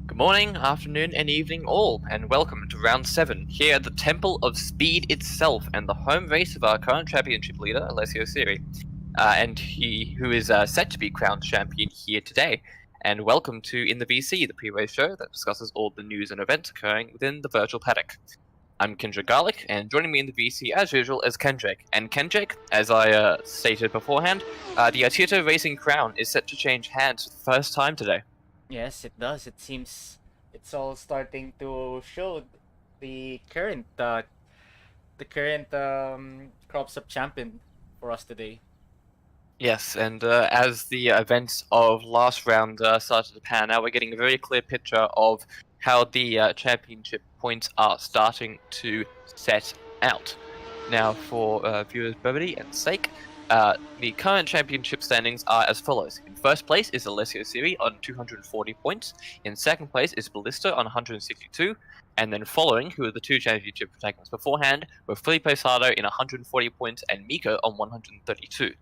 Good morning, afternoon, and evening all, and welcome to round 7 here at the Temple of Speed itself and the home race of our current championship leader, Alessio Siri, and he who is set to be crowned champion here today. And welcome to In the VC, the pre-race show that discusses all the news and events occurring within the virtual paddock. I'm Kendrick Garlic, and joining me in the VC as usual is Kendrick. And Kendrick, as I stated beforehand, the Artito Racing crown is set to change hands for the first time today. Yes, it does. It seems it's all starting to show the current crops up champion for us today. Yes, and as the events of last round started to pan out, we're getting a very clear picture of how the championship points are starting to set out. Now, for viewers' brevity and sake, the current championship standings are as follows. In first place is Alessio Siri on 240 points. In second place is Ballista on 162. And then following, who are the two championship protagonists beforehand, were Felipe Sato in 140 points and Miko on 132.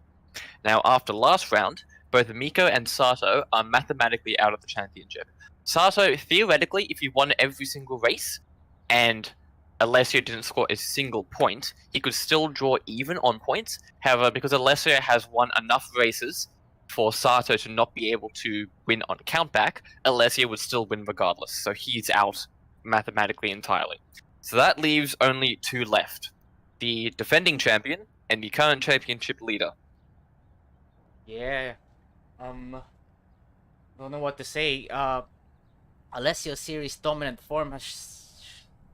Now, after last round, both Miko and Sato are mathematically out of the championship. Sato, theoretically, if he won every single race, and Alessio didn't score a single point, he could still draw even on points. However, because Alessio has won enough races for Sato to not be able to win on countback, Alessio would still win regardless, so he's out mathematically entirely. So that leaves only two left. The defending champion and the current championship leader. Yeah. Don't know what to say. Alessio Siri's dominant form has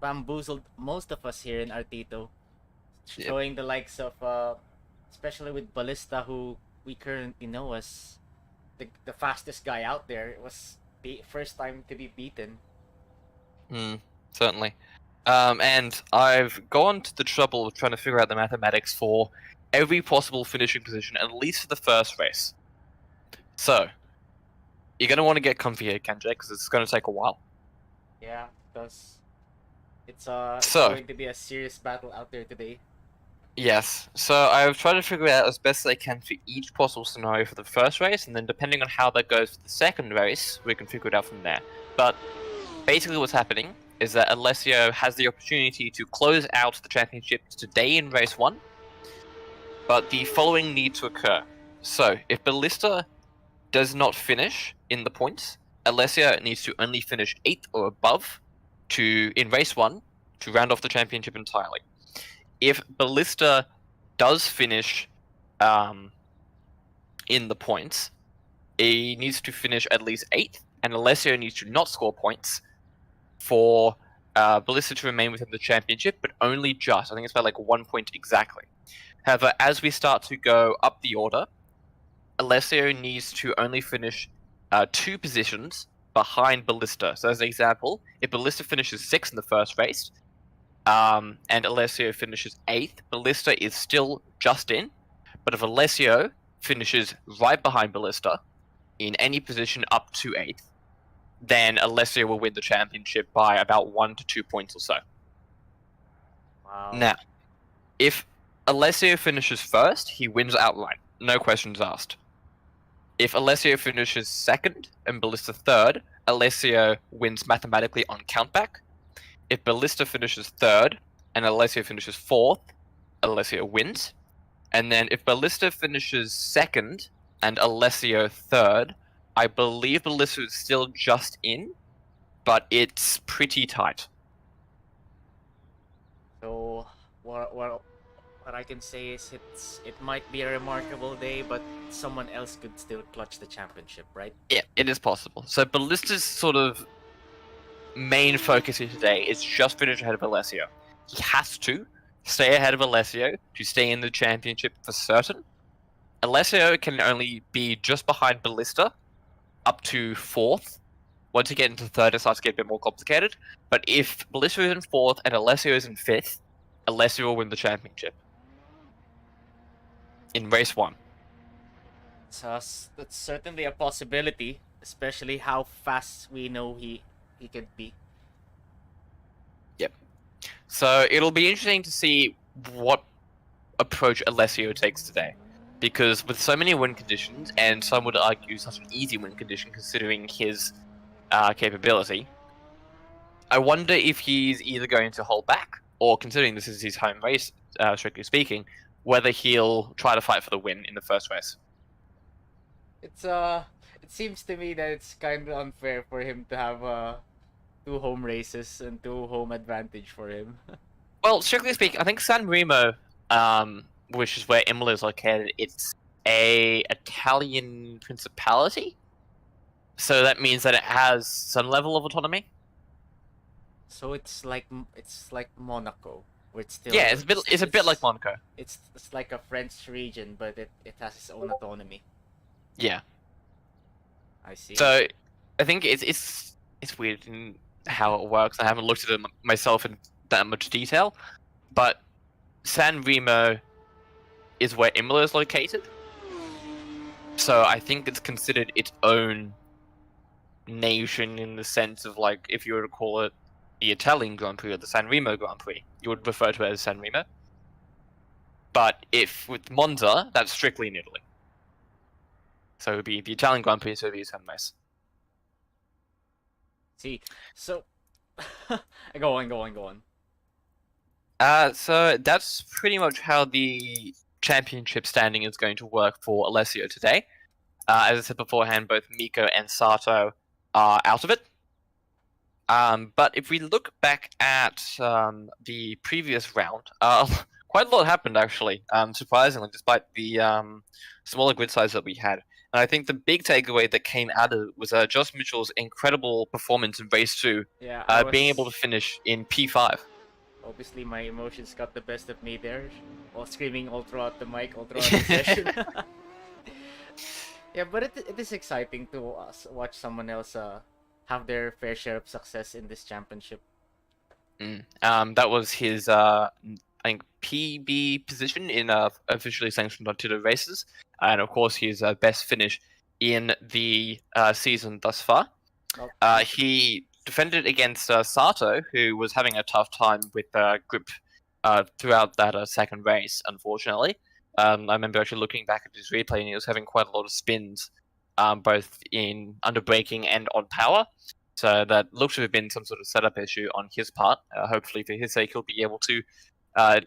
bamboozled most of us here in Artito, showing the likes of, especially with Ballista, who we currently know as the fastest guy out there. It was first time to be beaten. Certainly. And I've gone to the trouble of trying to figure out the mathematics for every possible finishing position, at least for the first race. So, you're going to want to get comfy here, Kenji, because it's going to take a while. Yeah, because it's So, going to be a serious battle out there today. yes. So, I've tried to figure out as best as I can for each possible scenario for the first race, and then depending on how that goes for the second race, we can figure it out from there. But basically what's happening is that Alessio has the opportunity to close out the championship today in race 1, but the following need to occur. So, if Ballista does not finish in the points, Alessio needs to only finish 8th or above in race 1 to round off the championship entirely. If Ballista does finish in the points, he needs to finish at least 8th, and Alessio needs to not score points for Ballista to remain within the championship, but only just. I think it's by like 1 point exactly. However, as we start to go up the order, Alessio needs to only finish 2 positions behind Ballista. So as an example, if Ballista finishes 6th in the first race, and Alessio finishes 8th, Ballista is still just in. But if Alessio finishes right behind Ballista in any position up to 8th, then Alessio will win the championship by about 1 to 2 points or so. Wow. Now, if Alessio finishes first, he wins outright. No questions asked. If Alessio finishes second and Ballista third, Alessio wins mathematically on countback. If Ballista finishes third and Alessio finishes fourth, Alessio wins. And then if Ballista finishes second and Alessio third, I believe Ballista is still just in, but it's pretty tight. So what I can say is it might be a remarkable day, but someone else could still clutch the championship, right? Yeah, it is possible. So Ballista's sort of main focus here today is just finish ahead of Alessio. He has to stay ahead of Alessio to stay in the championship for certain. Alessio can only be just behind Ballista up to 4th. Once you get into 3rd, it starts to get a bit more complicated. But if Ballista is in 4th and Alessio is in 5th, Alessio will win the championship in race 1. So that's certainly a possibility, especially how fast we know he could be. Yep. So it'll be interesting to see what approach Alessio takes today. Because with so many win conditions, and some would argue such an easy win condition considering his capability, I wonder if he's either going to hold back, or considering this is his home race, strictly speaking, whether he'll try to fight for the win in the first race. It seems to me that it's kind of unfair for him to have 2 home races and 2 home advantage for him. Well, strictly speaking, I think San Remo, which is where Imola is located, it's a Italian principality. So that means that it has some level of autonomy. So it's like Monaco, where it's still Yeah, it's a bit like Monaco. It's like a French region, but it has its own autonomy. Yeah. I see. So I think it's weird in how it works. I haven't looked at it myself in that much detail, but San Remo is where Imola is located. So I think it's considered its own nation in the sense of, like, if you were to call it the Italian Grand Prix or the San Remo Grand Prix, you would refer to it as San Remo. But if with Monza, that's strictly in Italy. So it would be the Italian Grand Prix, so it would be San Remo. See, so go on. So that's pretty much how the championship standing is going to work for Alessio today. As I said beforehand, both Miko and Sato are out of it. But if we look back at the previous round, quite a lot happened actually, surprisingly, despite the smaller grid size that we had. And I think the big takeaway that came out of it was Josh Mitchell's incredible performance in race 2, being able to finish in P5. Obviously, my emotions got the best of me there, while screaming all throughout the mic, all throughout the session. Yeah, but it is exciting to watch someone else have their fair share of success in this championship. That was his, I think, PB position in officially sanctioned Artito races, and of course his best finish in the season thus far. Oh, He defended against Sato, who was having a tough time with grip throughout that second race, unfortunately. I remember actually looking back at his replay, and he was having quite a lot of spins, both in under braking and on power. So that looks to have been some sort of setup issue on his part. Hopefully, for his sake, he'll be able to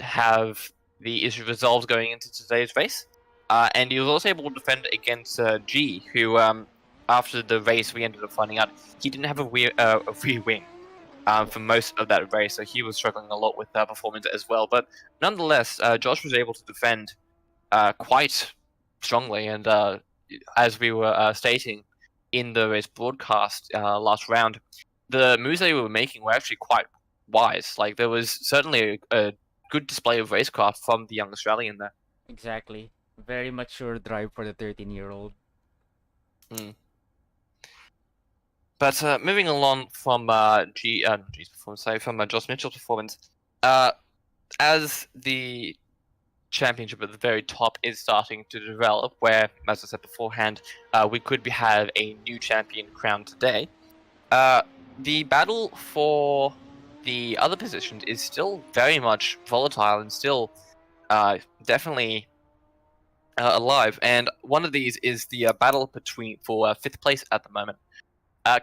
have the issue resolved going into today's race. And he was also able to defend against G, who, after the race, we ended up finding out he didn't have a rear wing for most of that race, so he was struggling a lot with performance as well. But nonetheless, Josh was able to defend quite strongly, and as we were stating in the race broadcast last round, the moves they were making were actually quite wise. Like, there was certainly a good display of racecraft from the young Australian there. exactly. Very mature drive for the 13-year-old. But moving along from G's performance, sorry, from Josh Mitchell's performance, as the championship at the very top is starting to develop, where, as I said beforehand, we could have a new champion crowned today. The battle for the other positions is still very much volatile and still definitely alive. And one of these is the battle for fifth place at the moment.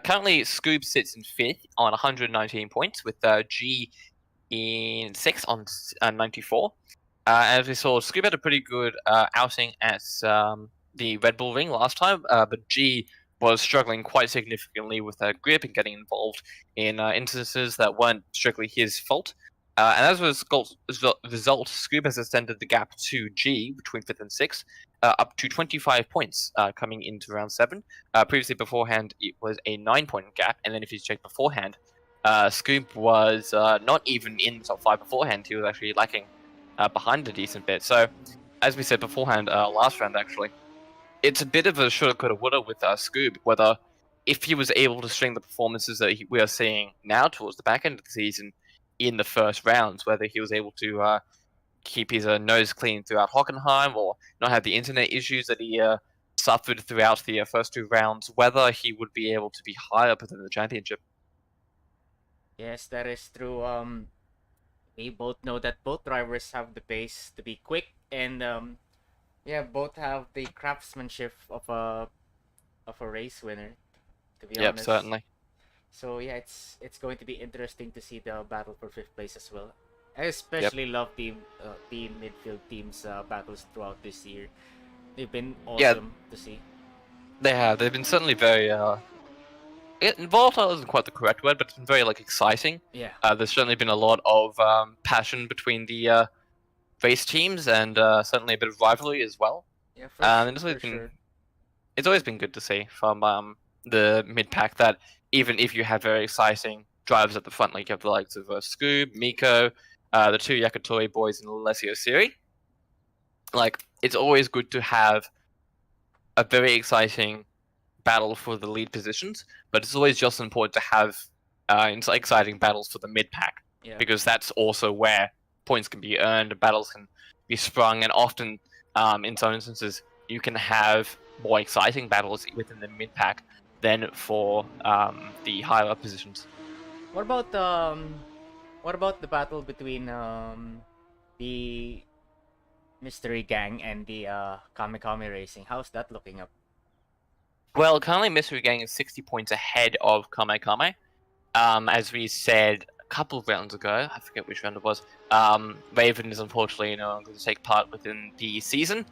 Currently, Scoob sits in fifth on 119 points, with G in sixth on 94. As we saw, Scoob had a pretty good outing at the Red Bull Ring last time, but G was struggling quite significantly with grip and getting involved in instances that weren't strictly his fault. And as a result, Scoob has extended the gap to G between 5th and 6th, up to 25 points coming into round 7. Previously, beforehand, it was a 9-point gap, and then if you check beforehand, Scoob was not even in the top 5 beforehand. He was actually lacking behind a decent bit. So, as we said beforehand, last round actually, it's a bit of a shoulda, coulda, woulda with Scoob, whether if he was able to string the performances that we are seeing now towards the back end of the season in the first rounds, whether he was able to keep his nose clean throughout Hockenheim or not have the internet issues that he suffered throughout the first 2 rounds, whether he would be able to be high up within the championship. Yes, that is true. We both know that both drivers have the pace to be quick, and yeah, both have the craftsmanship of a race winner. To be honest. Certainly. So yeah, it's going to be interesting to see the battle for 5th place as well. I especially love the midfield teams battles throughout this year. They've been awesome to see. They have. They've been certainly very volatile isn't quite the correct word, but it's been very exciting. Yeah. There's certainly been a lot of passion between the race teams, and certainly a bit of rivalry as well. Yeah, sure. It's always been good to see from the mid pack that even if you have very exciting drivers at the front, like you have the likes of Scoob, Miko, the 2 Yakitori boys, and Alessio Siri, it's always good to have a very exciting battle for the lead positions, but it's always just important to have exciting battles for the mid pack, because that's also where points can be earned, battles can be sprung, and often, in some instances, you can have more exciting battles within the mid pack than for the higher up positions. What about the battle between the Mystery Gang and the Kamikami Racing? How's that looking up? Well, currently Mystery Gang is 60 points ahead of Kamikami. As we said a couple of rounds ago, I forget which round it was, Raven is unfortunately no longer going to take part within the season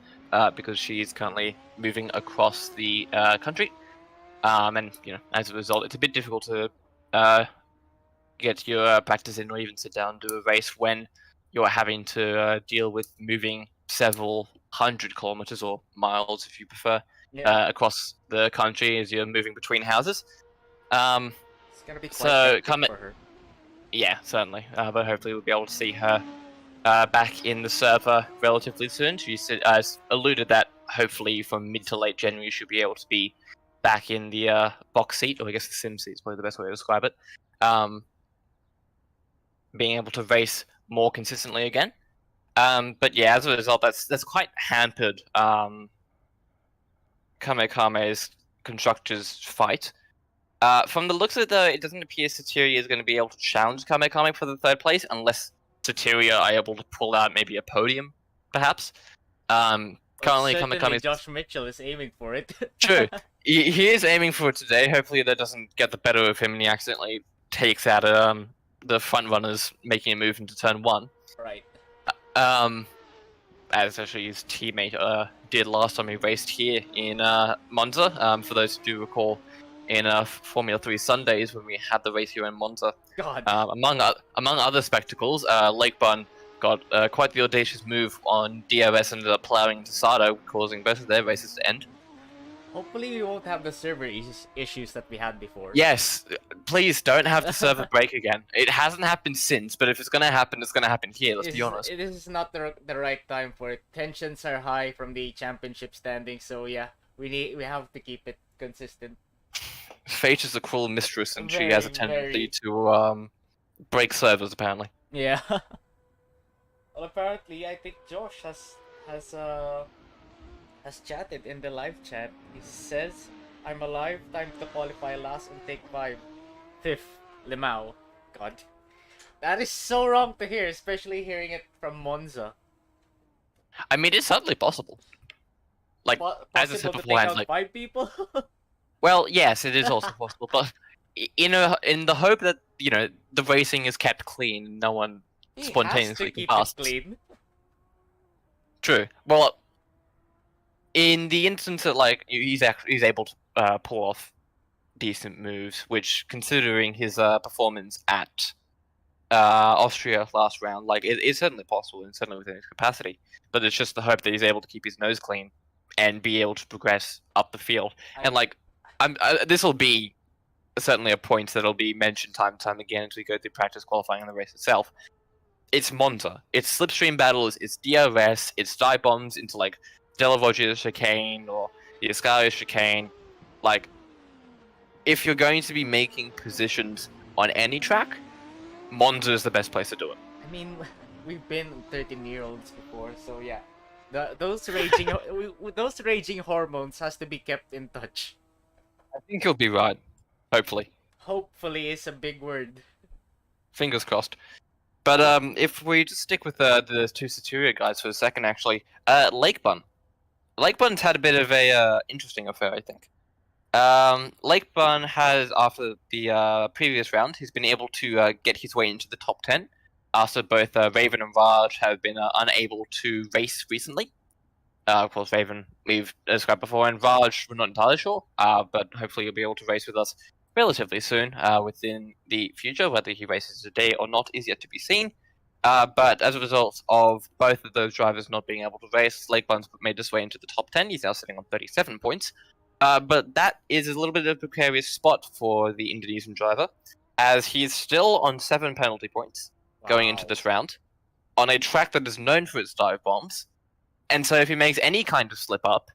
because she is currently moving across the country. And, as a result, it's a bit difficult to get your practice in or even sit down and do a race when you're having to deal with moving several hundred kilometers or miles, if you prefer, across the country as you're moving between houses. It's gonna be quite hectic for her. Yeah, certainly. But hopefully we'll be able to see her back in the server relatively soon. She alluded that hopefully from mid to late January should be able to be back in the box seat, or I guess the sim seat is probably the best way to describe it. Being able to race more consistently again. But yeah, as a result, that's quite hampered Kamekame's constructors fight. From the looks of it, though, it doesn't appear Soteria is going to be able to challenge Kamekame for the third place unless Soteria are able to pull out maybe a podium, perhaps. Currently, certainly Kamekame. Josh Mitchell is aiming for it. True. He is aiming for it today. Hopefully, that doesn't get the better of him and he accidentally takes out the front runners making a move into turn 1. Right. As actually his teammate did last time he raced here in Monza. For those who do recall, in Formula 3 Sundays when we had the race here in Monza. God. Among other spectacles, Lake Bun got quite the audacious move on DRS and ended up plowing into Sato, causing both of their races to end. Hopefully we won't have the server issues that we had before. Yes, please don't have the server break again. It hasn't happened since, but if it's gonna happen, it's gonna happen here. Let's be honest. It is not the right time for it. Tensions are high from the championship standing, so yeah, we have to keep it consistent. Fate is a cruel mistress, and she has a tendency to break servers. Apparently. Yeah. Well, apparently, I think Josh has chatted in the live chat. He says, "I'm alive. Time to qualify last and take 5. 5th, Limao." God, that is so wrong to hear, especially hearing it from Monza. I mean, it's certainly possible. Like, as I said beforehand, like 5 people. Well, yes, it is also possible, but in the hope that the racing is kept clean, no one spontaneously can pass. Clean. True. Well, in the instance that like he's able to pull off decent moves, which considering his performance at Austria last round, like it's certainly possible and certainly within his capacity. But it's just the hope that he's able to keep his nose clean and be able to progress up the field. And like, this will be certainly a point that'll be mentioned time and time again as we go through practice qualifying and the race itself. It's Monza. It's slipstream battles. It's DRS. It's dive bombs into like Della Voce chicane or the Ascaria chicane. Like, if you're going to be making positions on any track, Monza is the best place to do it. I mean, we've been 13-year-olds before, so yeah. Those raging hormones has to be kept in touch. I think you'll be right. Hopefully. Hopefully is a big word. Fingers crossed. But if we just stick with the two Soteria guys for a second, actually, Lake Bun. Lake Bun's had a bit of a interesting affair, I think. Lake Bun has, after the previous round, he's been able to get his way into the top 10 after both Raven and Raj have been unable to race recently. Of course, Raven, we've described before, and Raj, we're not entirely sure, but hopefully he'll be able to race with us relatively soon within the future. Whether he races today or not is yet to be seen. But as a result of both of those drivers not being able to race, Lake Bun's made his way into the top 10. He's now sitting on 37 points. But that is a little bit of a precarious spot for the Indonesian driver, as he's still on 7 penalty points going into this round, on a track that is known for its dive bombs. And so if he makes any kind of slip up,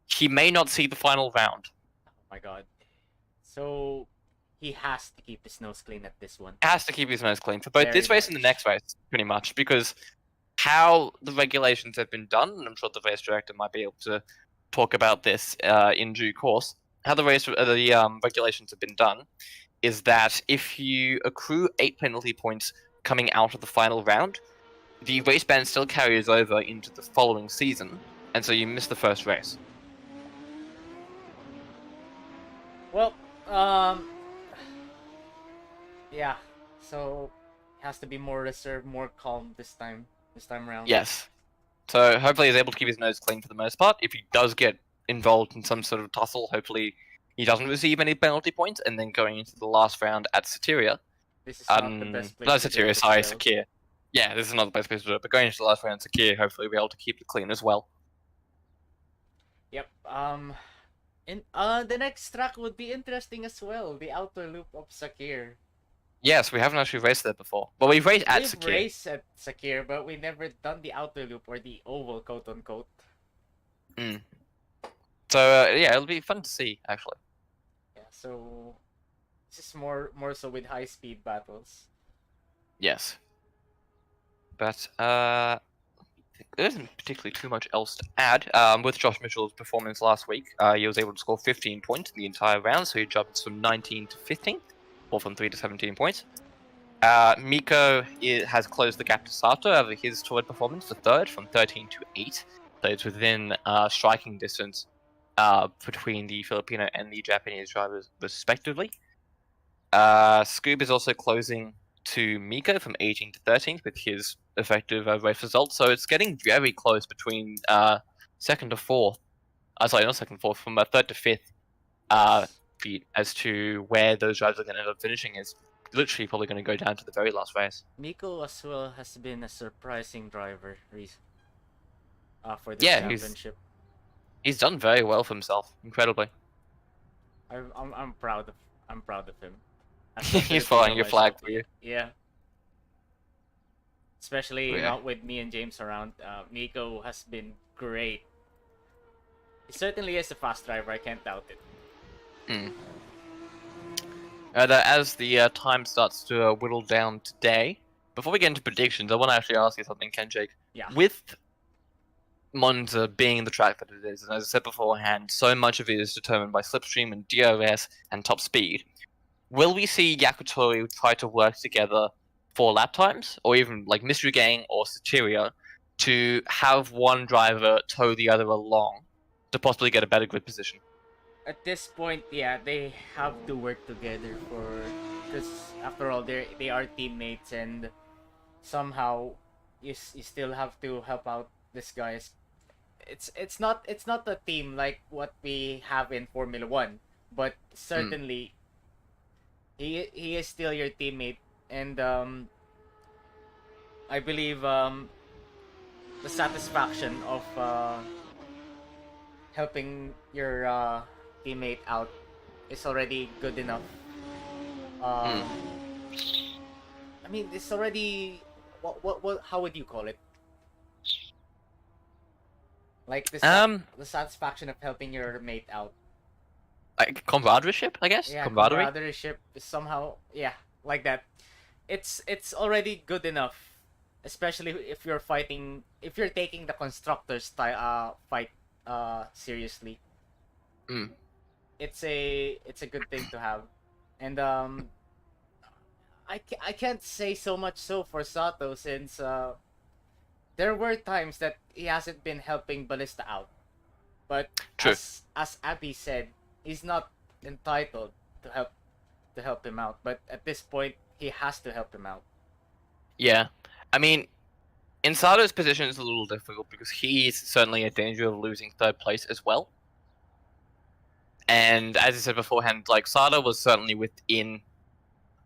he may not see the final round. Oh my god. So he has to keep his nose clean at this one. Has to keep his nose clean for both this race and the next race, pretty much, because how the regulations have been done, and I'm sure the race director might be able to talk about this in due course, how the regulations have been done is that if you accrue 8 penalty points coming out of the final round, the race ban still carries over into the following season, and so you miss the first race. Well, yeah, so it has to be more reserved, more calm this time around. Yes. So hopefully he's able to keep his nose clean for the most part. If he does get involved in some sort of tussle, hopefully he doesn't receive any penalty points, and then going into the last round at Soteria. This is not the best place. No, Soteria, sorry, Sakir. Yeah, this is not the best place to do it, but going into the last round, Sakir, hopefully we'll be able to keep it clean as well. Yep, the next track would be interesting as well, the outer loop of Sakir. Yes, we haven't actually raced there before. Well, we've raced at Sakir. We've raced at Sakir, but we've never done the outer loop or the oval, quote unquote. So yeah, it'll be fun to see actually. Yeah, so this is more so with high speed battles. Yes, but there isn't particularly too much else to add. With Josh Mitchell's performance last week, he was able to score 15 points in the entire round, so he jumped from 19 to 15, or from 3 to 17 points. Miko has closed the gap to Sato over his toured performance to third from 13 to 8, so it's within striking distance between the Filipino and the Japanese drivers respectively. Scoob is also closing to Miko from 18 to 13th with his effective race results, so it's getting very close between second to fourth. Sorry, not second to fourth, from third to fifth Yes. feet as to where those drivers are going to end up finishing is literally probably going to go down to the very last race. Miko as well has been a surprising driver for this Yeah, championship. he's done very well for himself, incredibly. I'm proud of him. As a He's Filipino flying your flag myself, for you. yeah. Especially Yeah. not with me and James around. Miko has been great. He certainly is a fast driver. I can't doubt it. Mm. As the time starts to whittle down today, before we get into predictions, I want to actually ask you something, Kenjake. Yeah. With Monza being the track that it is, and as I said beforehand, so much of it is determined by slipstream and DRS and top speed. Will we see Yakitori try to work together for lap times, or even like Mystery Gang or Soteria, to have one driver tow the other along to possibly get a better grid position? At this point, yeah, they have to work together because after all, they are teammates, and somehow you still have to help out this guys. It's not a team like what we have in Formula One, but certainly he is still your teammate, and I believe the satisfaction of helping your teammate out is already good enough. Um, I mean, it's already what how would you call it? Like the satisfaction of helping your mate out. Like comradeship, I guess. Yeah, Camaraderie. camaraderie is somehow like that. It's already good enough, especially if you're fighting if you're taking the constructors fight seriously. Mm. It's a good thing to have, and I can't say so much so for Sato since there were times that he hasn't been helping Ballista out, but True. as Abby said, he's not entitled to help him out. But at this point, he has to help him out. Yeah, I mean, in Sato's position it's a little difficult because he's certainly in danger of losing third place as well. And as I said beforehand, like Sato was certainly within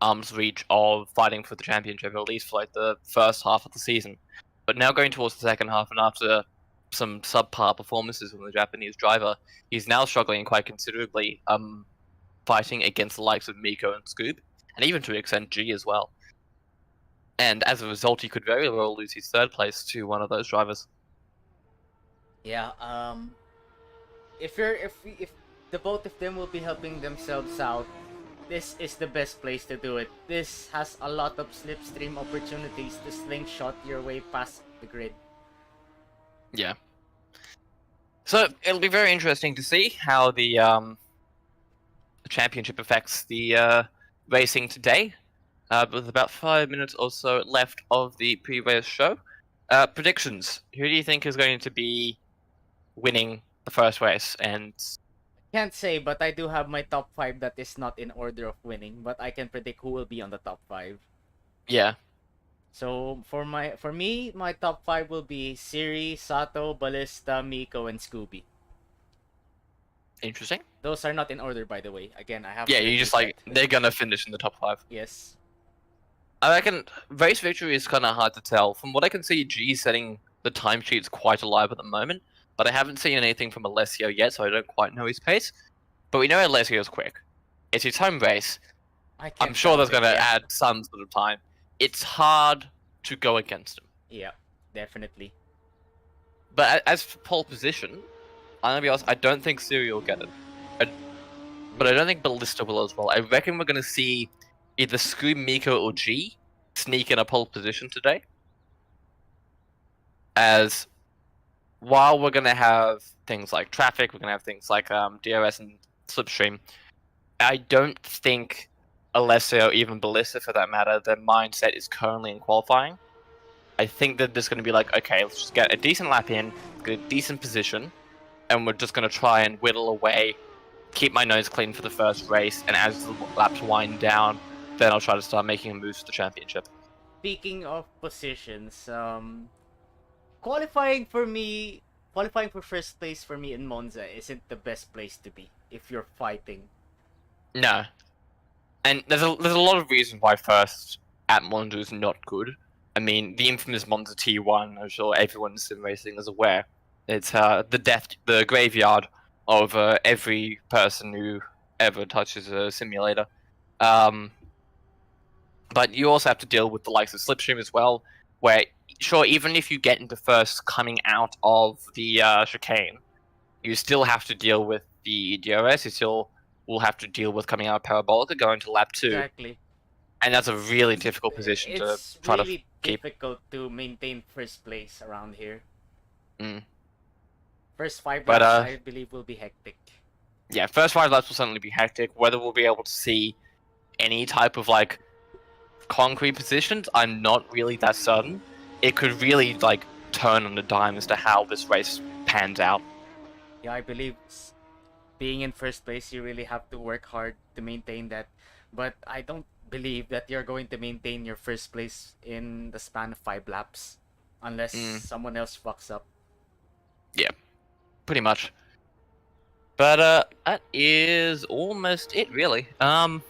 arm's reach of fighting for the championship, at least for like the first half of the season. But now going towards the second half, and after some subpar performances from the Japanese driver, he's now struggling quite considerably, fighting against the likes of Miko and Scoob, and even to an extent G as well. And as a result, he could very well lose his third place to one of those drivers. Yeah. If the both of them will be helping themselves out, this is the best place to do it. This has a lot of slipstream opportunities to slingshot your way past the grid. Yeah. So it'll be very interesting to see how the championship affects the racing today. With about 5 minutes or so left of the pre-race show. Predictions. Who do you think is going to be winning the first race? And Can't say, but I do have my top 5 that is not in order of winning, but I can predict who will be on the top 5. yeah. So for me, my top 5 will be Siri, Sato, Ballista, Miko, and Scooby. Interesting. Those are not in order, by the way. Again, I have. Yeah, you just like they're gonna finish in the top 5. Yes. I reckon race victory is kind of hard to tell. From what I can see, G setting the timesheets quite alive at the moment, but I haven't seen anything from Alessio yet, so I don't quite know his pace. But we know Alessio's quick. It's his home race. I'm sure that's going to add some sort of time. It's hard to go against him. Yeah, definitely. But as for pole position, I'm gonna be honest, I don't think Siri will get it. But I don't think Ballista will as well. I reckon we're gonna see either Scream, Miko, or G sneak in a pole position today. As while we're gonna have things like traffic, we're gonna have things like DRS and slipstream. I don't think Alessio, or even Ballista for that matter, their mindset is currently in qualifying. I think that there's gonna be like, okay, let's just get a decent lap in, get a decent position, and we're just gonna try and whittle away, keep my nose clean for the first race, and as the laps wind down, then I'll try to start making a move to the championship. Speaking of positions, qualifying for first place for me in Monza isn't the best place to be if you're fighting. No, and there's a lot of reasons why first at Monza is not good. I mean, the infamous Monza T1. I'm sure everyone in sim racing is aware. It's the graveyard of every person who ever touches a simulator. But you also have to deal with the likes of Slipstream as well, where sure, even if you get into first coming out of the chicane, you still have to deal with the DRS. You still will have to deal with coming out of Parabolica, going to lap 2. Exactly. And that's a really difficult position to try really to keep. difficult to maintain first place around here. Mm. First 5 But, laps, I believe, will be hectic. Yeah, first 5 laps will certainly be hectic. Whether we'll be able to see any type of like concrete positions, I'm not really that certain. It could really like turn on a dime as to how this race pans out. Yeah, I believe being in first place, you really have to work hard to maintain that. But I don't believe that you're going to maintain your first place in the span of 5 laps unless someone else fucks up. Yeah, pretty much. But that is almost it, really. I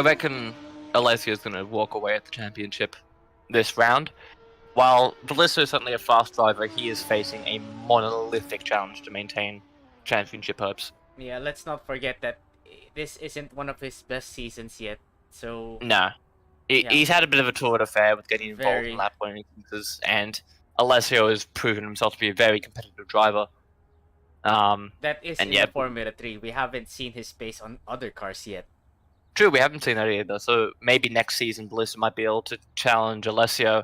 reckon Alessio's gonna walk away at the championship this round. While Ballista is certainly a fast driver, he is facing a monolithic challenge to maintain championship hopes. Yeah, let's not forget that this isn't one of his best seasons yet. So No. He's had a bit of a torrid affair with getting involved in lap winning instances, and Alessio has proven himself to be a very competitive driver. That is in the Formula 3. We haven't seen his pace on other cars yet. True, we haven't seen that either. So maybe next season, Ballista might be able to challenge Alessio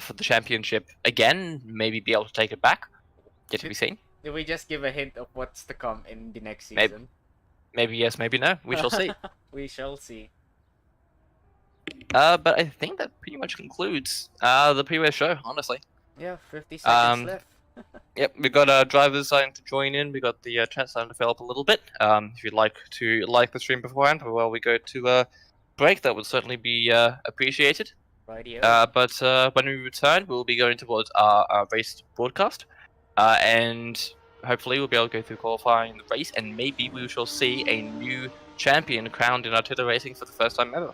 for the championship again. Maybe be able to take it back. Yet to be seen. Did we just give a hint of what's to come in the next season? Maybe yes, maybe no. We shall see. We shall see. But I think that pretty much concludes the pre-race show, honestly. Yeah, 50 seconds left. Yep, we've got drivers starting to join in. We've got the chat starting to fill up a little bit. If you'd like to like the stream beforehand, while we go to break, that would certainly be appreciated. Rightio. But when we return, we'll be going towards our race broadcast. And hopefully we'll be able to go through qualifying the race, and maybe we shall see a new champion crowned in Artito racing for the first time ever.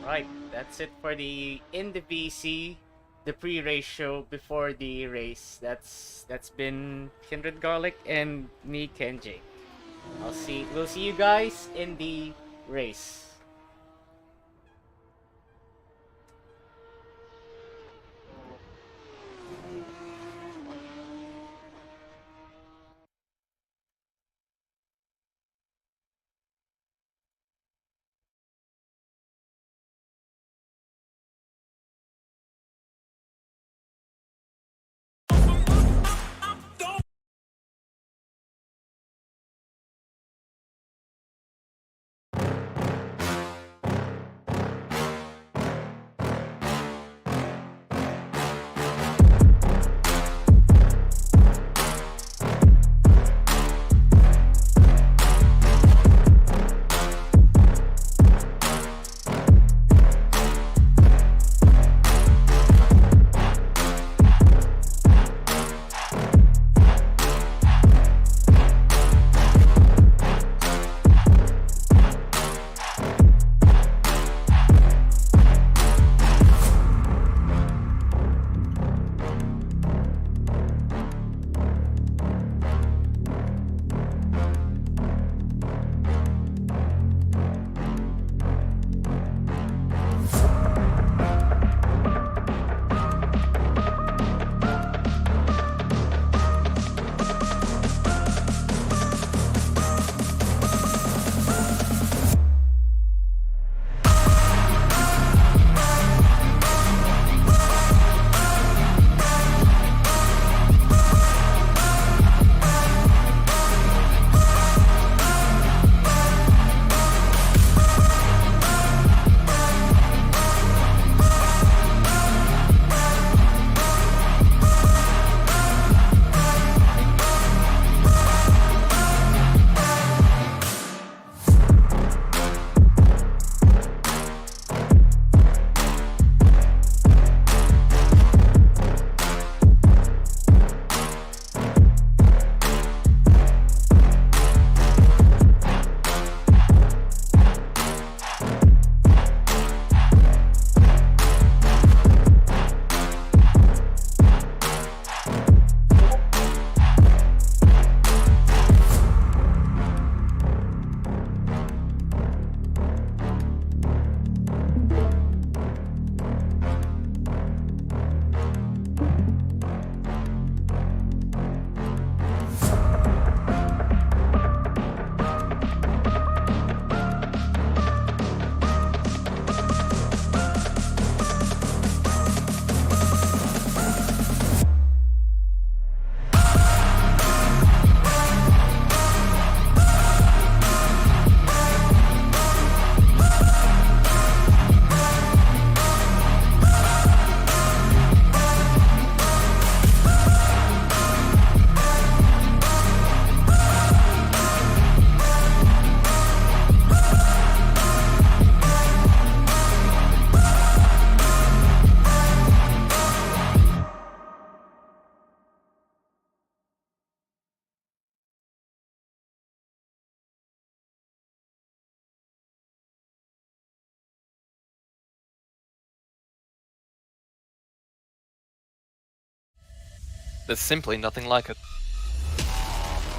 Right, that's it for the VC, the pre-race show before the race. That's been Kindred Garlic and me, Kenji. We'll see you guys in the race. There's simply nothing like it.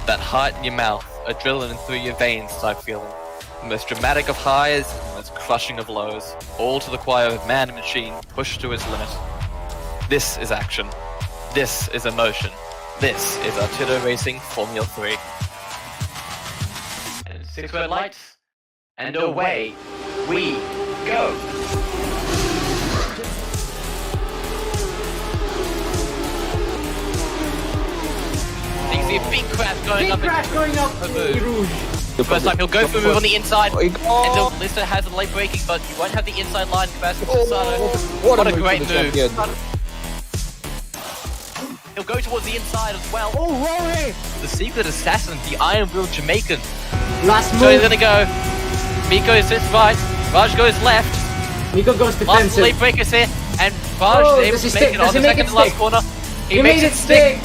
That heart in your mouth, adrenaline through your veins type feeling. The most dramatic of highs, and the most crushing of lows. All to the choir of man and machine pushed to its limit. This is action. This is emotion. This is Artito Racing Formula 3. And 6 red lights, and away we go! You can see a big crash going up. Rouge. The first time he'll go for a move on the inside, and Lister has the late braking, but he won't have the inside line capacity for Sano. What a great move. He'll go towards the inside as well. Oh, Rory! The secret assassin, the Iron Will Jamaican. Last move. So he's gonna go. Miko sits right, Raj goes left. Miko goes defensive. Last late breakers here, and Raj is able to make it on the second to last corner. He makes it stick.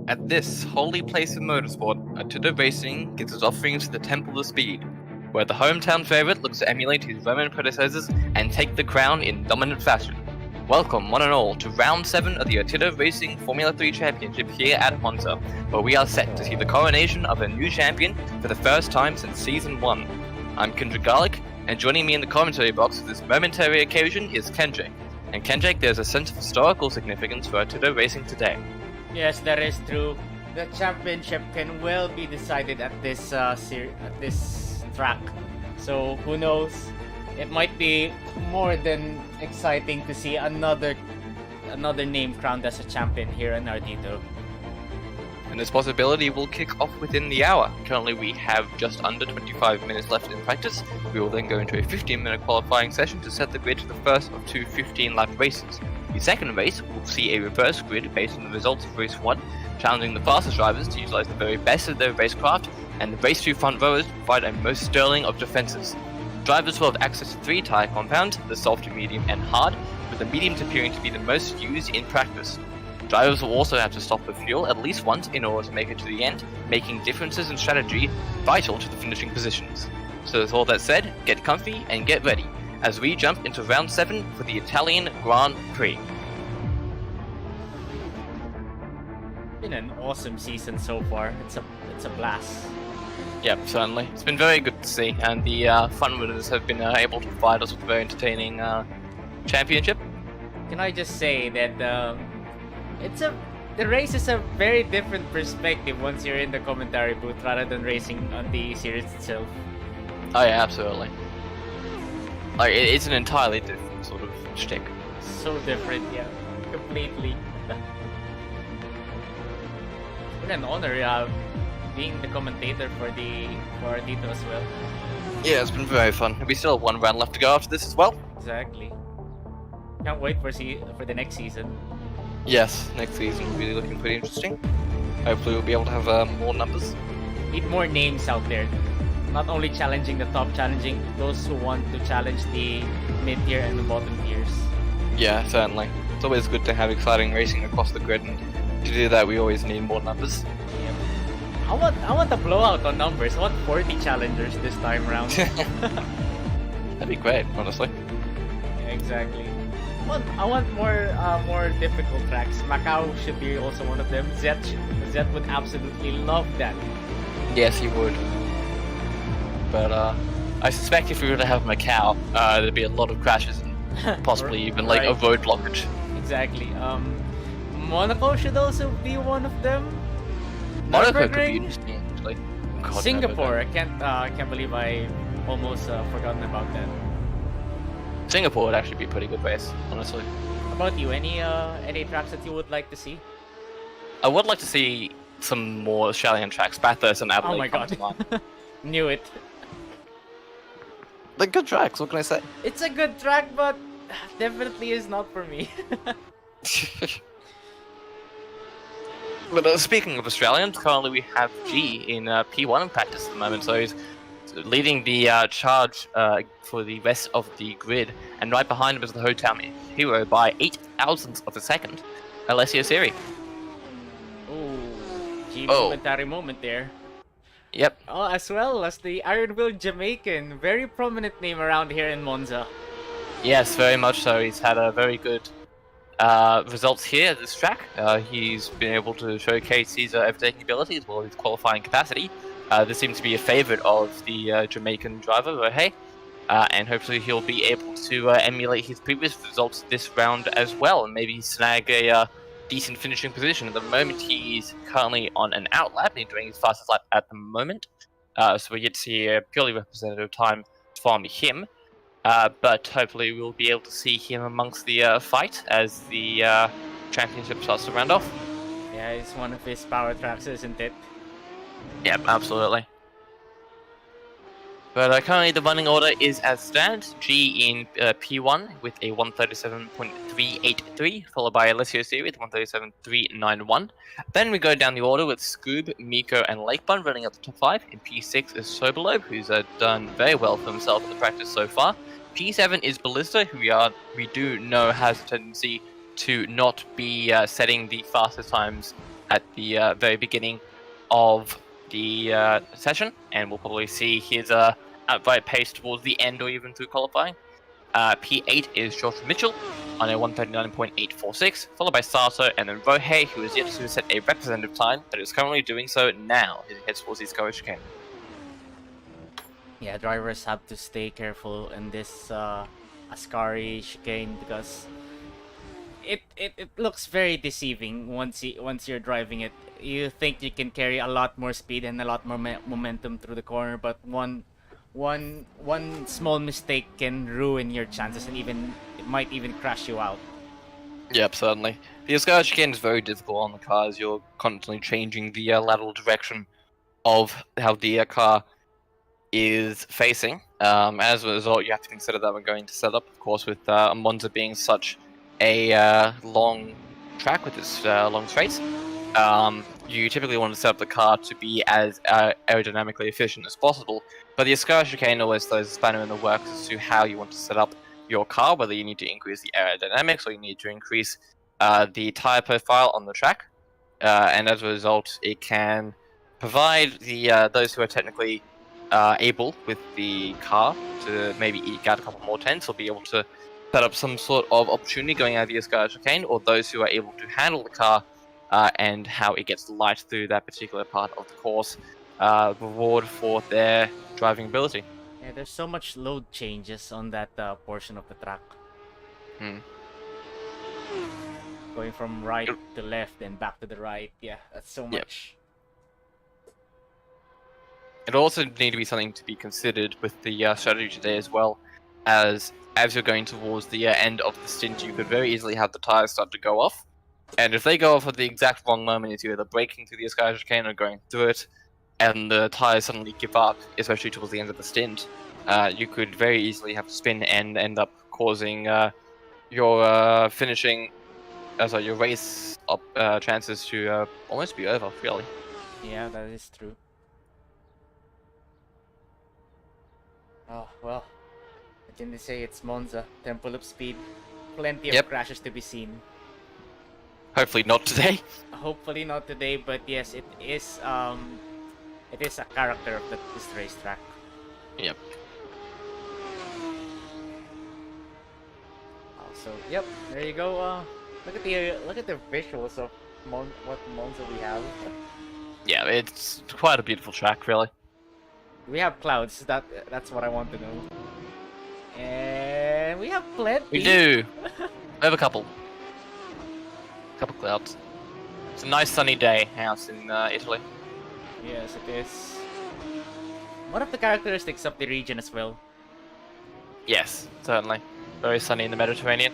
At this holy place of motorsport, Artito Racing gives its offerings to the Temple of Speed, where the hometown favourite looks to emulate his Roman predecessors and take the crown in dominant fashion. Welcome, one and all, to Round 7 of the Artito Racing Formula 3 Championship here at Monza, where we are set to see the coronation of a new champion for the first time since Season 1. I'm Kendrick Garlic, and joining me in the commentary box for this momentary occasion is Kendrick. And Kendrick, there's a sense of historical significance for Artito Racing today. Yes, that is true. The championship can well be decided at this track. So who knows? It might be more than exciting to see another name crowned as a champion here in Artito. And this possibility will kick off within the hour. Currently we have just under 25 minutes left in practice. We will then go into a 15-minute qualifying session to set the grid for the first of two 15-lap races. The second race will see a reverse grid based on the results of race 1, challenging the fastest drivers to utilize the very best of their racecraft, and the race 2 front rowers provide a most sterling of defenses. Drivers will have access to 3 tyre compounds, the soft, medium and hard, with the mediums appearing to be the most used in practice. Drivers will also have to stop for fuel at least once in order to make it to the end, making differences in strategy vital to the finishing positions. So with all that said, get comfy and get ready, as we jump into round 7 for the Italian Grand Prix. Been an awesome season so far. It's a blast. Yep, certainly. It's been very good to see, and the front runners have been able to provide us with a very entertaining championship. Can I just say that the race is a very different perspective once you're in the commentary booth rather than racing on the series itself. Oh yeah, absolutely. Like, it's an entirely different sort of shtick. So different, yeah. Completely. It's an honor being the commentator for Artito as well. Yeah, it's been very fun. We still have one round left to go after this as well. Exactly. Can't wait for the next season. Yes, next season will be looking pretty interesting. Hopefully we'll be able to have more numbers. Need more names out there. Not only challenging the top, challenging those who want to challenge the mid-tier and the bottom tiers. Yeah, certainly. It's always good to have exciting racing across the grid, and to do that we always need more numbers. Yep. I want a blowout on numbers. I want 40 challengers this time around. That'd be great, honestly. Yeah, exactly. I want more difficult tracks. Macau should be also one of them. Zet would absolutely love that. Yes, he would. But I suspect if we were to have Macau, there'd be a lot of crashes and possibly even like a road blockage. Exactly. Monaco should also be one of them. Monaco could be interesting, actually. God, Singapore, I can't believe I almost forgotten about that. Singapore would actually be a pretty good race, honestly. How about you? Any tracks that you would like to see? I would like to see some more Australian tracks. Bathurst and Adelaide. Oh my god. Knew it. They're good tracks, what can I say? It's a good track, but definitely is not for me. But speaking of Australians, currently we have G in P1 in practice at the moment, so he's leading the charge for the rest of the grid, and right behind him is the hometown hero by 8 thousandths of a second, Alessio Siri. Ooh, G momentary moment there. Yep. Oh, as well as the Iron Will Jamaican, very prominent name around here in Monza. Yes, very much so. He's had a very good results here at this track. He's been able to showcase his overtaking ability as well as his qualifying capacity. This seems to be a favourite of the Jamaican driver, Rohe, and hopefully he'll be able to emulate his previous results this round as well, and maybe snag a decent finishing position. At the moment, he's currently on an outlap, and he's doing his fastest lap at the moment. So we get to see a purely representative time from him. But hopefully we'll be able to see him amongst the fight as the championship starts to round off. Yeah, it's one of his power tracks, isn't it? Yep, absolutely. But currently the running order is as stands. G in P1 with a 137.383, followed by Alessio C with 137.391. Then we go down the order with Scoob, Miko, and Lakebun running up the top 5. In P6 is Sobolob, who's done very well for himself in the practice so far. P7 is Ballista, who we do know has a tendency to not be setting the fastest times at the very beginning of the session, and we'll probably see his outright pace towards the end or even through qualifying. P8 is George Mitchell on a 139.846, followed by Sato and then Rohe, who is yet to set a representative time, but is currently doing so now as he heads towards his Scottish chicane. Yeah, drivers have to stay careful in this Ascari chicane because it looks very deceiving once you're driving it. You think you can carry a lot more speed and a lot more momentum through the corner, but one small mistake can ruin your chances and it might even crash you out. Yep, certainly. The Ascari chicane is very difficult on the car as you're constantly changing the lateral direction of how the car is facing. As a result, you have to consider that when going to setup, of course, with Monza being such a long track with its long straights. You typically want to set up the car to be as aerodynamically efficient as possible, but the Ascari chicane always throws a spanner in the works as to how you want to set up your car, whether you need to increase the aerodynamics or you need to increase the tire profile on the track, and as a result, it can provide the those who are technically able with the car to maybe eke out a couple more tenths or be able to set up some sort of opportunity going out of the Ascari chicane, or those who are able to handle the car and how it gets light through that particular part of the course, reward for their driving ability. Yeah, there's so much load changes on that portion of the track. Going from right to left and back to the right. Yeah, that's so much. It'll also need to be something to be considered with the strategy today as well, as you're going towards the end of the stint, you could very easily have the tires start to go off. And if they go off at the exact wrong moment, it's either braking through the Ascari chicane or going through it, and the tires suddenly give up, especially towards the end of the stint, you could very easily have to spin and end up causing your your race chances to almost be over, really. Yeah, that is true. Oh, well, I can say it's Monza, temple of speed, plenty of crashes to be seen. Hopefully not today. Hopefully not today, but yes, it is a character of this racetrack. Yep. So, yep, there you go. Look at the visuals of what Monza we have. Yeah, it's quite a beautiful track, really. We have clouds. That's what I want to know. And we have plenty. We do. We have a couple clouds. It's a nice sunny day out in Italy. Yes, it is. One of the characteristics of the region as well. Yes, certainly. Very sunny in the Mediterranean.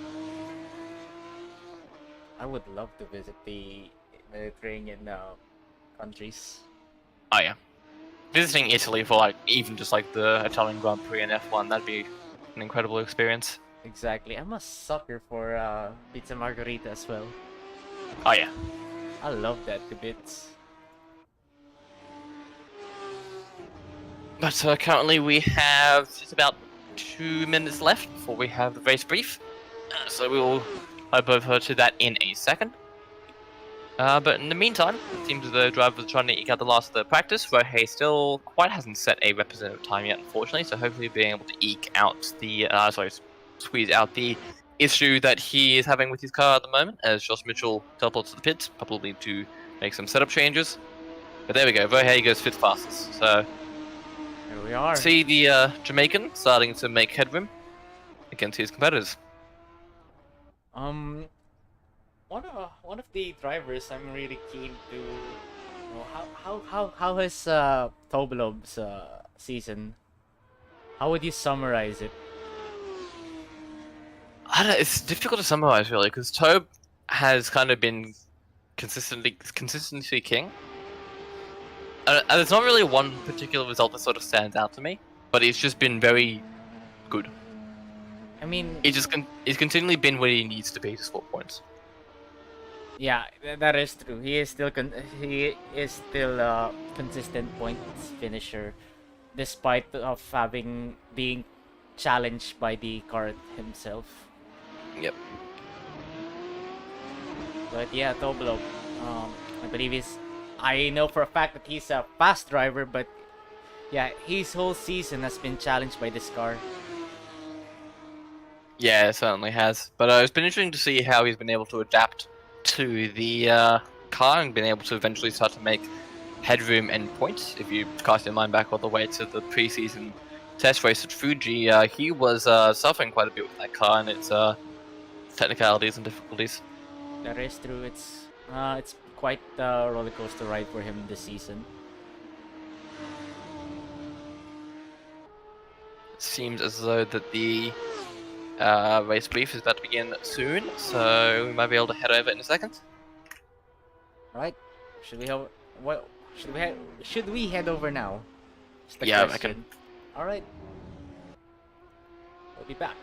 I would love to visit the Mediterranean countries. Oh yeah. Visiting Italy for even just the Italian Grand Prix and F1, that'd be an incredible experience. Exactly. I'm a sucker for pizza margherita as well. Oh yeah. I love that to bits. But currently we have just about 2 minutes left before we have the race brief. So we will hop over to that in a second. But in the meantime, it seems the drivers are trying to eke out the last of the practice. Rohei still quite hasn't set a representative time yet, unfortunately. So hopefully, being able to eke out the squeeze out the issue that he is having with his car at the moment, as Josh Mitchell teleports to the pits, probably to make some setup changes. But there we go. Rohei goes fifth fastest. So Here we are. see the Jamaican starting to make headroom against his competitors. Um, one of the drivers I'm really keen to know how has Tobolob's season. How would you summarize it? I don't know, it's difficult to summarize really because Tobe has kind of been consistency king. And there's not really one particular result that sort of stands out to me, but he's just been very good. I mean, He's continually been where he needs to be to score points. yeah, that is true. He is still consistent points finisher, despite of being challenged by the car himself. Yep. But yeah, Toblo, I believe I know for a fact that he's a fast driver, but yeah, his whole season has been challenged by this car. Yeah, it certainly has. But it's been interesting to see how he's been able to adapt to the car and been able to eventually start to make headroom and points. If you cast your mind back all the way to the preseason test race at Fuji, he was suffering quite a bit with that car and its technicalities and difficulties. That is true. It's quite a roller coaster ride for him this season. It seems as though that the race brief is about to begin soon, so we might be able to head over in a second. Right? Should we have what? Should we head over now? Just Yeah, question. I reckon. All right. We'll be back.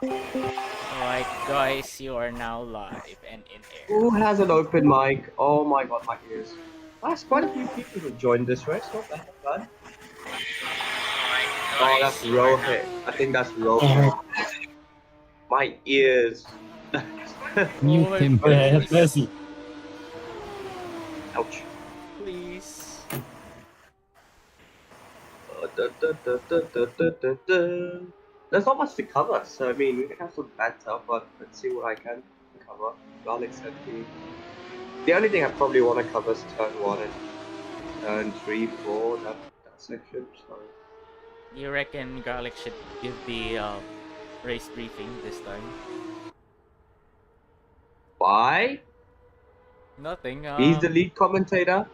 Alright guys, you are now live and in air. Who has an open mic? Oh my god, my ears. That's quite a few people who joined this race, not that bad. Oh, that's Rohit. I think that's Rohit. My ears. Mute him, have mercy. Ouch. Please. There's not much to cover, so I mean, we can have some banter, but let's see what I can cover. Garlic said the only thing I probably want to cover is turn 1 and turn 3, 4, that section, so... You reckon Garlic should give the race briefing this time? Why? Nothing. He's the lead commentator.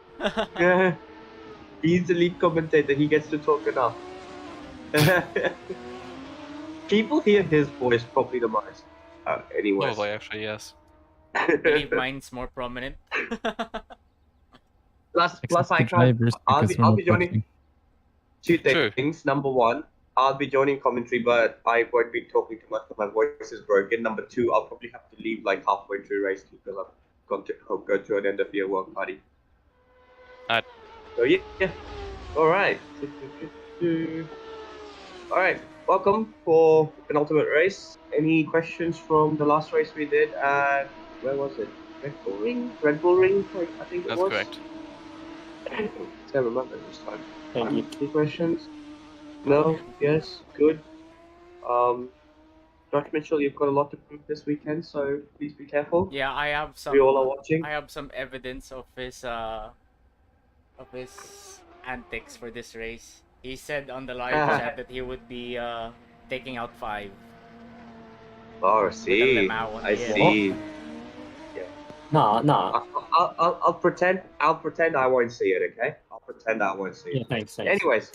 He's the lead commentator, he gets to talk enough. People hear his voice probably the most. Anyway. Probably, actually, yes. I believe mine's more prominent. plus I can't. I'll be joining two things. Number one, I'll be joining commentary, but I won't be talking too much because my voice is broken. Number two, I'll probably have to leave like halfway through race because I've got to go to an end of year work party. Alright. So yeah. Alright. Alright. Welcome for penultimate race. Any questions from the last race we did at, where was it? Red Bull Ring? Red Bull Ring, I think it was. That's correct. I can't remember this time. Thank you. Any questions? No? Yes? Good. Josh Mitchell, you've got a lot to prove this weekend, so please be careful. Yeah, I have some. We all are watching. I have some evidence of his antics for this race. He said on the live chat that he would be taking out 5. Oh, I see. I see. Yeah. No. I'll pretend I won't see it, okay? I'll pretend I won't see it. Yeah, thanks. Anyways.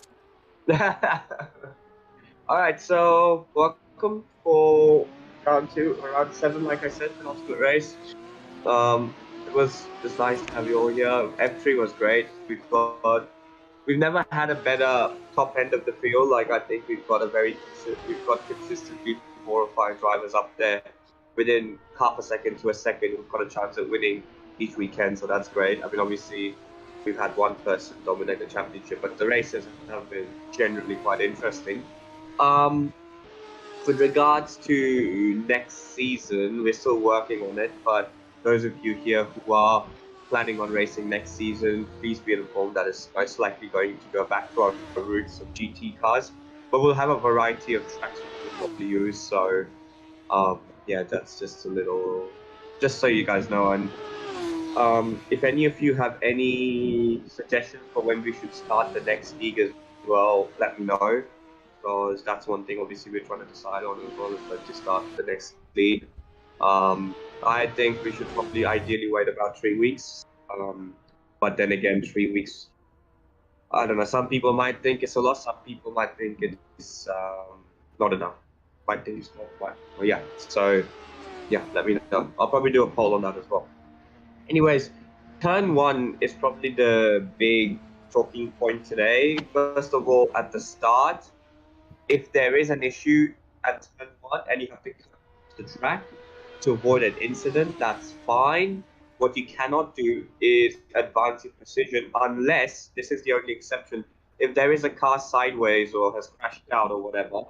Alright, so welcome for round 7, like I said, penultimate race. It was just nice to have you all here. F3 was great. We've never had a better top end of the field. Like I think we've got consistently 4 or 5 drivers up there within half a second to a second who've got a chance at winning each weekend. So that's great. I mean, obviously, we've had one person dominate the championship, but the races have been generally quite interesting. With regards to next season, we're still working on it, but those of you here who are planning on racing next season, please be informed that it's most likely going to go back to our roots of GT cars, but we'll have a variety of tracks we will probably use. So, yeah, that's just a little, just so you guys know. And if any of you have any suggestions for when we should start the next league as well, let me know, because that's one thing obviously we're trying to decide on as well, is when to start the next league. I think we should probably ideally wait about 3 weeks. But then again, 3 weeks, I don't know. Some people might think it's a lot. Some people might think it's not enough. Might think it's not quite. Well, yeah. So, yeah, let me know. I'll probably do a poll on that as well. Anyways, turn one is probably the big talking point today. First of all, at the start, if there is an issue at turn one and you have to cut the track to avoid an incident, that's fine. What you cannot do is advance your precision unless, this is the only exception, if there is a car sideways or has crashed out or whatever,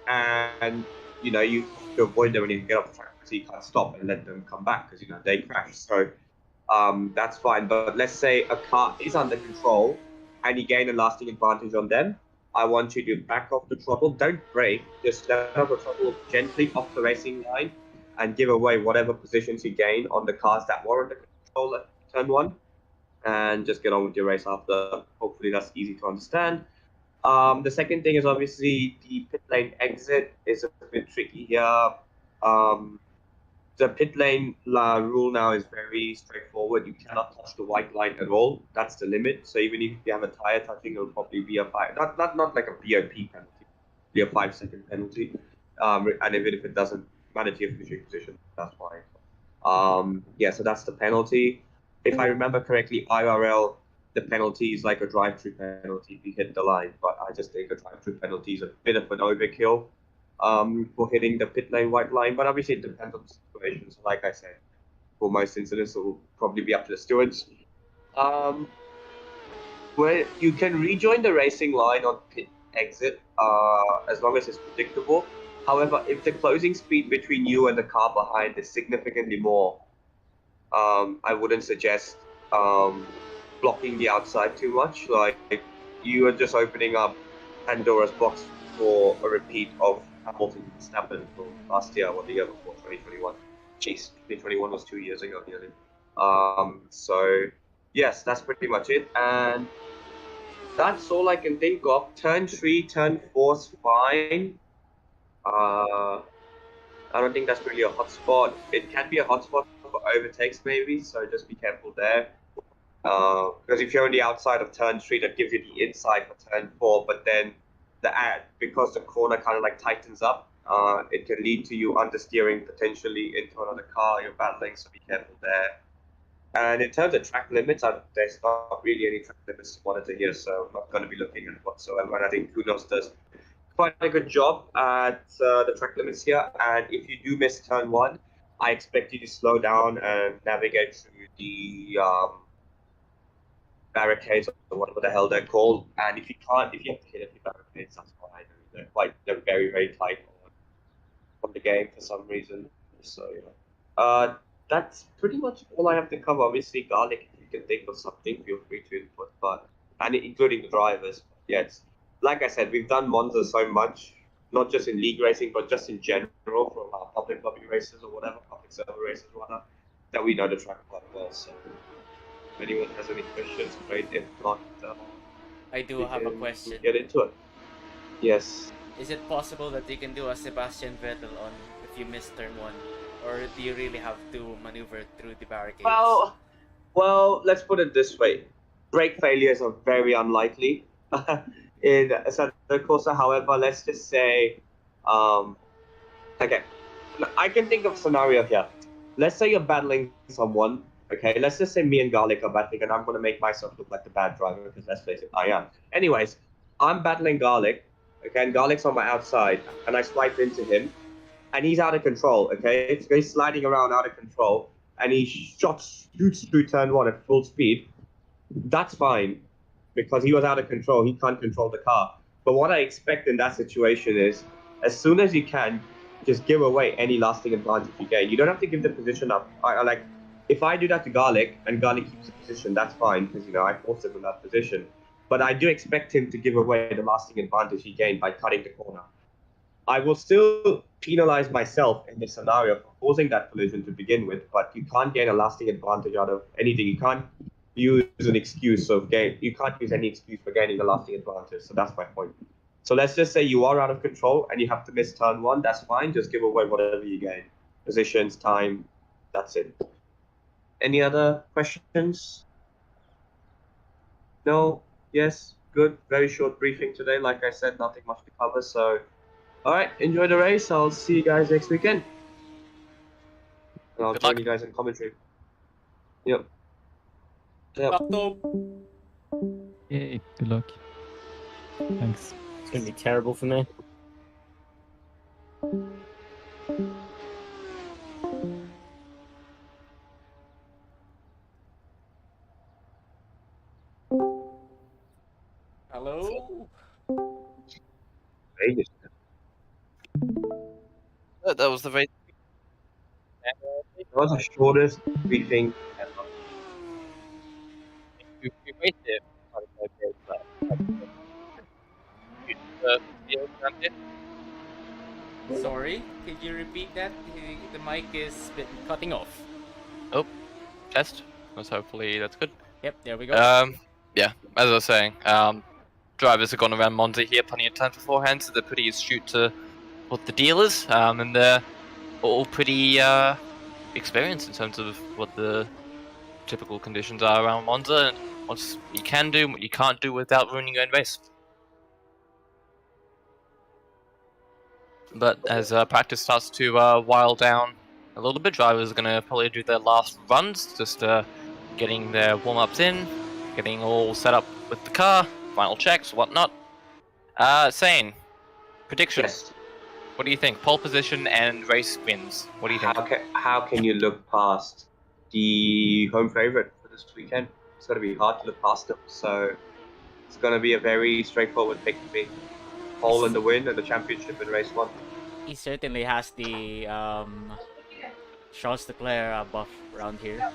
and you know you have to avoid them when you get off the track, so you can't stop and let them come back because you know they crash. So that's fine. But let's say a car is under control and you gain a lasting advantage on them. I want you to back off the throttle. Don't brake. Just let off the throttle gently off the racing line and give away whatever positions you gain on the cars that were under control at turn one. And just get on with your race after. Hopefully that's easy to understand. The second thing is obviously the pit lane exit is a bit tricky here. The pit lane rule now is very straightforward. You cannot touch the white line at all. That's the limit. So even if you have a tire touching, it'll probably be a not like a BOP penalty, be a 5-second penalty. And even if it doesn't matter to your finishing position, that's fine. Yeah, so that's the penalty. If I remember correctly, IRL, the penalty is like a drive-through penalty if you hit the line. But I just think a drive-through penalty is a bit of an overkill for hitting the pit lane white line, but obviously it depends on the situation. So like I said, for most incidents, it will probably be up to the stewards. Where you can rejoin the racing line on pit exit as long as it's predictable. However, if the closing speed between you and the car behind is significantly more, I wouldn't suggest blocking the outside too much. Like you are just opening up Pandora's box for a repeat of Hamilton Verstappen from last year or the year before, 2021. Jeez, 2021 was 2 years ago nearly. So yes, that's pretty much it, and that's all I can think of. Turn 3, turn 4's fine. I don't think that's really a hotspot. It can be a hotspot for overtakes maybe, so just be careful there. Because if you're on the outside of turn 3, that gives you the inside for turn 4, but then because the corner kind of like tightens up, it can lead to you understeering potentially into another car you're battling, so be careful there. And in terms of track limits, there's not really any track limits monitored here, so I'm not going to be looking at whatsoever. And I think Kudos does quite a good job at the track limits here. And if you do miss turn 1, I expect you to slow down and navigate through the barricades or whatever the hell they're called. And if you have to hit a few barricades, that's fine. They're very, very tight on the game for some reason. So that's pretty much all I have to cover. Obviously, Garlic, if you can think of something, feel free to input, and including the drivers. Yes, like I said, we've done Monza so much, not just in league racing, but just in general from our public lobby races or whatever, public server races or whatnot, that we know the track quite well. So if anyone has any questions, great. If not, I do have a question. Get into it. Yes. Is it possible that you can do a Sebastian Vettel on if you miss turn 1? Or do you really have to maneuver through the barricades? Well, let's put it this way. Brake failures are very unlikely in Santa Corsa. However, let's just say, okay, I can think of a scenario here. Let's say you're battling someone. Okay, let's just say me and Garlic are battling, and I'm going to make myself look like the bad driver because let's face it, I am. Anyways, I'm battling Garlic, okay, and Garlic's on my outside, and I swipe into him, and he's out of control, okay? So he's sliding around out of control, and he shoots through turn 1 at full speed. that's fine because he was out of control. He can't control the car. But what I expect in that situation is, as soon as you can, just give away any lasting advantage you gain. You don't have to give the position up. I like, if I do that to Garlic and Garlic keeps the position, that's fine because I forced him in that position. But I do expect him to give away the lasting advantage he gained by cutting the corner. I will still penalize myself in this scenario for causing that collision to begin with, but you can't gain a lasting advantage out of anything. You can't use an excuse of gain. You can't use any excuse for gaining a lasting advantage. So that's my point. So let's just say you are out of control and you have to miss turn one. That's fine. Just give away whatever you gain. Positions, time. That's it. Any other questions? No? Yes? Good. Very short briefing today. Like I said, nothing much to cover. So, all right. Enjoy the race. I'll see you guys next weekend. And I'll Good join luck. you guys in commentary. Yep. Yep. Yay, good luck. Thanks. It's gonna be terrible for me. Hello. Vegas. That was the race. That was the shortest briefing ever. We raced it. Sorry, could you repeat that? The mic is cutting off. Test. So hopefully that's good. Yep, there we go. Yeah, as I was saying, drivers have gone around Monza here plenty of time beforehand, so they're pretty astute to what the deal is, and they're all pretty experienced in terms of what the typical conditions are around Monza, and what you can do, what you can't do without ruining your own race. But as practice starts to while down a little bit, drivers are going to probably do their last runs, just getting their warm-ups in, getting all set up with the car, final checks, whatnot. Sane, prediction. Yes. What do you think? Pole position and race wins. What do you think? How can you look past the home favorite for this weekend? It's going to be hard to look past them. So it's going to be a very straightforward pick to me. Pole in the win and the championship in race one. He certainly has the Charles Leclerc buff around here.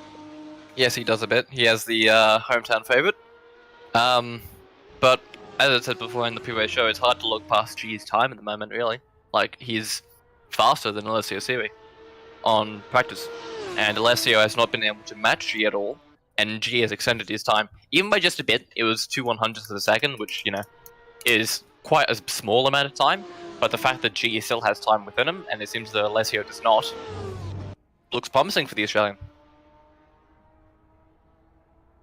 Yes, he does a bit. He has the hometown favorite. But as I said before in the pre-race show, it's hard to look past G's time at the moment, really. Like, he's faster than Alessio Siri on practice. And Alessio has not been able to match G at all, and G has extended his time, even by just a bit. It was 2/100ths of a second, which, is quite a small amount of time, but the fact that G still has time within him, and it seems that Alessio does not, looks promising for the Australian.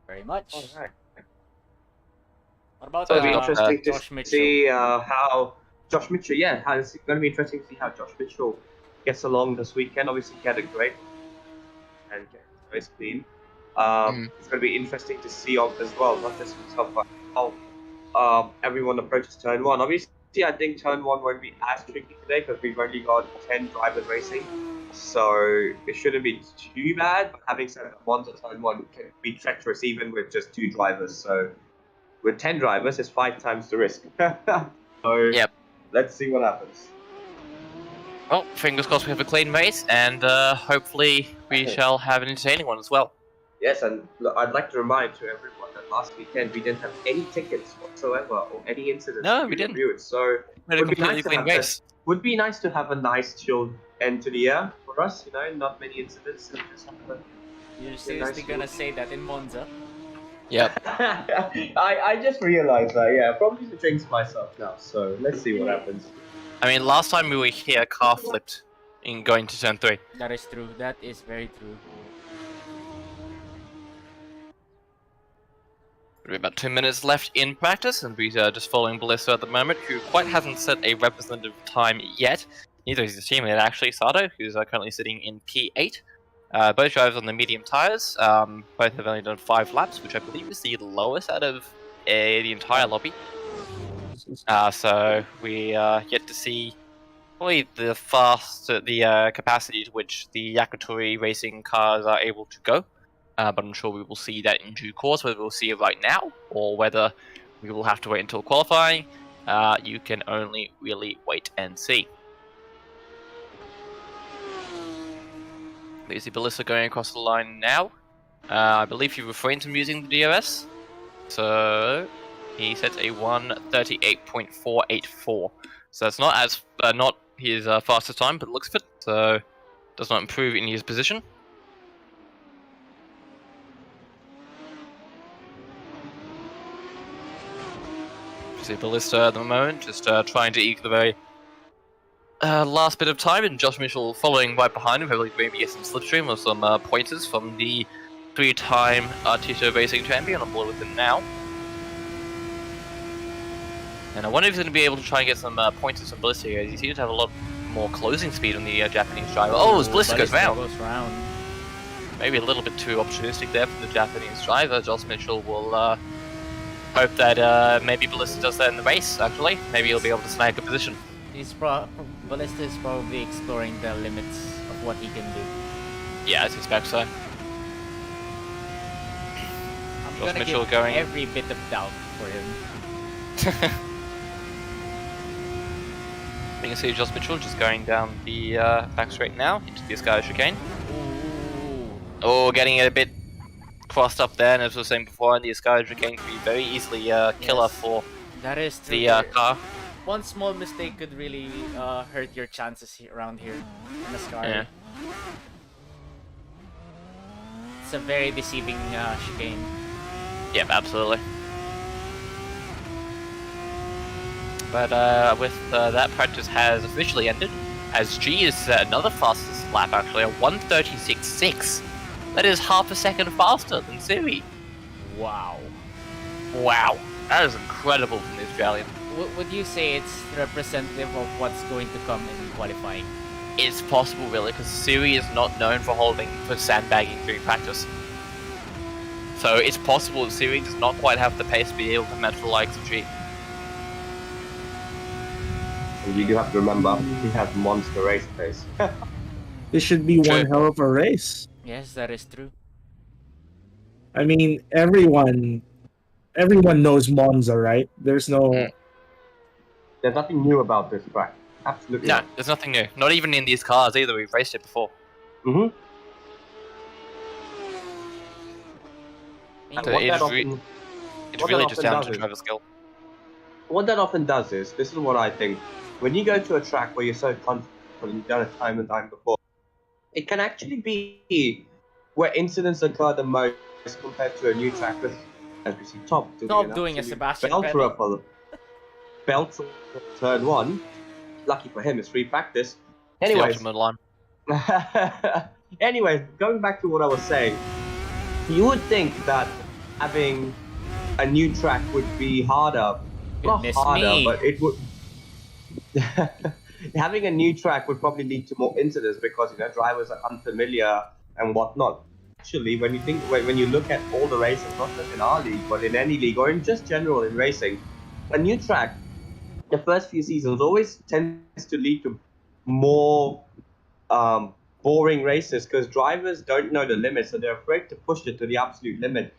Very much. All right. What about So it'll be interesting Josh to Mitchell? see how Josh Mitchell. Yeah, it's going to be interesting to see how Josh Mitchell gets along this weekend. Obviously, he had a great and race clean. It's going to be interesting to see as well, not just himself, but how everyone approaches turn one. Obviously, I think turn one won't be as tricky today because we've only got 10 drivers racing, so it shouldn't be too bad. But having said that, Monza turn one can be treacherous even with just 2 drivers. So with 10 drivers, it's 5 times the risk. So Yep. Let's see what happens. Well, fingers crossed we have a clean race, and hopefully we shall have an entertaining one as well. Yes, and I'd like to remind to everyone that last weekend we didn't have any tickets whatsoever or any incidents. No, we didn't. Reviewed, so We had a completely clean race. would be nice to have a nice chilled end to the year for us. Not many incidents. And just have You're seriously gonna say that in Monza? Yep. I just realized that. Yeah, probably to jinx myself now. So let's see what happens. I mean, last time we were here, a car flipped in going to turn 3. That is true. That is very true. We have about 2 minutes left in practice, and we're just following Ballista at the moment, who quite hasn't set a representative time yet. Neither is his teammate, actually, Sato, who's currently sitting in P8. Both drivers on the medium tyres. Both have only done 5 laps, which I believe is the lowest out of the entire lobby. So we yet to see probably the capacity to which the Yakitori racing cars are able to go. but I'm sure we will see that in due course, whether we'll see it right now, or whether we will have to wait until qualifying. You can only really wait and see. We see Ballista going across the line now. I believe he refrained from using the DRS, so he sets a 1:38.484. So that's not as not his fastest time, but looks of it. So does not improve in his position. You see Ballista at the moment, just trying to eke the very last bit of time, and Josh Mitchell following right behind him, hopefully maybe get some slipstream or some pointers from the 3-time Artito racing champion on board with him now. And I wonder if he's going to be able to try and get some pointers from Ballista here. He seems to have a lot more closing speed on the Japanese driver. Oh, as Ballista goes round. Maybe a little bit too opportunistic there from the Japanese driver. Josh Mitchell will hope that maybe Ballista does that in the race, actually. Maybe he'll be able to snag a position. Ballista is probably exploring the limits of what he can do. Yeah, I suspect so. I'm Josh gonna Mitchell give going... every bit of doubt for him. You can see Josh Mitchell just going down the back straight now into the Sky chicane. Ooh. Oh, getting it a bit crossed up there, and as I was saying before, the Sky chicane could be very easily killer Yes. for That is true. the car. One small mistake could really hurt your chances around here in the Sky. Yeah. It's a very deceiving chicane. Yep, absolutely. But with that, practice has officially ended, as G is another fastest lap actually, a 1:36.6. That is half a second faster than Siri. Wow. Wow, that is incredible from the Australian. Would you say it's representative of what's going to come in qualifying? It's possible, really, because Siri is not known for sandbagging during practice. So it's possible that Siri does not quite have the pace to be able to match the likes of G. And you do have to remember, he has monster race pace. This should be True. one hell of a race. Yes, that is true. I mean, everyone knows Monza, right? There's no... There's nothing new about this track. Absolutely. No, there's nothing new. Not even in these cars either. We've raced it before. Mm-hmm. So it's really just down to driver skill. What that often does is, this is what I think, when you go to a track where you're so confident, you've done it time and time before, it can actually be where incidents occur the most compared to a new track. As we see Top doing a Sebastian belt for turn 1. Lucky for him, it's free practice. It's the Anyways, ultimate line. Anyways, going back to what I was saying, you would think that having a new track would be harder. Goodness Not harder, me. but it would. Having a new track would probably lead to more incidents because drivers are unfamiliar and whatnot. Actually, when you look at all the races, not just in our league, but in any league or in just general in racing, a new track, the first few seasons always tends to lead to more boring races because drivers don't know the limits, so they're afraid to push it to the absolute limit.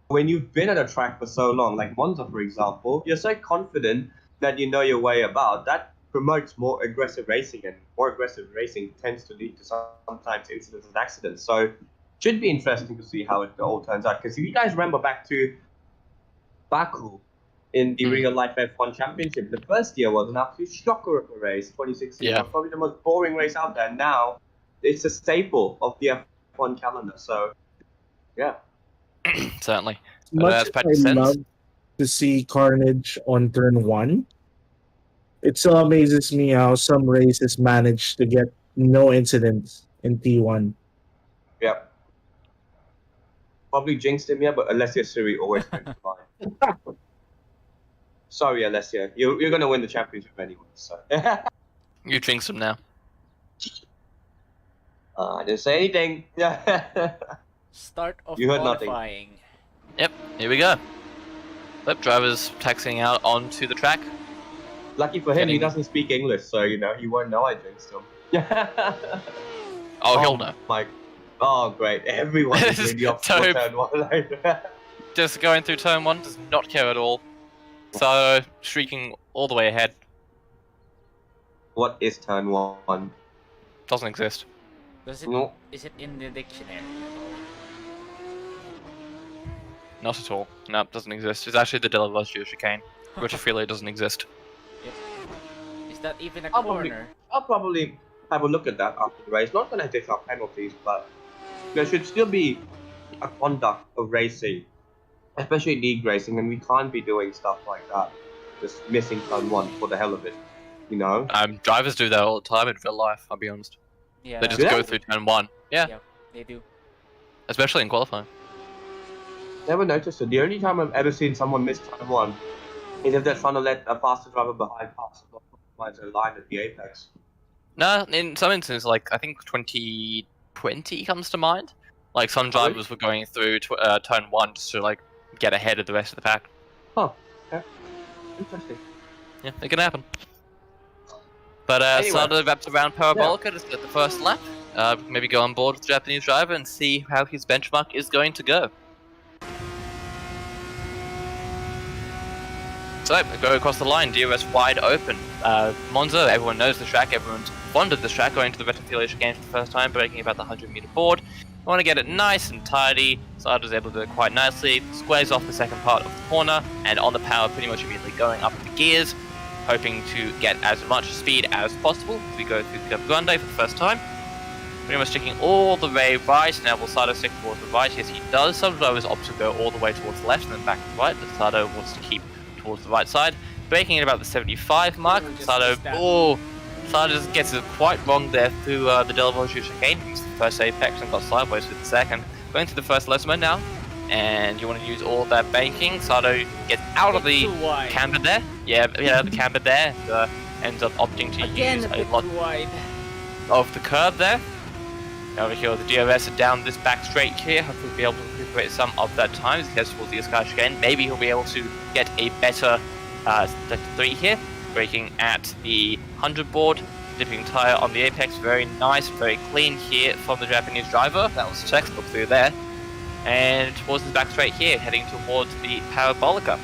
When you've been at a track for so long, like Monza, for example, you're so confident that you know your way about. That promotes more aggressive racing, and more aggressive racing tends to lead to sometimes incidents and accidents. So should be interesting to see how it all turns out. Because if you guys remember back to Baku in the real life F1 Championship, the first year was an absolute shocker of a race. 2016 was probably the most boring race out there. Now it's a staple of the F1 calendar. So yeah. Certainly. Much as I love to see carnage on turn 1, it still amazes me how some races manage to get no incidents in T1. Yeah. Probably jinxed him here, but Alessia Suri always comes to mind. Sorry, Alessia. You're going to win the championship anyway, so. You jinx him now. I didn't say anything. Start of You heard qualifying. Yep, here we go. Yep, drivers taxiing out onto the track. Lucky for him, he doesn't speak English, so he won't know I jinxed him. Oh, he'll know. Oh, great. Everyone is really off So- turn 1 line. Just going through turn 1, does not care at all. So, streaking all the way ahead. What is turn 1? Doesn't exist. Does it? No. Is it in the dictionary? Not at all. No, doesn't exist. It's actually the Delavolgio chicane. Retrofile doesn't exist. Is that even a I'll probably- corner? I'll probably have a look at that after the race. Not going to dish out penalties, but there should still be a conduct of racing, especially league racing, and we can't be doing stuff like that. Just missing turn 1 for the hell of it, you know? Drivers do that all the time in real life, I'll be honest. Yeah, They just Do go they? through turn 1. Yeah, they do. especially in qualifying. Never noticed it. The only time I've ever seen someone miss turn 1 is if they're trying to let a faster driver behind pass and not compromise their line at the apex. No, in some instances, like, I think 2020 comes to mind. Like, some really? drivers were going through turn 1 just to, like, get ahead of the rest of the pack. Interesting. Yeah, it can happen. But Anyway. Sada wraps around Parabolica to set the first lap. Maybe go on board with the Japanese driver and see how his benchmark is going to go. So, go across the line, DRS wide open. Monza, everyone knows the track, everyone's fond of this track, going to the Retrofile chicane for the first time, breaking about the 100-meter board. I want to get it nice and tidy. Sada's able to do it quite nicely, squares off the second part of the corner, and on the power pretty much immediately going up the gears, hoping to get as much speed as possible as we go through the Curva Grande for the first time. Pretty much sticking all the way right. Now will Sada stick towards the right? Yes, he does. Some drivers opt to go all the way towards the left and then back to the right, but Sada wants to keep towards the right side. Braking at about the 75 mark. Sada just gets it quite wrong there through the Delavolgio chicane. He used the first apex and got sideways with the second. Going to the first left mode now. And you want to use all that banking. Sada gets out of the Too wide. camber there. Yeah, the camber there. And ends up opting to Again, use a a bit lot too wide. of the curb there. Over here, the DRS are down this back straight here. Hopefully, we'll be able to recuperate some of that time as he heads towards the Sky chicane. Maybe he'll be able to get a better sector 3 here. Braking at the 100 board, dipping tire on the apex. Very nice, very clean here from the Japanese driver. That was textbook through there. And towards the back straight here, heading towards the Parabolica.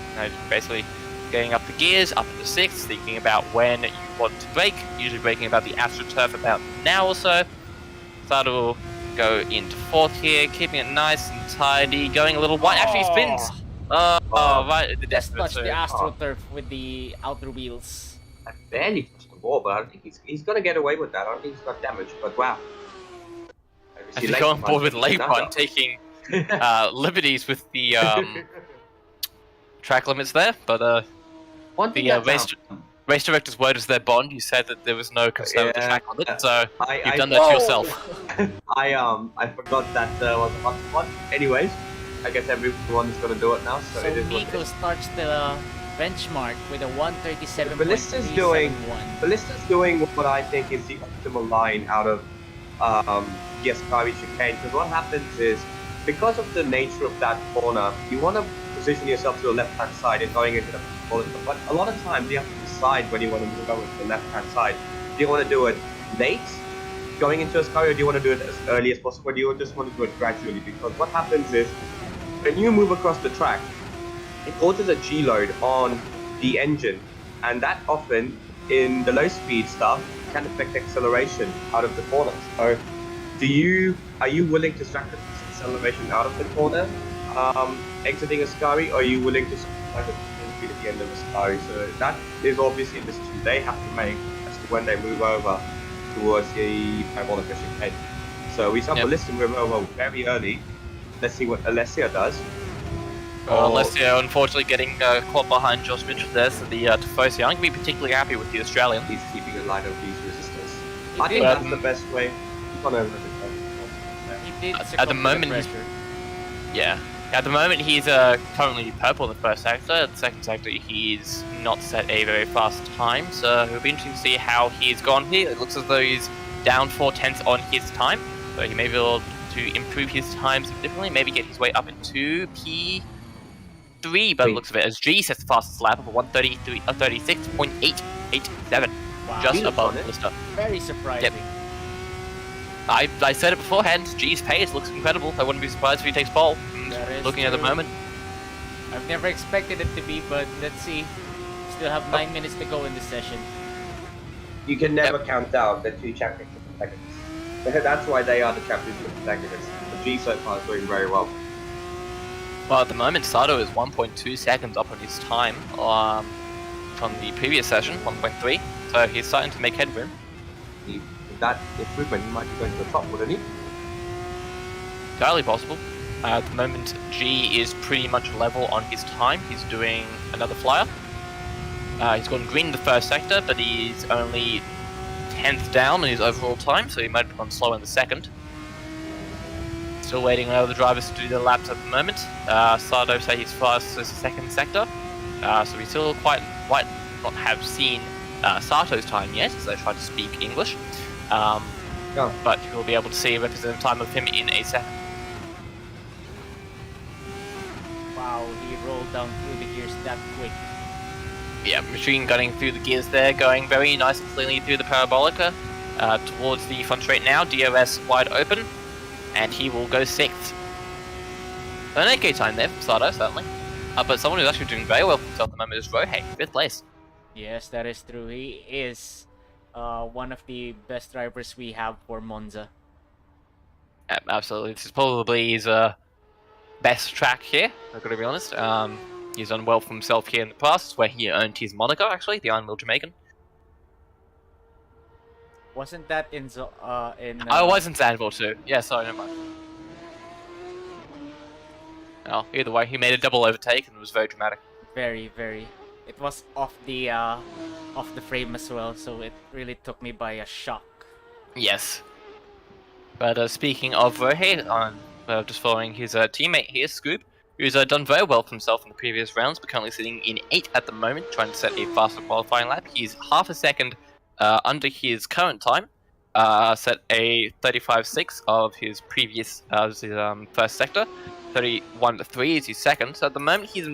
Basically getting up the gears, up into 6th, thinking about when you want to brake. Usually braking about the AstroTurf about now or so. Sada will go into 4th here, keeping it nice and tidy, going a little wide. Actually, he spins! Right at the Just touched depth. the AstroTurf with the outer wheels. I barely touched the ball, but I don't think he's going to get away with that. I don't think he's got damage, but wow. As you go on board with late run, taking liberties with the track limits there, but One thing the that's race director's word is their bond. You said that there was no concern with the track limit, so I you've done that to yourself. I forgot that was a hotspot. Anyways, I guess everyone is going to do it now, so, So it is what it Nico is. starts the benchmark with a 137.371. Ballista's doing what I think is the optimal line out of the Ascari chicane, because what happens is, because of the nature of that corner, you want to position yourself to the left-hand side and going into the bullet, but a lot of times you have to decide when you want to move over to the left-hand side. Do you want to do it late, going into Ascari, or do you want to do it as early as possible, or do you just want to do it gradually? Because what happens is, when you move across the track, it causes a G-load on the engine, and that often, in the low-speed stuff, can affect acceleration out of the corner. So, are you willing to sacrifice acceleration out of the corner, exiting Ascari, or are you willing to sacrifice it at the end of Ascari? So that is obviously a decision they have to make as to when they move over towards the Parabolica chicane. So we saw Ballista move over very early. Let's see what Alessia does. Alessia, unfortunately, getting caught behind Josh Mitchell there, so the Tifosi aren't going to be particularly happy with the Australian. He's keeping a line of these resistors. He I think did. that's the best way. He's gone over the He did At succumb the to moment, pressure. Yeah. At the moment, he's currently purple in the first sector. The second sector, he's not set a very fast time, so it'll be interesting to see how he's gone here. It looks as though he's down 4/10 on his time, so he may be able to improve his time significantly, maybe get his way up into P3 by the looks of it, as G sets the fastest lap of a 36.887, Wow. just He's above on it. Ballista. Very surprising. I said it beforehand, G's pace looks incredible. I wouldn't be surprised if he takes pole. That is Looking at the true. moment. I've never expected it to be, but let's see. Still have 9 minutes to go in this session. You can never count out the 2 championship protagonists. That's why they are the championship protagonists. The G so far is doing very well. Well, at the moment, Sato is 1.2 seconds up on his time from the previous session, 1.3. So he's starting to make headroom. With that improvement, he might be going to the top, wouldn't he? Entirely possible. At the moment, G is pretty much level on his time. He's doing another flyer. He's gone green in the first sector, but he's only 10th down in his overall time, so he might have gone slow in the second. Still waiting on other drivers to do their laps at the moment. Sato say he's fast as the second sector, so we still quite not have seen Sato's time yet, as I try to speak English. But you'll be able to see a representative time of him in a second. Wow, he rolled down through the gears that quick. Yeah, machine gunning through the gears there, going very nice and cleanly through the parabolica towards the front straight now. DRS wide open, and he will go 6th. An okay time there for Sato, certainly. But someone who's actually doing very well for himself at the moment is Rohei, 5th place. Yes, that is true. He is one of the best drivers we have for Monza. Absolutely, this is probably his best track here, I've got to be honest. He's done well for himself here in the past, where he earned his moniker, actually, the Iron Will Jamaican. Wasn't that in I was in Zandvoort too. Yeah, sorry, never mind. Well, either way, he made a double overtake and it was very dramatic. Very, very. It was off the frame as well, so it really took me by a shock. Yes. But speaking of Rohei, just following his teammate here, Scoop, who's done very well for himself in the previous rounds, but currently sitting in 8th at the moment, trying to set a faster qualifying lap. He's half a second under his current time, set a 35.6 of his previous first sector, 31.3 is his second, so at the moment he's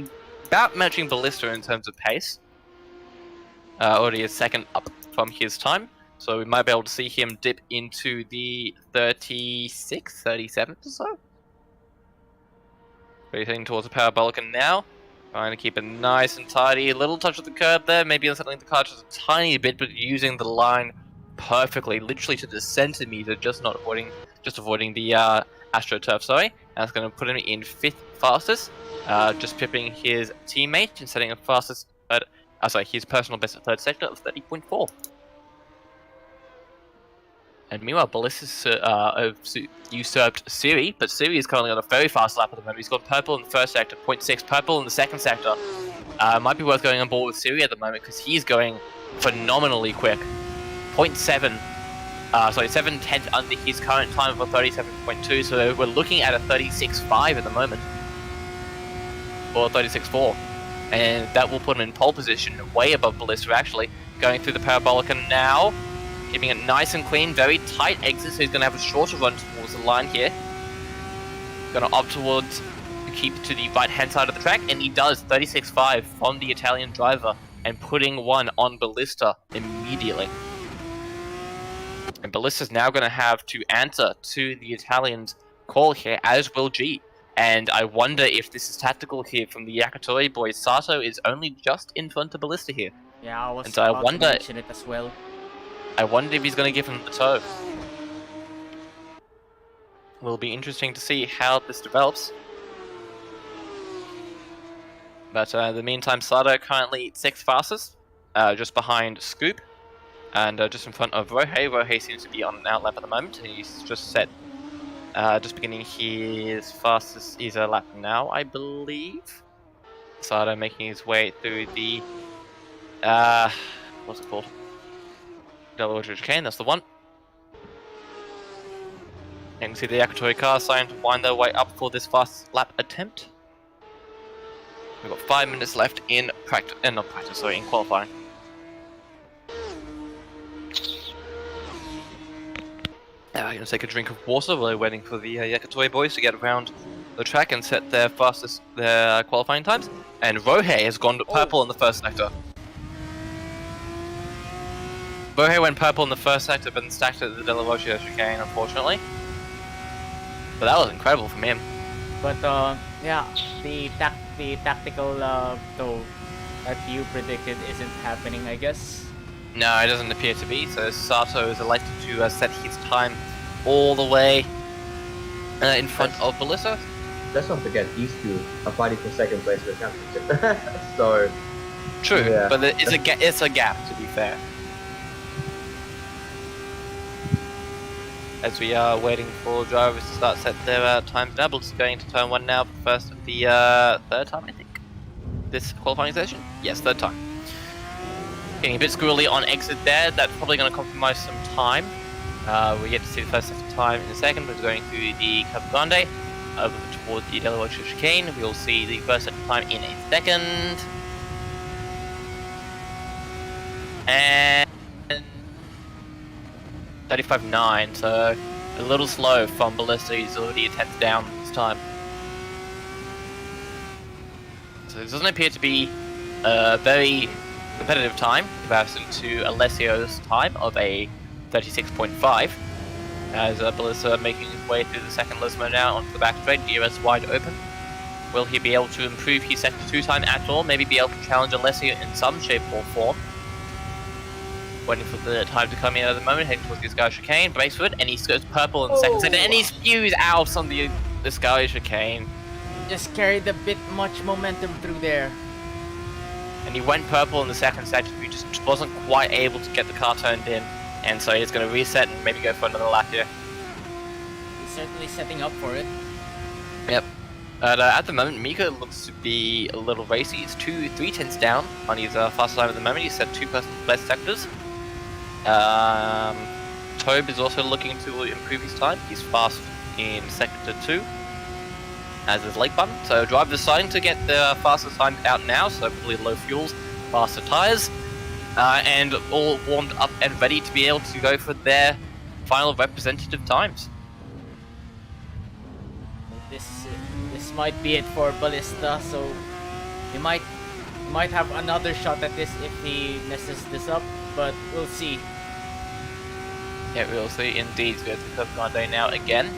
about matching Ballista in terms of pace, already a second up from his time, so we might be able to see him dip into the 36th, 37th or so. But he's heading towards the parabolic now, trying to keep it nice and tidy. A little touch of the curb there, maybe unsettling the car just a tiny bit, but using the line perfectly, literally to the centimeter, just avoiding the AstroTurf, sorry. And that's going to put him in 5th fastest, just pipping his teammate and setting a fastest, his personal best at 3rd sector of 30.4. And meanwhile, Ballista usurped Siri, but Siri is currently on a very fast lap at the moment. He's got purple in the first sector, 0.6, purple in the second sector. Might be worth going on board with Siri at the moment because he's going phenomenally quick. 0.7, 7/10 under his current time of a 37.2, so we're looking at a 36.5 at the moment. Or 36.4. And that will put him in pole position, way above Ballista actually. Going through the parabolica now. Keeping it nice and clean, very tight exit, so he's going to have a shorter run towards the line here. Going to opt towards keep to the right-hand side of the track, and he does 36.5 from the Italian driver, and putting one on Ballista immediately. And Ballista's now going to have to answer to the Italian's call here, as will G. And I wonder if this is tactical here from the Yakitori boys. Sato is only just in front of Ballista here. Yeah, I was and so I wonder, to mention it as well. I wonder if he's going to give him the toe. Will be interesting to see how this develops. But in the meantime, Sato currently 6th fastest, just behind Scoop, and just in front of Rohei. Rohei seems to be on an outlap at the moment. He's just set, just beginning his fastest lap now, I believe. Sato making his way through the, what's it called? Double chicane, that's the one. You can see the Yakitori car starting to wind their way up for this fast lap attempt. We've got 5 minutes left in in qualifying. Now I'm going to take a drink of water while we're waiting for the Yakitori boys to get around the track and set their qualifying times. And Rohei has gone to purple in the first sector. Bohe went purple in the first sector, but then stacked at the De La Roche chicane, unfortunately. But that was incredible from him. But yeah, the tactical though that you predicted isn't happening, I guess. No, it doesn't appear to be. So Sato is elected to set his time all the way in front of Ballista. Let's not forget these two are fighting for second place in the championship. So True, yeah. but it's a gap, to be fair. As we are waiting for drivers to start set their times now, Ballista's going to turn 1 now for first of the third time, I think. This qualifying session? Yes, third time. Getting a bit squirrely on exit there, that's probably going to compromise some time. We get to see the first sector time in a second, but going through the Capo Grande over towards the De La Roche chicane. We'll see the first sector time in a second. And 35.9, so a little slow from Ballista. He's already a tenth down this time. So this doesn't appear to be a very competitive time in comparison to Alessio's time of a 36.5. As Ballista making his way through the second Lismo now onto the back straight, DRS wide open. Will he be able to improve his sector 2 time at all? Maybe be able to challenge Alessio in some shape or form. Waiting for the time to come in at the moment, heading towards the Sky chicane, brace for it, and he goes purple in the second sector, and he spews out on the Sky chicane. Just carried a bit much momentum through there. And he went purple in the second sector, he just wasn't quite able to get the car turned in, and so he's going to reset and maybe go for another lap here. He's certainly setting up for it. Yep. But at the moment, Miko looks to be a little racy. He's 3 tenths down on his fast time at the moment. He's set 2 personal best sectors. Tobe is also looking to improve his time. He's fast in sector 2, as is Lake Button. So drivers deciding to get their faster time out now, so probably low fuels, faster tyres, and all warmed up and ready to be able to go for their final representative times. This might be it for Ballista, so he might have another shot at this if he messes this up, but we'll see. Yeah, we'll see. Indeed, we have the Curve Grande now again,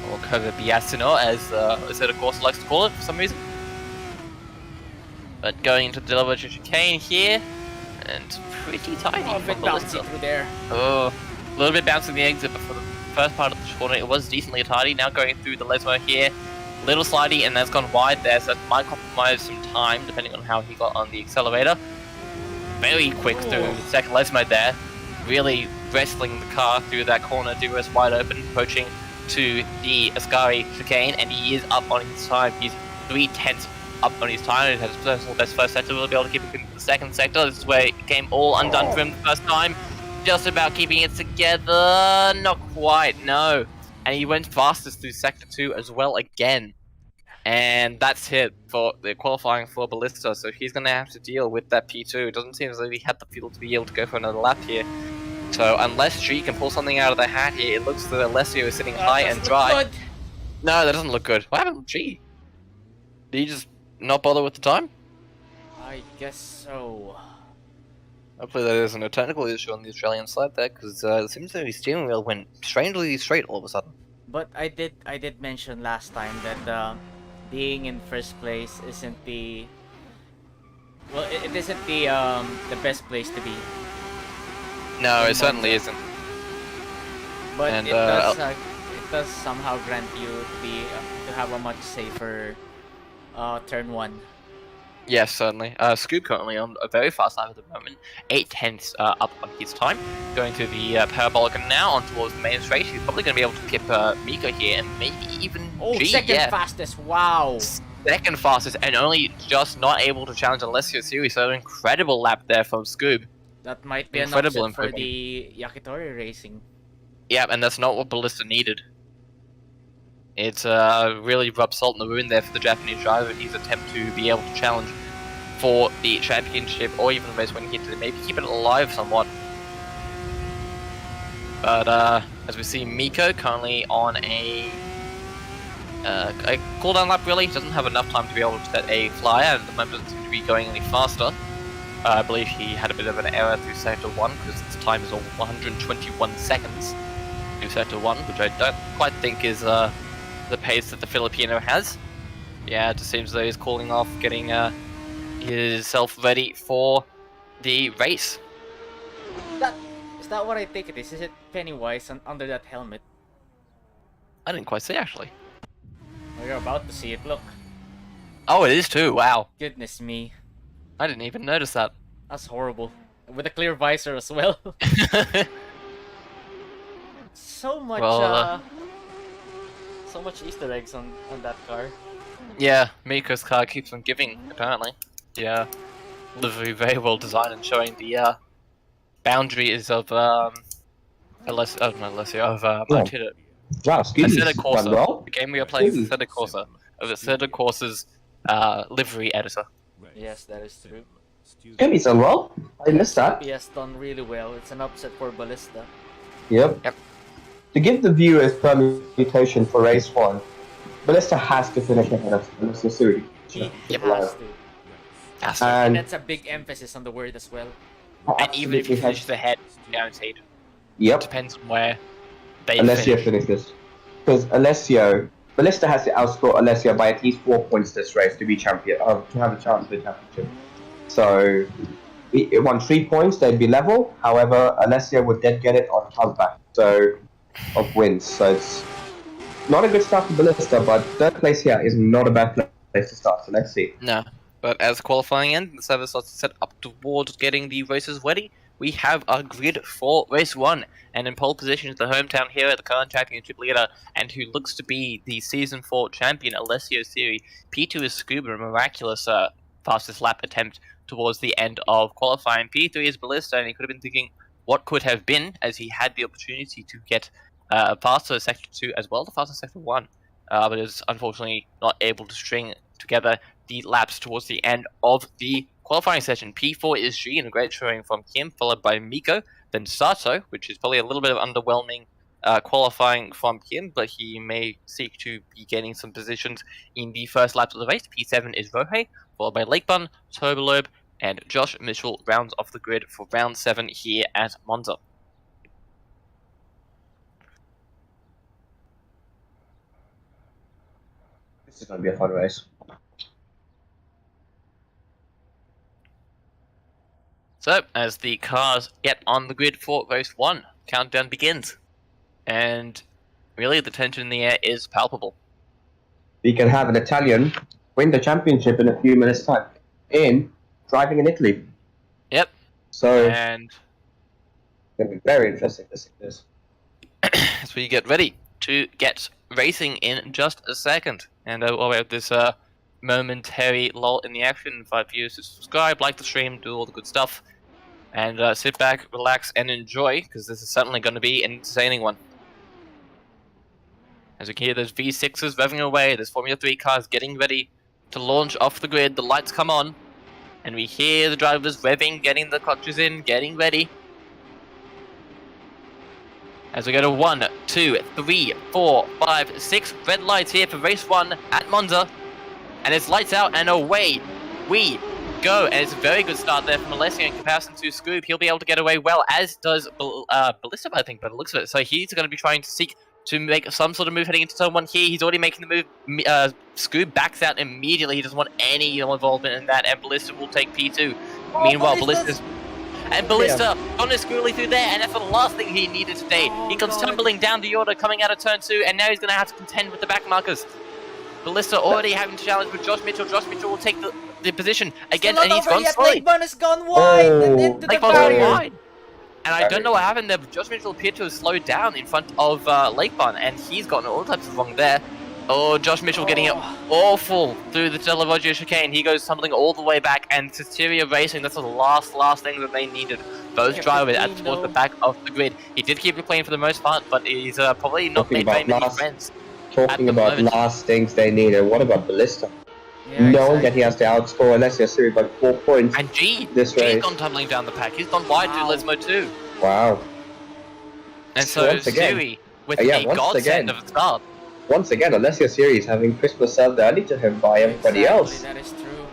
or Curve Biasino, as Zeta Corsa likes to call it for some reason. But going into the De La Roche chicane here, and pretty tiny. A bit bouncy through there. Oh, a little bit bouncing the exit, but for the first part of the corner, it was decently tidy. Now going through the Lesmo here, little slidey, and that's gone wide there, so that might compromise some time depending on how he got on the accelerator. Very quick through the second Lesmo there, really wrestling the car through that corner, DRS wide open, approaching to the Ascari chicane, and he is up on his time. He's 3 tenths up on his time, and has his personal best first sector. Will be able to keep it in the second sector. This is where it came all undone for him the first time. Just about keeping it together, not quite, no. And he went fastest through sector 2 as well again. And that's it for the qualifying for Ballista, so he's going to have to deal with that P2. It doesn't seem as though he had the fuel to be able to go for another lap here. So unless G can pull something out of the hat here, it looks that Alessio is sitting high and dry. Good. No, that doesn't look good. What happened with G? Did he just not bother with the time? I guess so. Hopefully there isn't a technical issue on the Australian side there, because it seems that his steering wheel went strangely straight all of a sudden. But I did mention last time that being in first place isn't the it isn't the best place to be. No, it certainly isn't. But And, it does somehow grant you to have a much safer turn 1. Yes, certainly. Scoop currently on a very fast time at the moment, 8 tenths up on his time. Going to the Parabolica now on towards the main straight. He's probably going to be able to keep Miko here and maybe even G. Second Yeah. fastest, wow! Second fastest and only just not able to challenge Alessio Series. So an incredible lap there from Scoop. That might be an Incredible upset for improvement. the Yakitori Racing. Yeah, and that's not what Ballista needed. It's really rubbed salt in the wound there for the Japanese driver in his attempt to be able to challenge for the championship or even the race when he to maybe keep it alive somewhat. But as we see, Miko currently on a cooldown lap really. He doesn't have enough time to be able to set a flyer, and at the moment doesn't seem to be going any faster. I believe he had a bit of an error through sector 1 because his time is all 121 seconds through sector 1, which I don't quite think is the pace that the Filipino has. Yeah, it just seems though he's calling off, getting himself ready for the race. Is that what I think it is? Is it Pennywise under that helmet? I didn't quite see actually. Oh, you're about to see it. Look. Oh, it is too. Wow. Goodness me. I didn't even notice that. That's horrible. With a clear visor as well. So much, so much Easter eggs on that car. Yeah, Miko's car keeps on giving, apparently. Yeah, livery very well designed and showing the boundaries of Artito. Wow, excuse me. Assetto Corsa. Well? The game we are playing is Assetto Corsa, of Assetto Corsa's livery editor. Yes, that is true. Scooby's done well. I missed that. He has done really well. It's an upset for Ballista. Yep. To give the viewers permutation for race 1, Ballista has to finish ahead of Mr. Suri. He has to. And And that's a big emphasis on the word as well. And even if he finishes ahead, guaranteed. Yep. Depends on where they Alessio finish. finishes. Because Ballista has to outscore Alessio by at least 4 points this race to be champion, to have a chance for the championship. So, it won 3 points, they'd be level. However, Alessio would then get it on comeback of wins. So it's not a good start for Ballista, but third place here is not a bad place to start. So let's see. No, but as qualifying ends, the server starts to set up towards getting the races ready. We have a grid for race 1, and in pole position is the hometown hero, the current championship leader, and who looks to be the season 4 champion, Alessio Siri. P2 is Scuba, a miraculous fastest lap attempt towards the end of qualifying. P3 is Ballista, and he could have been thinking what could have been, as he had the opportunity to get a faster sector 2 as well, the faster sector 1, but is unfortunately not able to string together the laps towards the end of the qualifying session. P4 is G, and a great showing from Kim, followed by Miko, then Sato, which is probably a little bit of underwhelming qualifying from Kim, but he may seek to be gaining some positions in the first laps of the race. P7 is Rohe, followed by Lakebun, Tobolobe, and Josh Mitchell rounds off the grid for round 7 here at Monza. This is going to be a fun race. So, as the cars get on the grid for race 1, countdown begins. And really, the tension in the air is palpable. We can have an Italian win the championship in a few minutes' time in driving in Italy. Yep. So And it's going to be very interesting to see this. as we get ready to get racing in just a second. And while we have this momentary lull in the action, invite viewers to subscribe, like the stream, do all the good stuff, and sit back, relax, and enjoy, because this is certainly going to be an entertaining one. As we can hear those V6s revving away, there's Formula 3 cars getting ready to launch off the grid, the lights come on, and we hear the drivers revving, getting the clutches in, getting ready. As we go to 1, 2, 3, 4, 5, 6 red lights here for race 1 at Monza. And it's lights out and away we go. And it's a very good start there from Alessio in comparison to Scoob. He'll be able to get away well, as does Ballista, I think, by the looks of it. So he's going to be trying to seek to make some sort of move heading into turn 1 here. He's already making the move. Scoob backs out immediately. He doesn't want any involvement in that, and Ballista will take P2. Meanwhile, Ballista on his squirrely through there, and that's the last thing he needed today. He comes tumbling down the order, coming out of turn 2, and now he's going to have to contend with the back markers. Ballista already having to challenge with Josh Mitchell. Josh Mitchell will take the position again, and he's gone slowly. Lakebun has gone wide and into the Lakebun's barrier. wide. And I don't know what happened there, but Josh Mitchell appeared to have slowed down in front of Lakebun, and he's gotten all types of wrong there. Oh, Josh Mitchell getting it awful through the Televoggio chicane. He goes tumbling all the way back, and Cecilia Racing, that's the last thing that they needed. Those drivers at towards the back of the grid. He did keep it clean for the most part, but he's probably not made very many friends. Talking about last things they needed, what about Ballista? Yeah, Knowing that he has to outscore Alessio Siri by 4 points. And G's race. gone tumbling down the pack. He's gone wide through Lesmo too. Wow. And so Siri with a godsend of a start. Once again, Alessio Siri is having Christmas served early to him by everybody else. That is true.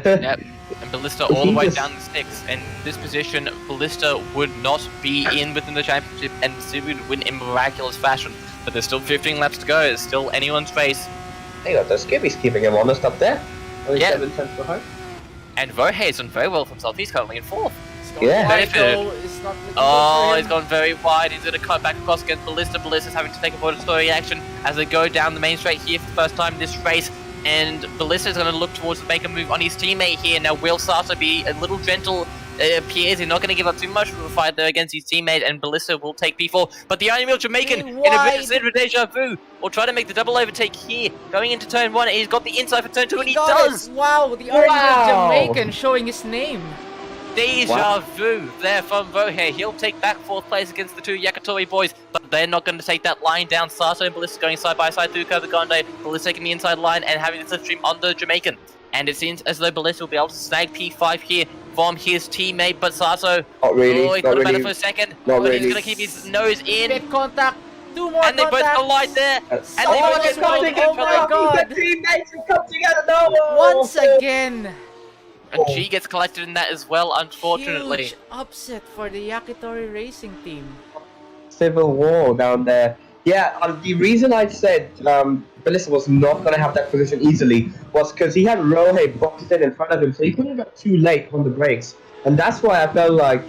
Yep. And Ballista all the way down the sticks. And this position, Ballista would not be in within the championship, and Siri would win in miraculous fashion. But there's still 15 laps to go. It's still anyone's race. Hang on, the Scooby's keeping him honest up there. Only Yeah. 7 tenths behind. And Vohe's done very well for himself. He's currently in 4th. Yeah. Wide, though. It's not looking Oh, good he's for him. gone very wide. He's going to cut back across against Ballista. Ballista's having to take avoidatory action as they go down the main straight here for the first time this race. And Ballista's going to look towards to make a move on his teammate here. Now, will Sato be a little gentle? It appears he's not going to give up too much of a fight there against his teammate, and Ballista will take P4. But the Iron Wheel Jamaican in a Wide. bit of deja vu will try to make the double overtake here. Going into turn 1, he's got the inside for turn 2, and he got does! it. Wow, the Wow. Artito Jamaican showing his name. Deja Wow. vu there from Vohe. He'll take back 4th place against the 2 Yakitori boys, but they're not going to take that line down. Sato and Ballista going side by side through Curve Gonde. Ballista taking the inside line and having the slipstream on the Jamaican. And it seems as though Ballista will be able to snag P5 here from his teammate, but Sato, Not really. oh, he not thought about really. it for a second. Not But really. he's going to keep his nose in, Bit contact. 2 more and they both contacts. collide there. Uh, And they Oh, both let's get go. rolled Oh into my each other. God. The teammates have come together. No. Once again. And G gets collected in that as well, unfortunately. Huge upset for the Yakitori Racing team. Civil war down there. Yeah, the reason I said Ballista was not going to have that position easily was because he had Rohe boxed in front of him, so he couldn't get too late on the brakes. And that's why I felt like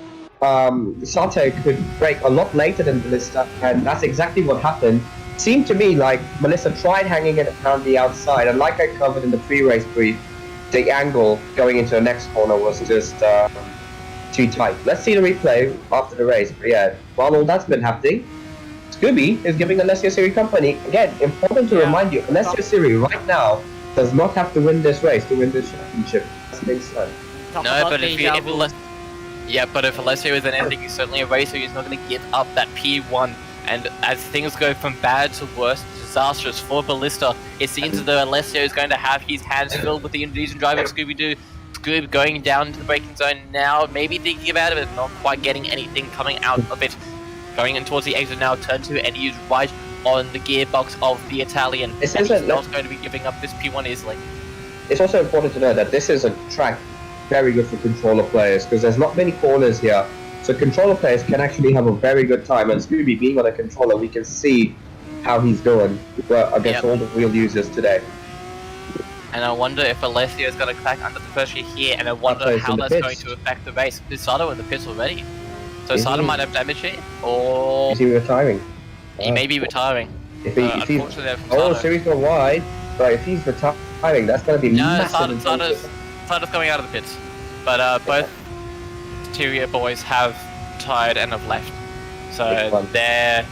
Sato could brake a lot later than Ballista, and that's exactly what happened. Seemed to me like Ballista tried hanging it around the outside, and like I covered in the pre-race brief, the angle going into the next corner was just too tight. Let's see the replay after the race. But yeah, while all that's been happening, Scooby is giving Alessio Siri company. Again, important to remind you, Alessio Siri right now does not have to win this race to win this championship. That's big son. Talk No, about but if deja if vu. but if Alessio is anything, he's certainly a racer. He's not going to give up that P1. And as things go from bad to worse, disastrous for Ballista, it seems as though Alessio is going to have his hands filled with the Indonesian driver Scooby-Doo. Scoob going down into the braking zone now, maybe thinking about it, but not quite getting anything coming out of it. Going in towards the exit now, turn 2, and he is right on the gearbox of the Italian. This and he's isn't- not going to be giving up this P1 easily. It's also important to know that this is a track very good for controller players because there's not many corners here. So controller players can actually have a very good time. And Scooby being on a controller, we can see how he's doing against all the wheel users today. And I wonder if Alessio is going to crack under the pressure here, and I wonder Sato's how in the that's pits. going to affect the race. Is Sato in the pits already? So Is Sato he? might have damage here, or Is he retiring? he may be retiring. If he's Unfortunately, from oh, Sato. Siri's gone wide. But if he's retiring, that's going to be No, massive. Sato's coming out of the pits. But both Interior boys have retired and have left. Which So one? they're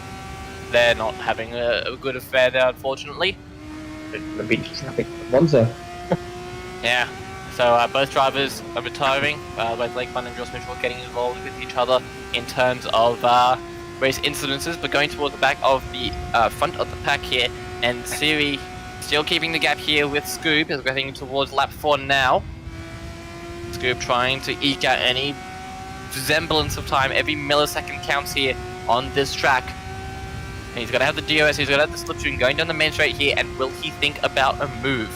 not having a good affair there, unfortunately. The beat traffic. Monza. Yeah. So both drivers are retiring. Both Lake Fun and Josh Mitchell are getting involved with each other in terms of race incidences, but going towards the back of the front of the pack here. And Siri still keeping the gap here with Scoob as we're heading towards lap 4 now. Scoob trying to eke out any semblance of time. Every millisecond counts here on this track. And he's got to have the DOS, he's got to have the slipstream going down the main straight here, and will he think about a move?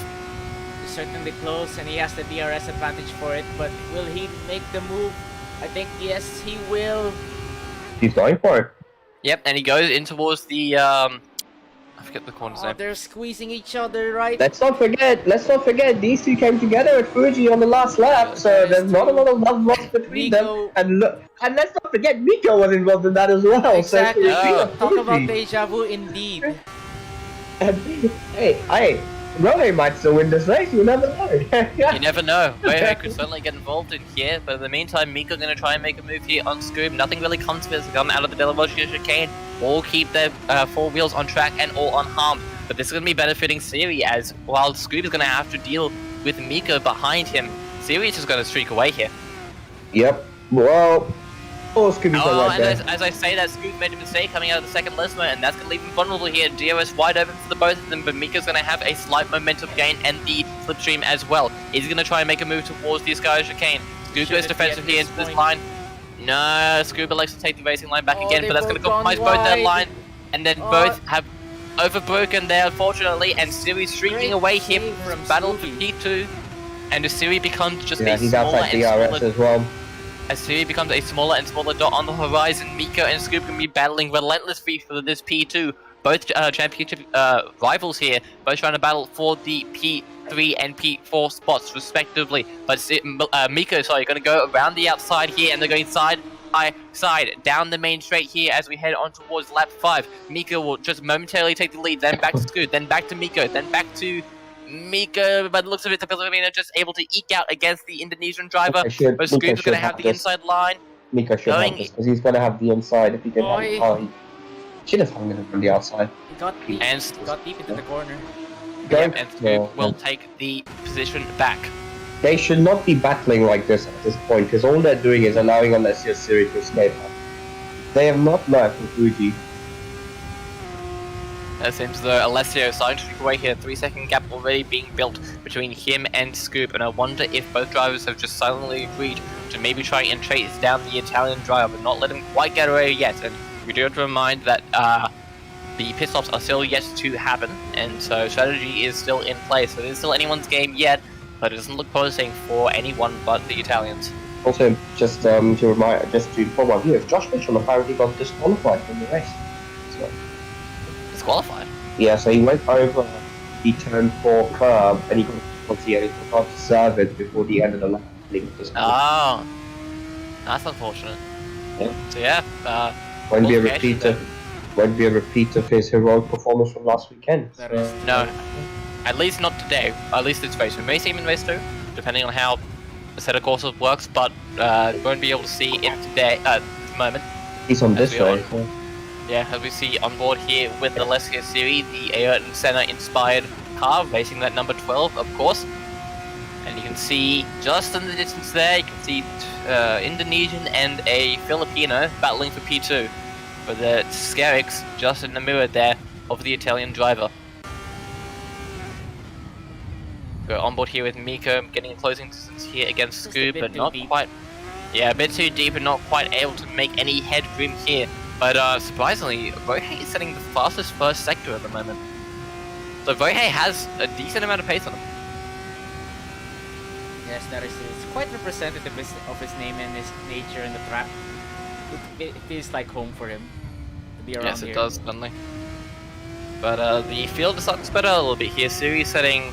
He's certainly close and he has the DRS advantage for it, but will he make the move? I think yes, he will. He's going for it. Yep, and he goes in towards the, I forget the corner's Oh, name. they're squeezing each other, right? Let's not forget, these two came together at Fuji on the last lap, so That is there's not a true. lot of love lost between Miko- them. And look, and let's not forget, Miko was involved in that as well. Exactly. So it's between the Talk about Fuji. deja vu indeed. And, hey, Rohe might still win this race, you never know. You never know. Wei could certainly get involved in here, but in the meantime, Miko going to try and make a move here on Scoob. Nothing really comes of it as they come out of the Delavolgia chicane. All keep their 4 wheels on track and all unharmed. But this is going to be benefiting Siri, as while Scoob is going to have to deal with Miko behind him, Siri is just going to streak away here. Yep, well, Scooby's Oh, right and there. as I say that, Scoob made a mistake coming out of the second Lesmo, and that's going to leave him vulnerable here. DOS wide open for the both of them, but Miko's going to have a slight momentum gain and the slipstream as well. He's going to try and make a move towards the Sky chicane. Scoob Should goes it defensive be here at into this this point? line. No, Scoob elects to take the racing line back Oh, again, they but that's going to both compromise gone both their wide. line, and then Oh. both have overbroken there, unfortunately, and Siri's streaking Great away here save from from battle for Scooby. P2. And Asiri becomes just Yeah, a he's smaller outside and DRS smaller. as well. Asiri becomes a smaller and smaller dot on the horizon. Miko and Scoop can be battling relentlessly for this P2. Both championship rivals here, both trying to battle for the P3 and P4 spots respectively. But Miko, sorry, going to go around the outside here, and they're going side by side down the main straight here as we head on towards lap 5. Miko will just momentarily take the lead, then back to Scoop, then back to Miko, then back to Miko. By the looks of it, the Filipino just able to eke out against the Indonesian driver. But Scoop's going to have the inside line. Miko should have this because he's going to have the inside if he can Boy. hang. He should have hung it from the outside. He got deep, And into the corner. Yep, and Scoop will take the position back. They should not be battling like this at this point because all they're doing is allowing Alessia Siri to escape. They have not learned from Fuji. It seems as though Alessio is starting to shrink away here. 3-second gap already being built between him and Scoop, and I wonder if both drivers have just silently agreed to maybe try and chase down the Italian driver, but not let him quite get away yet. And we do have to remind that the pit stops are still yet to happen, and so strategy is still in place. So it is still anyone's game yet, but it doesn't look promising for anyone but the Italians. Also, just to inform our viewers, Josh Mitchell apparently got disqualified from the race. So, Disqualified? yeah, so he went over the turn 4 curb and he forgot to serve it before the end of the lap. Oh, that's unfortunate. Yeah. So yeah, Won't be a repeat of his heroic performance from last weekend. no, at least not today. At least this race. We may see him in race 2, depending on how the set of courses works, but won't be able to see it today at this moment. He's on this race. Yeah, as we see on board here with the Alessia Series, the Ayrton Senna inspired car, racing that number 12, of course. And you can see just in the distance there, you can see Indonesian and a Filipino battling for P2. But the Scarix just in the mirror there of the Italian driver. We're on board here with Miko, getting a closing distance here against Scoop, but not quite. Yeah, a bit too deep and not quite able to make any headroom here. But surprisingly, Vohei is setting the fastest first sector at the moment. So Vohei has a decent amount of pace on him. Yes, that is quite representative of his name and his nature in the track. It feels like home for him to be around Yes, here. it does, certainly. But the field is starting to spread out a little bit here. Siri setting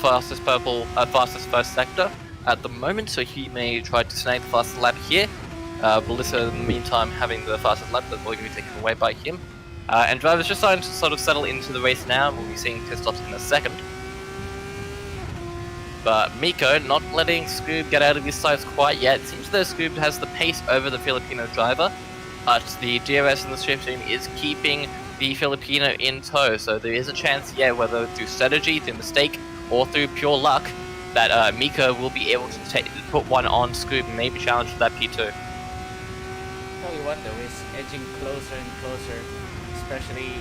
fastest first sector at the moment, so he may try to snag the fastest lap here. Melissa, in the meantime, having the fastest lap, that's probably going to be taken away by him. And drivers just starting to sort of settle into the race now. We'll be seeing pit stops in a second. But Miko not letting Scoob get out of his sights quite yet. It seems though Scoob has the pace over the Filipino driver, but the DRS in the stream team is keeping the Filipino in tow. So there is a chance, yeah, whether through strategy, through mistake, or through pure luck, that Miko will be able to put one on Scoob and maybe challenge that P2. Tell you what though, is edging closer and closer, especially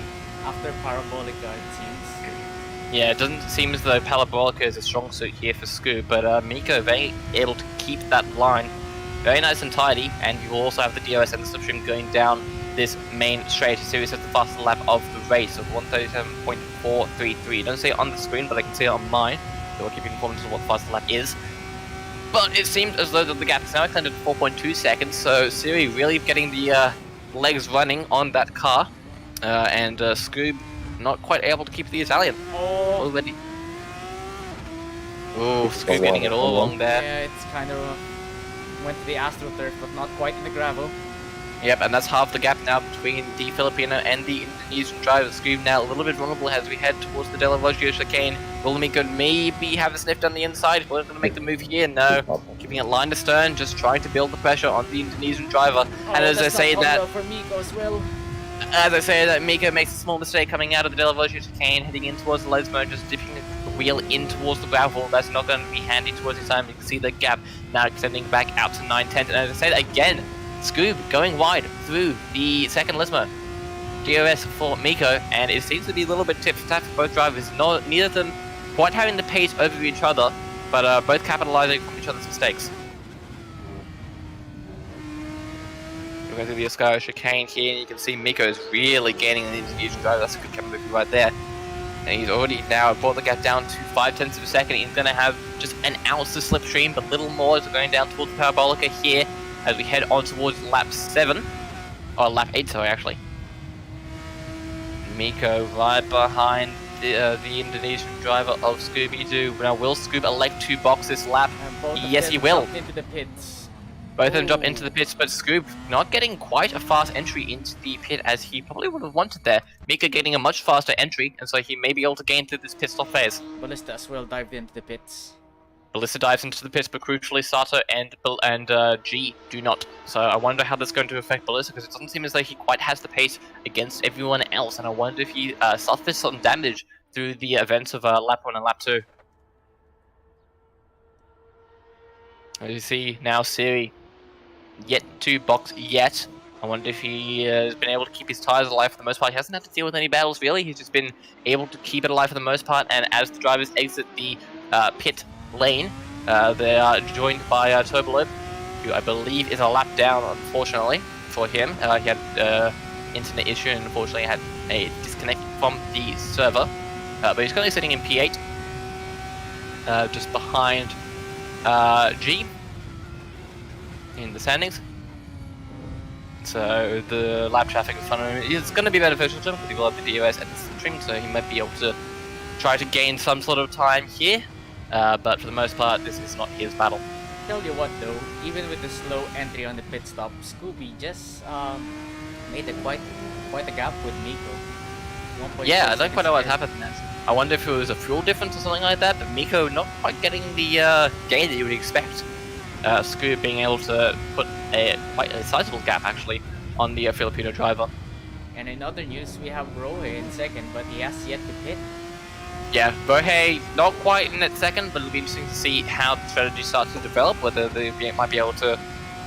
after Parabolica, it seems. Yeah, it doesn't seem as though Parabolica is a strong suit here for Scoob, but Miko very able to keep that line very nice and tidy, and you will also have the DRS and the slipstream going down this main straight. Series has the fastest lap of the race of 137.433. Don't see it on the screen, but I can see it on mine, so we'll keep you informed as to what the fastest lap is. But it seems as though the gap is now extended to 4.2 seconds, so Siri really getting the legs running on that car, and Scoob not quite able to keep the Italian. Already. Oh, Scoob getting it all along there. Yeah, it's kind of went to the AstroTurf, but not quite in the gravel. Yep, and that's half the gap now between the Filipino and the Indonesian driver. Scoob now a little bit vulnerable as we head towards the Della Voggio chicane. Will Miko maybe have a sniff down the inside? We're going to make the move here. No, keeping it line to stern, just trying to build the pressure on the Indonesian driver. And as I say that, for Miko as well. As I say that, Miko makes a small mistake coming out of the Della Voggio chicane, heading in towards the Lesmo, just dipping the wheel in towards the gravel. That's not going to be handy towards his time. You can see the gap now extending back out to 9/10. And as I say that again, Scoob going wide through the second Lesmo. DRS for Miko, and it seems to be a little bit tit-for-tat for both drivers. Neither of them quite having the pace over each other, but both capitalizing from each other's mistakes. We're going through the Oscar chicane here, and you can see Miko is really gaining an Indonesian driver. That's a good camera movie right there. And he's already now brought the gap down to 5/10 of a second. He's going to have just an ounce of slipstream, but little more as we're going down towards the Parabolica here as we head on towards lap 7. Or lap 8, sorry, actually. Miko right behind the Indonesian driver of Scooby-Doo. Now, will Scoob elect to box this lap? And both of Yes, them he will. jumped into the pits. Both of them jump Ooh. into the pits, but Scoob not getting quite a fast entry into the pit as he probably would have wanted there. Mika getting a much faster entry, and so he may be able to gain through this pit stop phase. Ballista as well dived into the pits. Ballista dives into the pits, but crucially Sato and G do not. So I wonder how that's going to affect Ballista, because it doesn't seem as though he quite has the pace against everyone else, and I wonder if he suffers some damage through the events of lap 1 and lap 2. As you see now, Siri yet to box yet. I wonder if he has been able to keep his tyres alive for the most part. He hasn't had to deal with any battles really. He's just been able to keep it alive for the most part. And as the drivers exit the pit lane, they are joined by Turbolope, who I believe is a lap down, unfortunately, for him. He had internet issue and unfortunately had a disconnect from the server. But he's currently sitting in P8, just behind G in the standings. So the lap traffic in front of him is going to be beneficial to him because he will have the DOS at the stream, so he might be able to try to gain some sort of time here. But for the most part, this is not his battle. Tell you what though, even with the slow entry on the pit stop, Scooby just made quite a gap with Miko. Yeah, I don't quite know what happened there. I wonder if it was a fuel difference or something like that, but Miko not quite getting the gain that you would expect. Scoob being able to put quite a sizable gap actually on the Filipino driver. And in other news, we have Rohe in second, but he has yet to pit. Yeah, Rohe not quite in that second, but it'll be interesting to see how the strategy starts to develop, whether they might be able to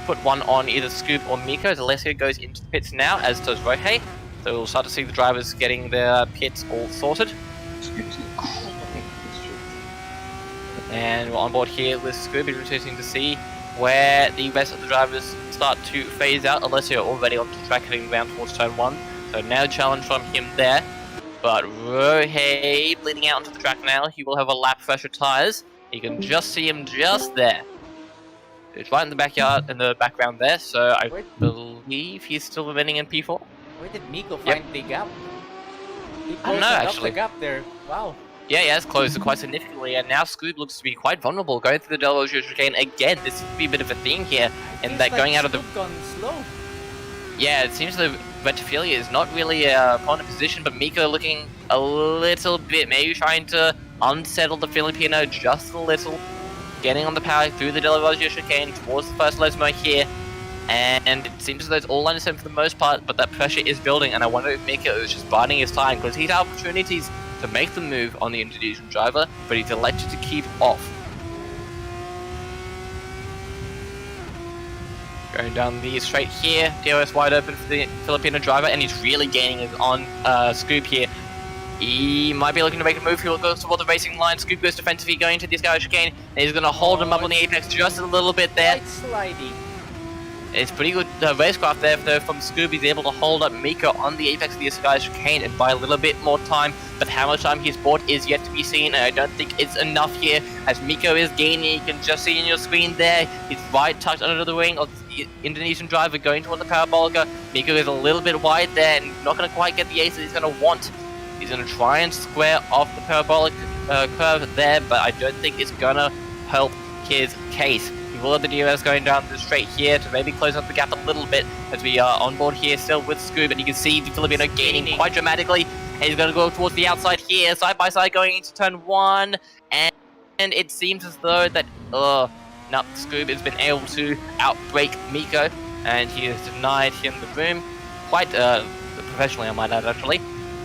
put one on either Scoob or Miko as Alessio goes into the pits now, as does Rohe. So we'll start to see the drivers getting their pits all sorted. And we're on board here with Scoob. It's interesting to see where the rest of the drivers start to phase out. Alessio already onto the track heading down towards turn 1. So no challenge from him there. But Rohe bleeding out onto the track now. He will have a lap fresher tyres. You can just see him just there. It's right in the backyard, in the background there. So I believe he's still remaining in P4. Where did Miko find the gap? He I don't know, closed up actually. the gap there. Wow. Yeah, he has closed it quite significantly, and now Scoob looks to be quite vulnerable. Going through the Delaware chicane again, this seems to be a bit of a theme here, and that going out of the... Gone slow. Yeah, it seems the Ventrifilia is not really a opponent position, but Miko looking a little bit, maybe trying to unsettle the Filipino just a little. Getting on the power through the Delaware chicane towards the first Lesmo here, and it seems as though it's all under him for the most part, but that pressure is building, and I wonder if Miko is just biding his time, because he's had opportunities to make the move on the Indonesian driver, but he's elected to keep off. Going down the straight here, DRS wide open for the Filipino driver, and he's really gaining his on Scoob here. He might be looking to make a move. He goes toward the racing line. Scoob goes defensively going to this guy chicane, and he's going to hold him up on the apex just a little bit there. Quite slidey. It's pretty good racecraft there though from Scoob. He's able to hold up Miko on the apex of the Sky chicane and buy a little bit more time, but how much time he's bought is yet to be seen, and I don't think it's enough here as Miko is gaining. You can just see in your screen there, he's right tucked under the wing of the Indonesian driver going toward the Parabolica. Miko is a little bit wide there and not going to quite get the ace that he's going to want. He's going to try and square off the parabolic curve there, but I don't think it's going to help his case. He will have the DRS going down the straight here to maybe close up the gap a little bit as we are on board here still with Scoob, and you can see the Filipino gaining quite dramatically. And he's going to go towards the outside here, side by side going into turn 1, and it seems as though that Scoob has been able to outbrake Miko, and he has denied him the room quite professionally, I might add, actually.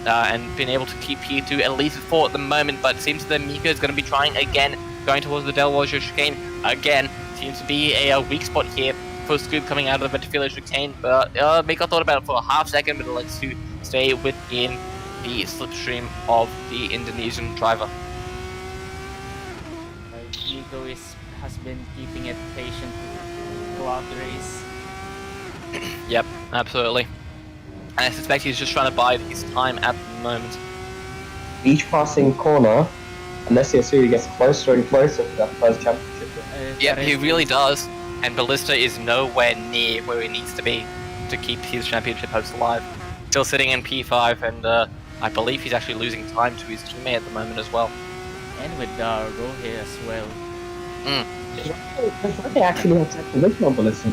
And been able to keep P2 at least 4 at the moment, but it seems that Miko is going to be trying again, going towards the Delaware chicane again. Seems to be a weak spot here for Scoob coming out of the Ventrifilia chicane, but Miko thought about it for a half second, but elects to stay within the slipstream of the Indonesian driver. Miko has been keeping it patient throughout the race. Yep, absolutely. And I suspect he's just trying to buy his time at the moment. each passing corner, Alessio Siri gets closer and closer to that first championship. Yep, that he is really true. does. And Ballista is nowhere near where he needs to be to keep his championship hopes alive. Still sitting in P5, and I believe he's actually losing time to his teammate at the moment as well. And with Rohe as well. Does they actually have that position on Ballista?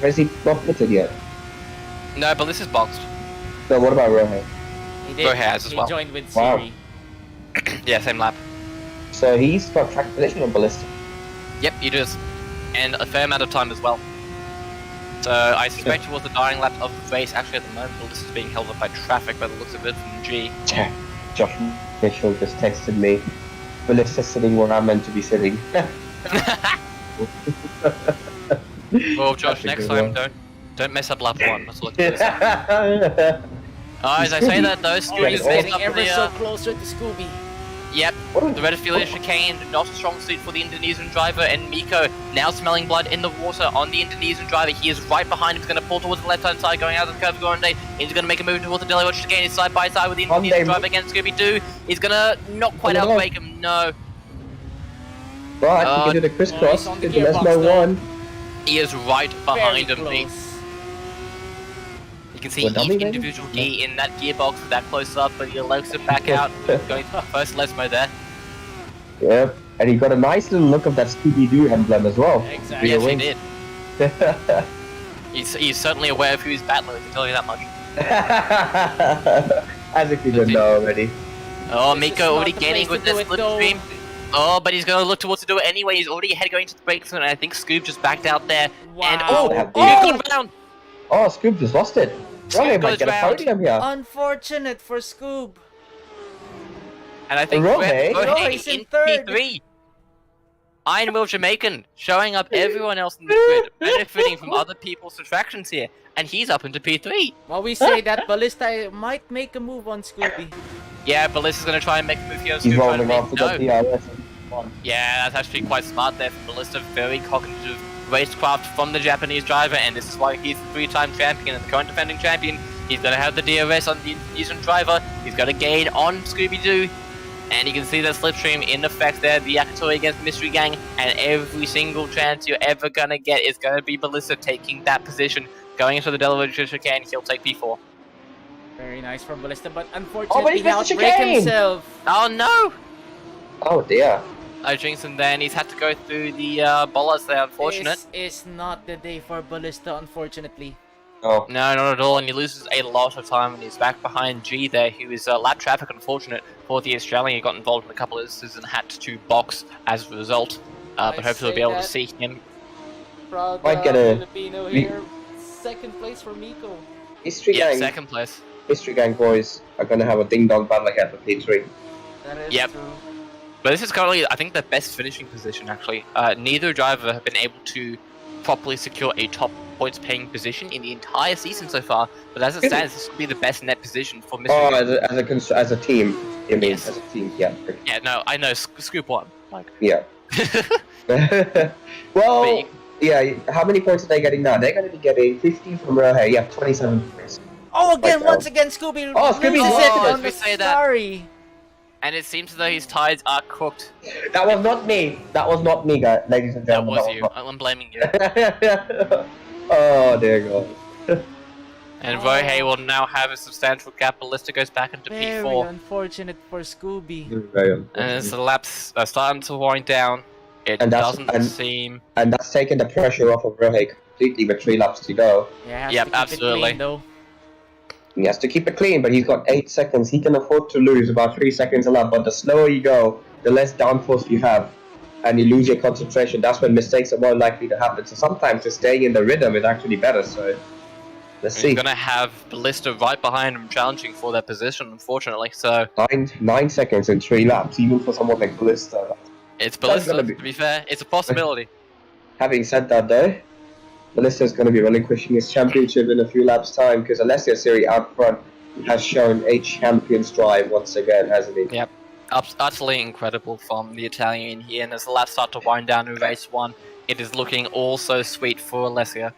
Or is he not fitted yet? No, Ballista's boxed. No, what about Rohe? He did. Rohe has as he well. joined with Wow. Siri. Yeah, same lap. So he's got track position on Ballista. Yep, he does. And a fair amount of time as well. So I suspect he was the dying lap of the race. Actually, at the moment, Ballista's being held up by traffic by the looks of it from G. Josh Mitchell just texted me. Ballista's sitting where I'm meant to be sitting. Well, Josh, That's a next good time, one. don't mess up lap 1. That's all I can say. As I say that, though, Scooby's Getting messed Getting up ever the... so closer to Scooby. Yep, the red affiliate chicane, not a strong suit for the Indonesian driver, and Miko now smelling blood in the water on the Indonesian driver. He is right behind him, he's going to pull towards the left-hand side, going out of the curve, he's going to make a move towards the Delaware chicane, he's side by side with the Indonesian driver against Scooby-Doo. He's going to not quite outbrake him, no. But he can do the crisscross. he's on the Get the gearbox, Lesmo though. one. He is right behind Very him, Pete. close. You can see Well, dummy, each maybe? individual key in that gearbox that close up, but he lets it back out, going to the first Lesmo there. Yep. And he got a nice little look of that Scooby-Doo emblem as well. Exactly. Yes, he wing. did. He's certainly aware of who he's battling, I can tell you that much. As if you didn't know already. Oh, This is Miko not already the gaining place with to this do it, though. slipstream. Oh, but he's going to look towards to do it anyway. He's already ahead going to the break zone, and I think Scoob just backed out there. And Wow. Scoob Oh! got around. Oh, Scoob just lost it. Rohe goes might get a round. podium here. Unfortunate for Scoob. And I think Rohe? Rohe's in third. P3. Iron Will Jamaican showing up everyone else in the grid, benefiting from other people's distractions here, and he's up into P3. Well, we say that Ballista might make a move on Scooby. Yeah, Ballista's going to try and make a move here. He's Scoob trying to rolling make off with the no. DRS. Yeah, that's actually quite smart there from Ballista. Very cognitive racecraft from the Japanese driver, and this is why he's the 3-time champion and the current defending champion. He's going to have the DRS on the Indonesian driver. He's got to gain on Scooby-Doo. And you can see that slipstream in effect there, the Yakitori against Mystery Gang, and every single chance you're ever going to get is going to be Ballista taking that position. Going into the Delaware chicane, he'll take P4. Very nice from Ballista, but Oh, unfortunately but he he missed the outbraked chicane! himself. Oh no! Oh dear. Jinx, and then he's had to go through the bollards there, unfortunate. This is not the day for Ballista, unfortunately. Oh. No, not at all, and he loses a lot of time, and he's back behind G there, who is lap traffic, unfortunate for the Australian. He got involved in a couple of instances and had to box as a result, but hopefully we'll be able to see him. Proud Might get a- Filipino we- here. Second place for Miko. History Yeah, Gang. second place. History Gang boys are gonna have a ding-dong battle again for P3. That is Yep. true. But this is currently, I think, the best finishing position, actually. Neither driver have been able to properly secure a top points paying position in the entire season so far, but as it stands, this could be the best net position for Mr. Oh, Young. as a team. You mean Yes. as a team? Yeah. Yeah, no, I know, Scoop won. Like, Yeah. But Well, you- yeah. How many points are they getting now? They're going to be getting 15 from Rohe. Yeah, 27 points. Oh, again, Like, once again, Scooby Oh, Scooby loses lost it it. on the We say that. sorry. and it seems as though his ties are cooked. That was not me. That was not me, guys, ladies and That gentlemen. was you. I'm blaming you. Oh dear God. And Oh. Rohe will now have a substantial gap. Ballista goes back into Very P4. unfortunate for Scooby. Very And as unfortunate. the laps are starting to wind down, it And that's- doesn't and- seem... And that's taken the pressure off of Rohe completely with 3 laps to go. Yeah, has Yep, to keep absolutely. it clean, though. He has to keep it clean, but he's got 8 seconds. He can afford to lose about 3 seconds a lap, but the slower you go, the less downforce you have, and you lose your concentration. That's when mistakes are more likely to happen. So sometimes just staying in the rhythm is actually better. So let's He's see. going to have Ballista right behind him challenging for that position, unfortunately. So 9 seconds in 3 laps, even for someone like Ballista. it's That's Ballista, gonna be- to be fair. It's a possibility. Having said that, though, Ballista is going to be relinquishing his championship in a few laps' time because Alessio Siri out front has shown a champion's drive once again, hasn't he? Yep. Utterly incredible from the Italian here. And as the laps start to wind down in race 1, it is looking all so sweet for Alessio.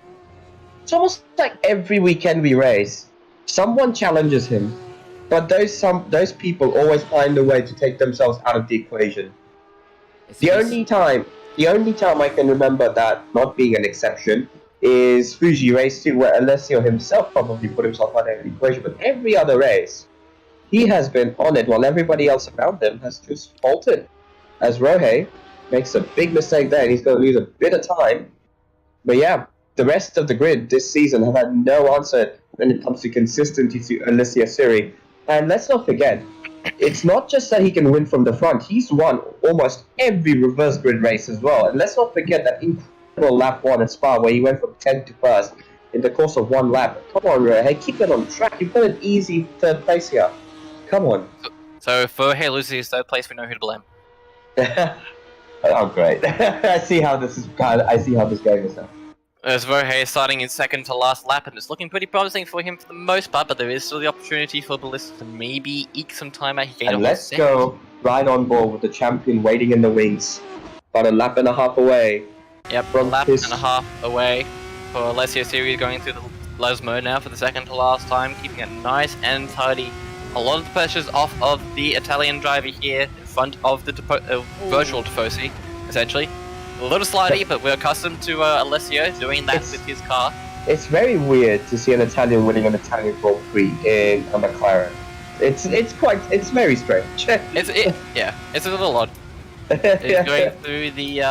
It's almost like every weekend we race, someone challenges him but those people always find a way to take themselves out of the equation. The only time I can remember that not being an exception is Fuji Race 2, where Alessio himself probably put himself out of the equation. But every other race, he has been on it, while everybody else around him has just faltered. As Rohei makes a big mistake there, and he's going to lose a bit of time. But yeah, the rest of the grid this season have had no answer when it comes to consistency to Alessio Siri. And let's not forget, it's not just that he can win from the front, he's won almost every reverse grid race as well. And let's not forget that incredible lap 1 at Spa where he went from 10th to 1st in the course of one lap. Come on, Rohei, keep it on track. You've got an easy 3rd place here. Come on. So if Rohei loses his 3rd place, we know who to blame. Oh, great. I see how this game is now. As Rohei is starting in 2nd to last lap, and it's looking pretty promising for him for the most part, but there is still the opportunity for Ballista to maybe eke some time out. And let's go right on board with the champion waiting in the wings. About a lap and a half away. Yep, a lap and a half away for Alessio Siri going through the Lesmo now for the 2nd to last time, keeping it nice and tidy. A lot of the pressure's off of the Italian driver here in front of the virtual Tifosi, essentially. A little slidey, but we're accustomed to Alessio doing that with his car. It's very weird to see an Italian winning an Italian Grand Prix in a McLaren. It's very strange. It's a little odd. He's going through the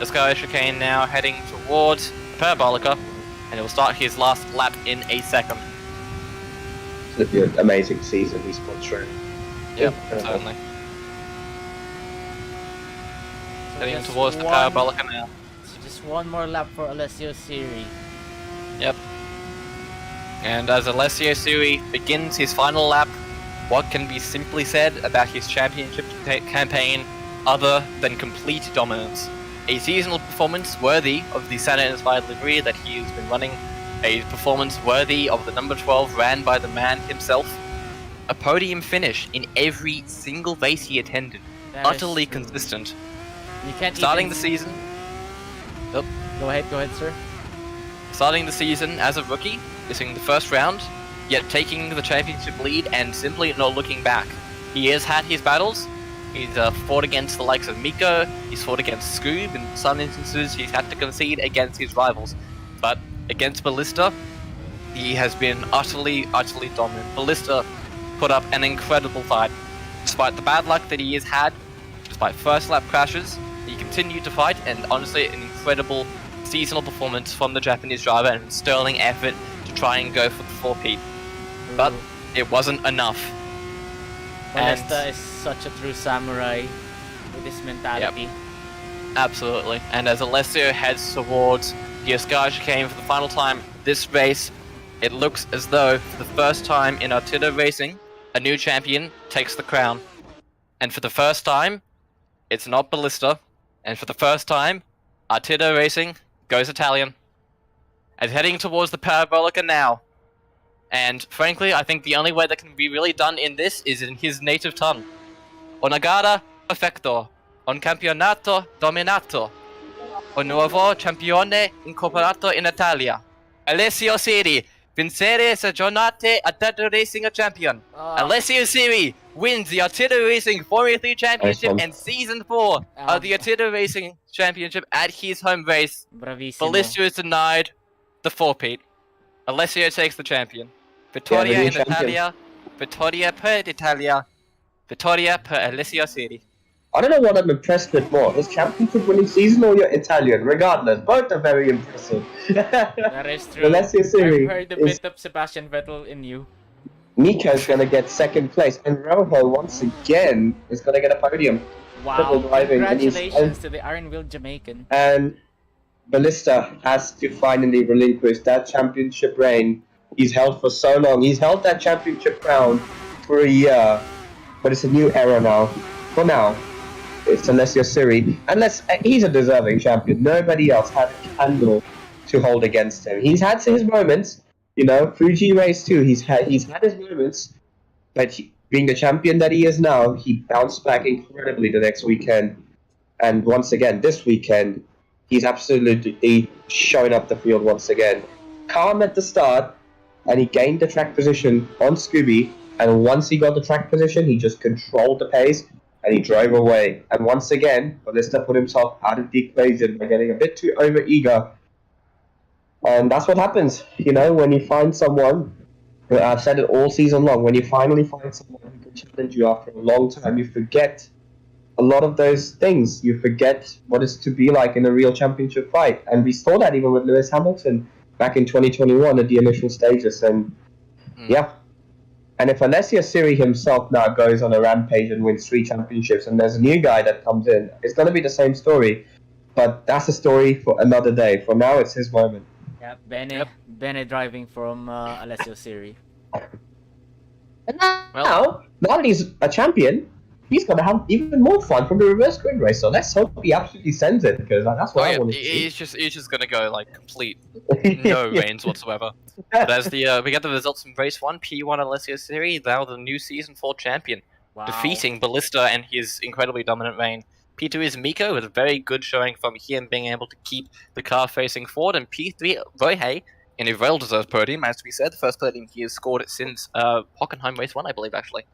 Sky chicane now, heading towards Parabolica, and he'll start his last lap in a second. It's an amazing season he's put through. Yep, certainly. Heading towards the Parabolica now. So just one more lap for Alessio Siri. Yep. And as Alessio Siri begins his final lap, what can be simply said about his championship campaign other than complete dominance? A seasonal performance worthy of the Senna-inspired livery that he has been running, a performance worthy of the number 12 ran by the man himself, a podium finish in every single race he attended, utterly consistent. You can't starting the season. Go ahead, sir. Starting the season as a rookie, missing the first round, yet taking the championship lead and simply not looking back. He has had his battles. He's fought against the likes of Miko. He's fought against Scoob. In some instances, he's had to concede against his rivals. But against Ballista, he has been utterly dominant. Ballista put up an incredible fight. Despite the bad luck that he has had, despite first lap crashes, he continued to fight, and honestly, an incredible seasonal performance from the Japanese driver and sterling effort to try and go for the 4-peat. But it wasn't enough. Ballista is such a true samurai with his mentality. Yep. Absolutely. And as Alessio heads towards the Sky chicane for the final time this race, it looks as though for the first time in Artito racing, a new champion takes the crown. And for the first time, it's not Ballista. And for the first time, Artito Racing goes Italian. And heading towards the Parabolica now. And frankly, I think the only way that can be really done in this is in his native tongue. Una gara perfetto, un campionato dominato, un nuovo campione incorporato in Italia. Alessio Siri, vincere se giornate Artito Racing a champion. Alessio Siri wins the Artito Racing Formula 3 Championship and Season 4 of the Artito Racing Championship at his home race. Bravissimo. Ballista is denied the 4-peat. Alessio takes the champion. Vittoria in Italia, Vittoria per Italia, Vittoria per Alessio Siri. I don't know what I'm impressed with more, his championship winning season or your Italian. Regardless, both are very impressive. That is true. Alessio Siri I've heard a bit of Sebastian Vettel in you. Miko's gonna get 2nd place, and Rojo once again is gonna get a podium. Wow! Driving, Congratulations to the Iron Wheel Jamaican. And Ballista has to finally relinquish that championship reign. He's held for so long. He's held that championship crown for a year, but it's a new era now. For now, it's Alessio Siri, and he's a deserving champion. Nobody else had a candle to hold against him. He's had his moments. You know, Fuji Race 2, he's had his moments, but being the champion that he is now, he bounced back incredibly the next weekend. And once again, this weekend, he's absolutely showing up the field once again. Calm at the start, and he gained the track position on Scooby. And once he got the track position, he just controlled the pace and he drove away. And once again, Ballista put himself out of the equation by getting a bit too over eager. And that's what happens, when you find someone. I've said it all season long. When you finally find someone who can challenge you after a long time, you forget a lot of those things. You forget what it's to be like in a real championship fight. And we saw that even with Lewis Hamilton back in 2021 at the initial stages. And yeah. And if Alessio Siri himself now goes on a rampage and wins 3 championships and there's a new guy that comes in, it's going to be the same story. But that's a story for another day. For now, it's his moment. Yeah, Bene driving from Alessio Siri. And now that he's a champion, he's going to have even more fun from the reverse grid race. So let's hope he absolutely sends it, because that's what I want to see. He's just going to go like complete no reins whatsoever. But as we get the results from race 1, P1 Alessio Siri, now the new season 4 champion, defeating Ballista and his incredibly dominant reign. P2 is Miko with a very good showing from him being able to keep the car facing forward, and P3 Rohei in a well-deserved podium, as we said, the first podium he has scored since Hockenheim race 1, I believe, actually.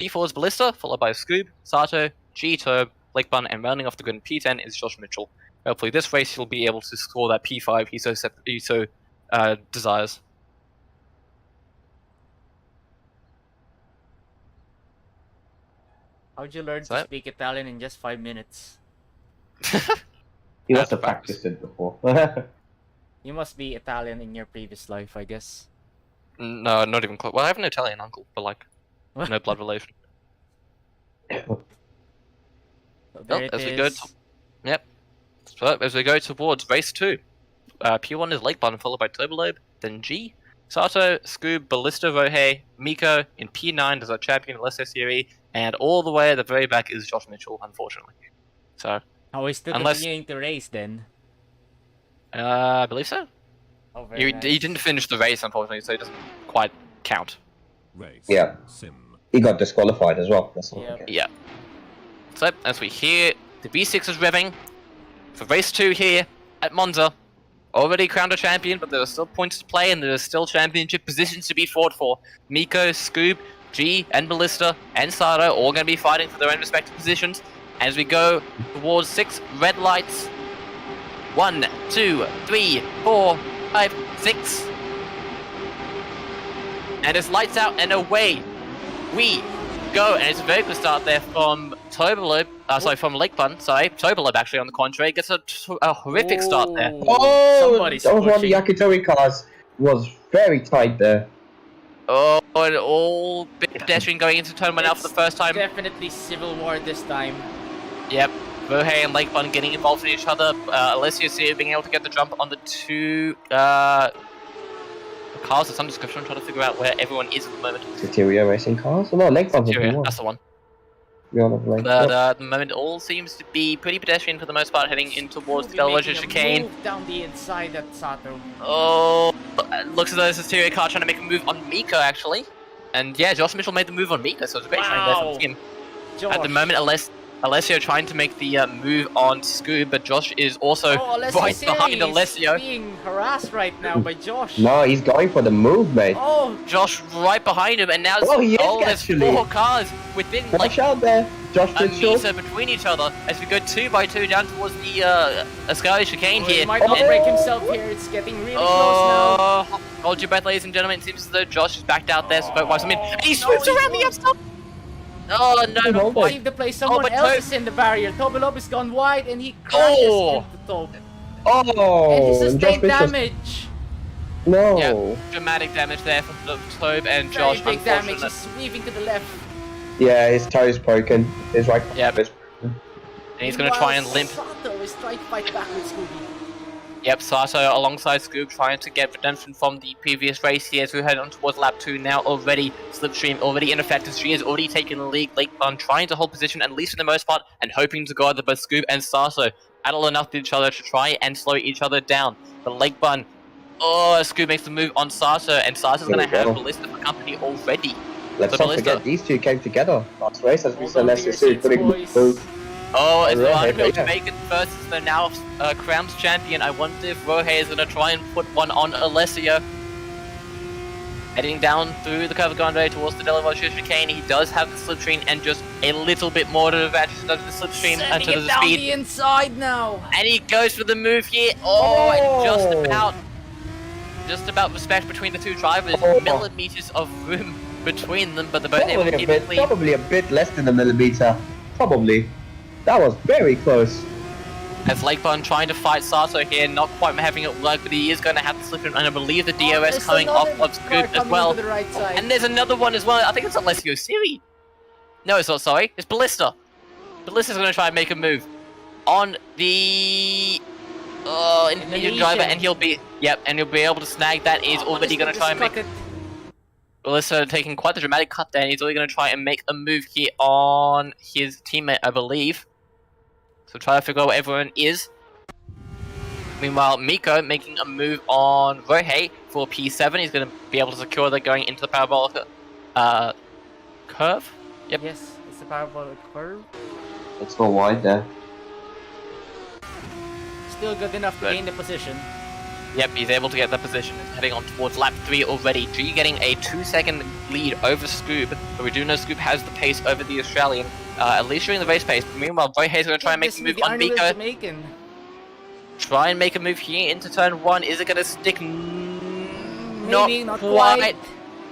P4 is Ballista, followed by Scoob, Sato, G-Turb, Blakebun, and rounding off the grid in P10 is Josh Mitchell. Hopefully this race he'll be able to score that P5 he so desires. How'd you learn to speak Italian in just 5 minutes? You must have practiced it before. You must be Italian in your previous life, I guess. No, not even close. Well, I have an Italian uncle, but like, no blood relation. So there it is. So as we go towards race 2, P1 is Lakebun, followed by Turbolobe, then G, Sato, Scoob, Ballista, Rohei, Miko in P9 as our champion, Alessio Siri, and all the way at the very back is Josh Mitchell, unfortunately. So, he's still continuing to race then? I believe so. Oh, He nice. didn't finish the race, unfortunately, so it doesn't quite count. Yeah. He got disqualified as well. That's all. Yeah. So, as we hear, the V6 is revving for race 2 here at Monza. Already crowned a champion, but there are still points to play, and there are still championship positions to be fought for. Miko, Scoob, G, and Ballista, and Sato all going to be fighting for their own respective positions. As we go towards 6 red lights. 1, 2, 3, 4, 5, 6. And it's lights out and away we go. And it's a very good start there from Turbolobe. From Lakebun. Turbolobe actually on the contrary gets a horrific start there. Oh, that was one of the Yakitori cars. Was very tight there. Oh, and all pedestrian going into turn 1 now for the first time. Definitely Civil War this time. Yep. Rohei and Lakebun getting involved in each other. Alessio Siri being able to get the jump on the 2 cars of some description. I'm trying to figure out where everyone is at the moment. Soteria Racing Cars? Oh, no, Lakebun. That's the one. But at the moment, all seems to be pretty pedestrian for the most part, heading in towards the Bellagio chicane. Move down the inside at Sato. Oh, looks as though this is Soteria car trying to make a move on Miko, actually. And yeah, Josh Mitchell made the move on Miko, so it's a great shine there from him. Josh. At the moment, Alessio trying to make the move on Scoob, but Josh is also right behind Alessio. He's being harassed right now by Josh. No, he's going for the move, mate. Oh, Josh right behind him, and now there's 4 cars within. Watch out there, Josh Mitchell. A meter between each other as we go 2 by 2 down towards the Ascari chicane here. He might not break himself here. It's getting really close now. Hold your breath, ladies and gentlemen. It seems as though Josh is backed out there. So and he swoops around the upstop. Oh no! Save the play. Someone else is in the barrier. Tobelob is gone wide, and he crashes into Tobe. Oh! And he sustained damage. No. Yeah, dramatic damage there from Tobe and Josh. Very big damage. He's weaving to the left. Yeah, his toe is broken. His right. Yep. And he's gonna try and limp. Sato is trying to fight back with Scooby. Yep, Sato alongside Scoob trying to get redemption from the previous race here as we head on towards lap 2 now. Already Slipstream already ineffective. She has already taken the lead. Lakebun trying to hold position at least for the most part and hoping to guard both Scoob and Sato battle enough to each other to try and slow each other down. But Lakebun, Scoob makes the move on Sato, and Sato's going to have Ballista for company already. Let's not forget these two came together last race as we said. Let's just see putting move. Oh, it's Artito to make it versus the now crowned champion. I wonder if Rohei is going to try and put one on Alessio. Heading down through the Curva Grande towards the Delaroche chicane, he does have the slipstream and just a little bit more to advantage to the slipstream and to the down speed. the inside now. And he goes for the move here. And just about respect between the two drivers. Millimeters of room between them, but they're both able to keep it clean. Probably a bit less than a millimeter. Probably. That was very close. As Lakebun trying to fight Sato here, not quite having it work, but he is going to have to slip in, and I believe the DRS coming off of Scoop as well. Right and there's another one as well. I think it's Alessio Siri. No, it's not, sorry. It's Ballista. Ballista's going to try and make a move on the Indonesian driver, and he'll be able to snag that. He's already going to try and make it. Ballista taking quite the dramatic cut there, and he's already going to try and make a move here on his teammate, I believe. So try to figure out where everyone is. Meanwhile, Miko making a move on Rohei for P7. He's going to be able to secure that going into the parabolic curve. Yep. Yes, it's the parabolic curve. Let's go wide there. Still good enough to gain the position. Yep, he's able to get that position. He's heading on towards lap 3 already. G getting a 2-second lead over Scoob, but we do know Scoob has the pace over the Australian, at least during the race pace. Meanwhile, Rohei's going to try and make a move on Miko. Try and make a move here into turn 1. Is it going to stick? Maybe not quite.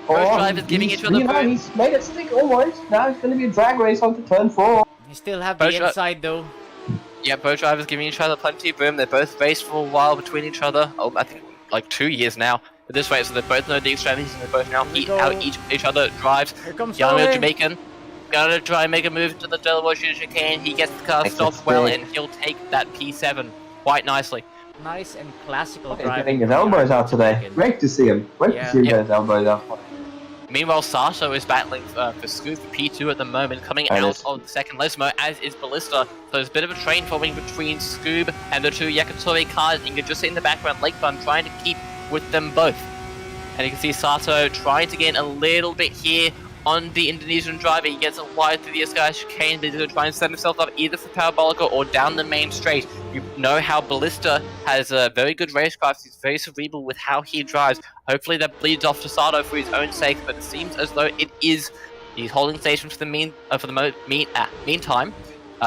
Both drivers giving each other room. He's made it stick almost. Now it's going to be a drag race onto turn 4. You still have the inside though. Yeah, both drivers giving each other plenty of room. They both raced for a while between each other. Oh, I think like 2 years now. But this way, so they both know the extremities and they both know how each other drives. Here comes Young Jamaican. Gonna try and make a move to the Delaroche chicane. He gets the car stopped well, and he'll take that P7 quite nicely. Nice and classical He's driving. getting his elbows out today. Great to see him. Great to see him get his elbows out. Meanwhile, Sato is battling for Scoop P2 at the moment, coming out of the second Lesmo, as is Ballista. So there's a bit of a train forming between Scoob and the two Yakitori cars, and you can just see in the background Lakebun trying to keep with them both. And you can see Sato trying to gain a little bit here on the Indonesian driver. He gets a wide through the Sky chicane, but he's going to try and set himself up either for Parabolica or down the main straight. You know how Ballista has a very good racecraft. He's very cerebral with how he drives. Hopefully that bleeds off to Sato for his own sake, but it seems as though it is. He's holding station for the meantime.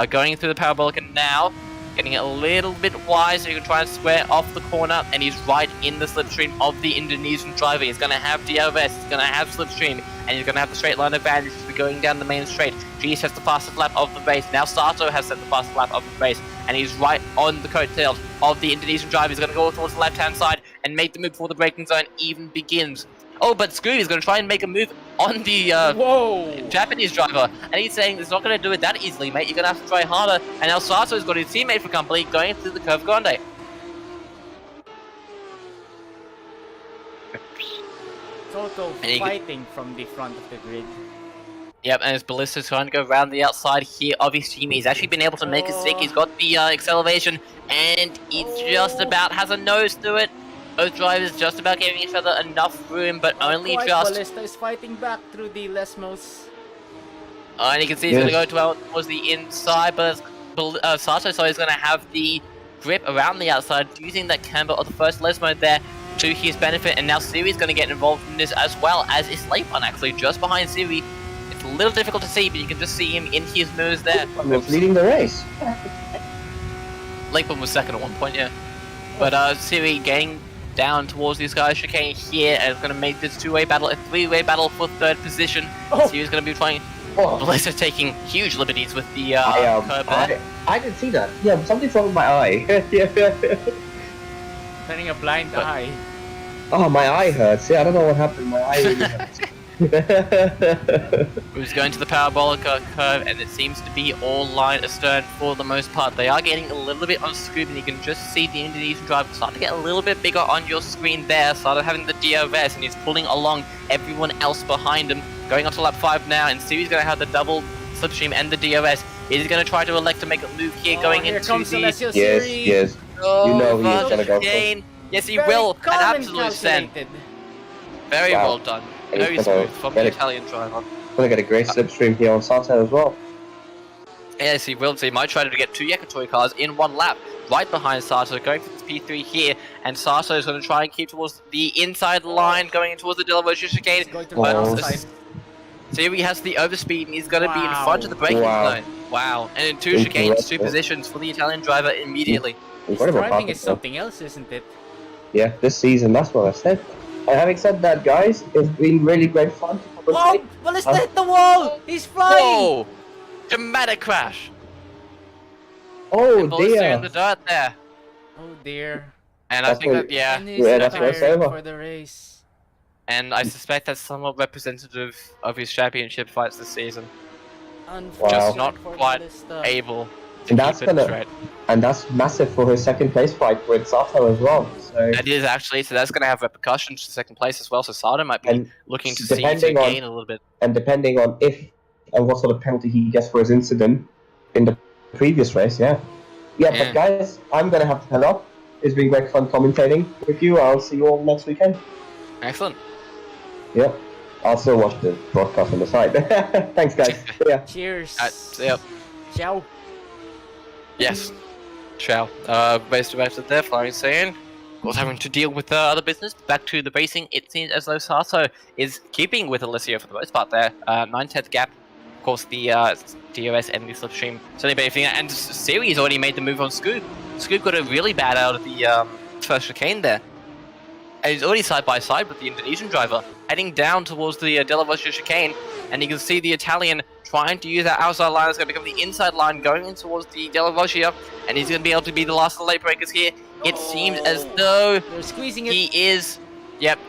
Going through the Parabolica now, getting it a little bit wide so you can try and square off the corner, and he's right in the slipstream of the Indonesian driver. He's going to have DRS, he's going to have slipstream, and he's going to have the straight line advantage as we're going down the main straight. G sets the fastest lap of the race. Now Sato has set the fastest lap of the race, and he's right on the coattails of the Indonesian driver. He's going to go towards the left-hand side and make the move before the braking zone even begins. Oh, but Scooby is going to try and make a move on the Japanese driver, and he's saying it's not going to do it that easily, mate. You're going to have to try harder. And now Sato's got his teammate for company going through the Curve Grande. Toto fighting from the front of the grid. Yep, and as Ballista's trying to go around the outside here of his team, he's actually been able to make a stick. He's got the acceleration, and he just about has a nose to it. Both drivers just about giving each other enough room, but only just. Ballista is fighting back through the Lesmos. And you can see he's going to go towards the inside, but Sato, so he's going to have the grip around the outside, using that camber of the first Lesmo there to his benefit. And now Siri's going to get involved in this as well, as is Lapon actually, just behind Siri. It's a little difficult to see, but you can just see him in his nose there. Was leading the race. Lapon was second at one point, yeah. But Siri getting down towards these guys chicane here, and it's going to make this two-way battle a three-way battle for third position. Siri's going to be trying. Ballista taking huge liberties with the curb there. I didn't see that. Yeah, something's wrong with my eye. Turning a blind eye. Oh, my eye hurts. Yeah, I don't know what happened. My eye really hurts. Who's going to the Parabolica curve, and it seems to be all line astern for the most part. They are getting a little bit on Scoop, and you can just see the Indonesian driver start to get a little bit bigger on your screen there. Started having the DRS, and he's pulling along everyone else behind him. Going on to lap 5 now, and Siri's going to have the double slipstream and the DRS. Is he going to try to elect to make a move here going into the... Yes. Oh, you know he's going to go for. Yes, he will. An absolute send. Very well done. Very smooth from the Italian driver. Gonna get a great slipstream here on Sato as well. Yes, he will. So he might try to get two Yakitori cars in one lap. right behind Sato, going for this P3 here, and Sato is going to try and keep towards the inside line, going towards the Delaroche chicane. He's going to But the outside. Siri has the overspeed and he's going to be in Wow. front of the braking Wow. zone. Wow. And in 2 Incredible. chicanes, 2 positions for the Italian driver immediately. His Incredible driving is partnership. something else, isn't it? Yeah, this season, that's what I said. And having said that, guys, it's been really great fun to Whoa! commentate. Ballista hit the wall! He's flying! Whoa! Dramatic crash. Oh And Ballista in the dear. dirt there. Oh dear. And I That's think what- that, yeah. And he's Yeah, that's where it's retiring over. for the race. And I suspect that's somewhat representative of his championship fights this season. Unfortunate Just not for quite Ballista. Able to And that's keep it gonna- straight. And that's massive for his second place fight with Sato as well. So, That is actually, so that's going to have repercussions to second place as well. So Sato might be and looking to see to depending on- gain a little bit. depending on if and what sort of penalty he gets for his incident in the previous race, yeah. Yeah. But guys, I'm gonna have to head off. It's been great fun commentating with you. I'll see you all next weekend. Excellent. Yeah. I'll still watch the broadcast on the side. Thanks, guys. See ya. Cheers. Yep. Ciao. Yes. Ciao. Race director there, flying saying. Of course, having to deal with other business. Back to the racing, it seems as though Sato is keeping with Alessio for the most part there. 9/10 gap. Of course, the DRS and the slipstream certainly benefiting. And Siri has already made the move on Scoop. Scoop got it really bad out of the first chicane there. And he's already side by side with the Indonesian driver, heading down towards the Delaroche chicane. And you can see the Italian trying to use that outside line. It's going to become the inside line, going in towards the Delaroche. And he's going to be able to be the last of the late breakers here. It seems as though They're squeezing it. he is. Yep.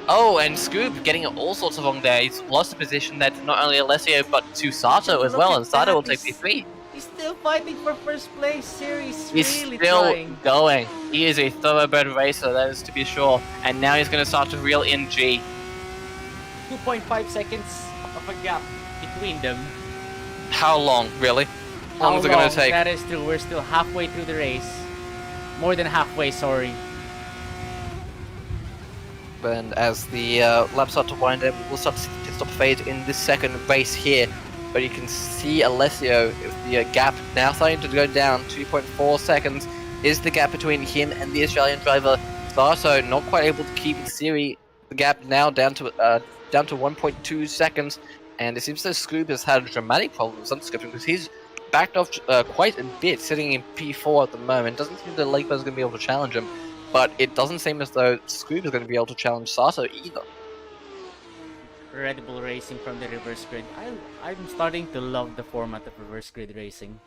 Oh, and Scoop getting all sorts of wrong there. He's lost the position there to not only Alessio, but to Sato as Look well. at And Sato that, will take he's- P3. He's still fighting for first place. Series He's really still trying. going. He is a thoroughbred racer, that is to be sure. And now he's going to start to reel in G. 2.5 seconds of a gap between them. How long, really? How long is it going to take? That is true. We're still halfway through the race. More than halfway, sorry. And as the laps start to wind down, we'll start to see the pit stop fade in this second race here. But you can see Alessio with the gap now starting to go down. 2.4 seconds is the gap between him and the Australian driver. Sato not quite able to keep Siri. The gap now down to 1.2 seconds. And it seems that Scoop has had dramatic problems on scripting because he's backed off quite a bit, sitting in P4 at the moment. Doesn't seem that Lakeman's going to be able to challenge him. But it doesn't seem as though Scoop is going to be able to challenge Sato either. Incredible racing from the reverse grid. I'm starting to love the format of reverse grid racing.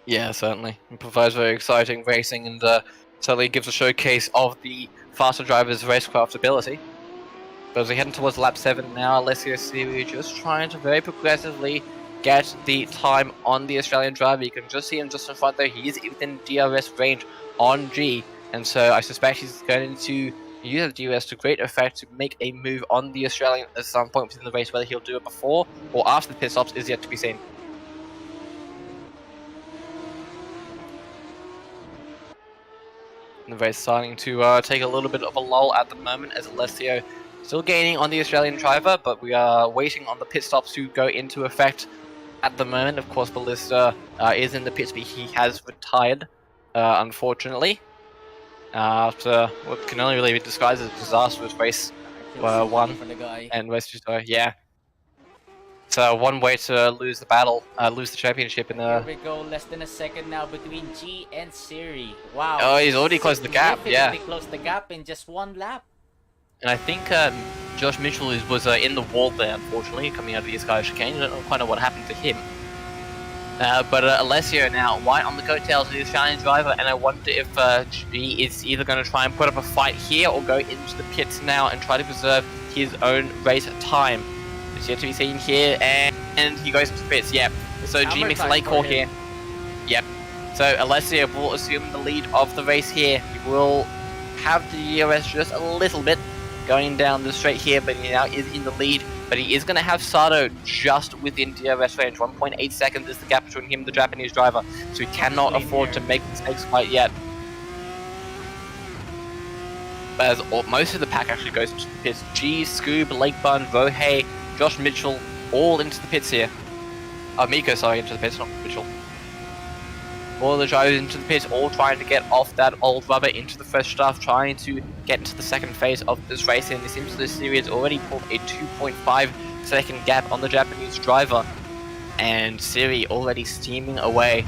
Yeah, certainly. It provides very exciting racing and certainly gives a showcase of the faster driver's racecraft ability. But as we head towards lap 7 now, Alessio Siri just trying to very progressively get the time on the Australian driver. You can just see him just in front there. He is within DRS range on G. And so I suspect he's going to use the DRS to great effect to make a move on the Australian at some point within the race. Whether he'll do it before or after the pit stops is yet to be seen. The race starting to take a little bit of a lull at the moment as Alessio still gaining on the Australian driver, but we are waiting on the pit stops to go into effect at the moment. Of course, Ballista is in the pits, but he has retired, unfortunately, after what can only really be described as a disastrous race. I feel so One bad for the guy. and race 2, yeah. So one way to lose the battle, lose the championship in Here the. we go, less than a second now between G and Siri. Wow. Oh, he's already closed the gap, yeah. Significantly closed the gap in just one lap. And I think Josh Mitchell was in the wall there, unfortunately, coming out of the Sky chicane. I don't know quite know what happened to him. But Alessio now, right on the coattails of the Australian driver, and I wonder if he is either going to try and put up a fight here or go into the pits now and try to preserve his own race time. It's yet to be seen here, and he goes into the pits, yeah. So G Hammer makes a time late for call him. here. Yep. So Alessio will assume the lead of the race here. He will have the DRS just a little bit going down the straight here, but he now is in the lead. But he is going to have Sato just within DRS range. 1.8 seconds is the gap between him and the Japanese driver, so he cannot Clean afford here. to make mistakes quite yet. But as most of the pack actually goes into the pits, G, Scoob, Lakebun, Rohei, Josh Mitchell, all into the pits here. Miko, sorry, into the pits, not Mitchell. all the drivers into the pits, all trying to get off that old rubber into the fresh stuff, trying to get into the second phase of this race. And it seems the series already pulled a 2.5-second gap on the Japanese driver, and Siri already steaming away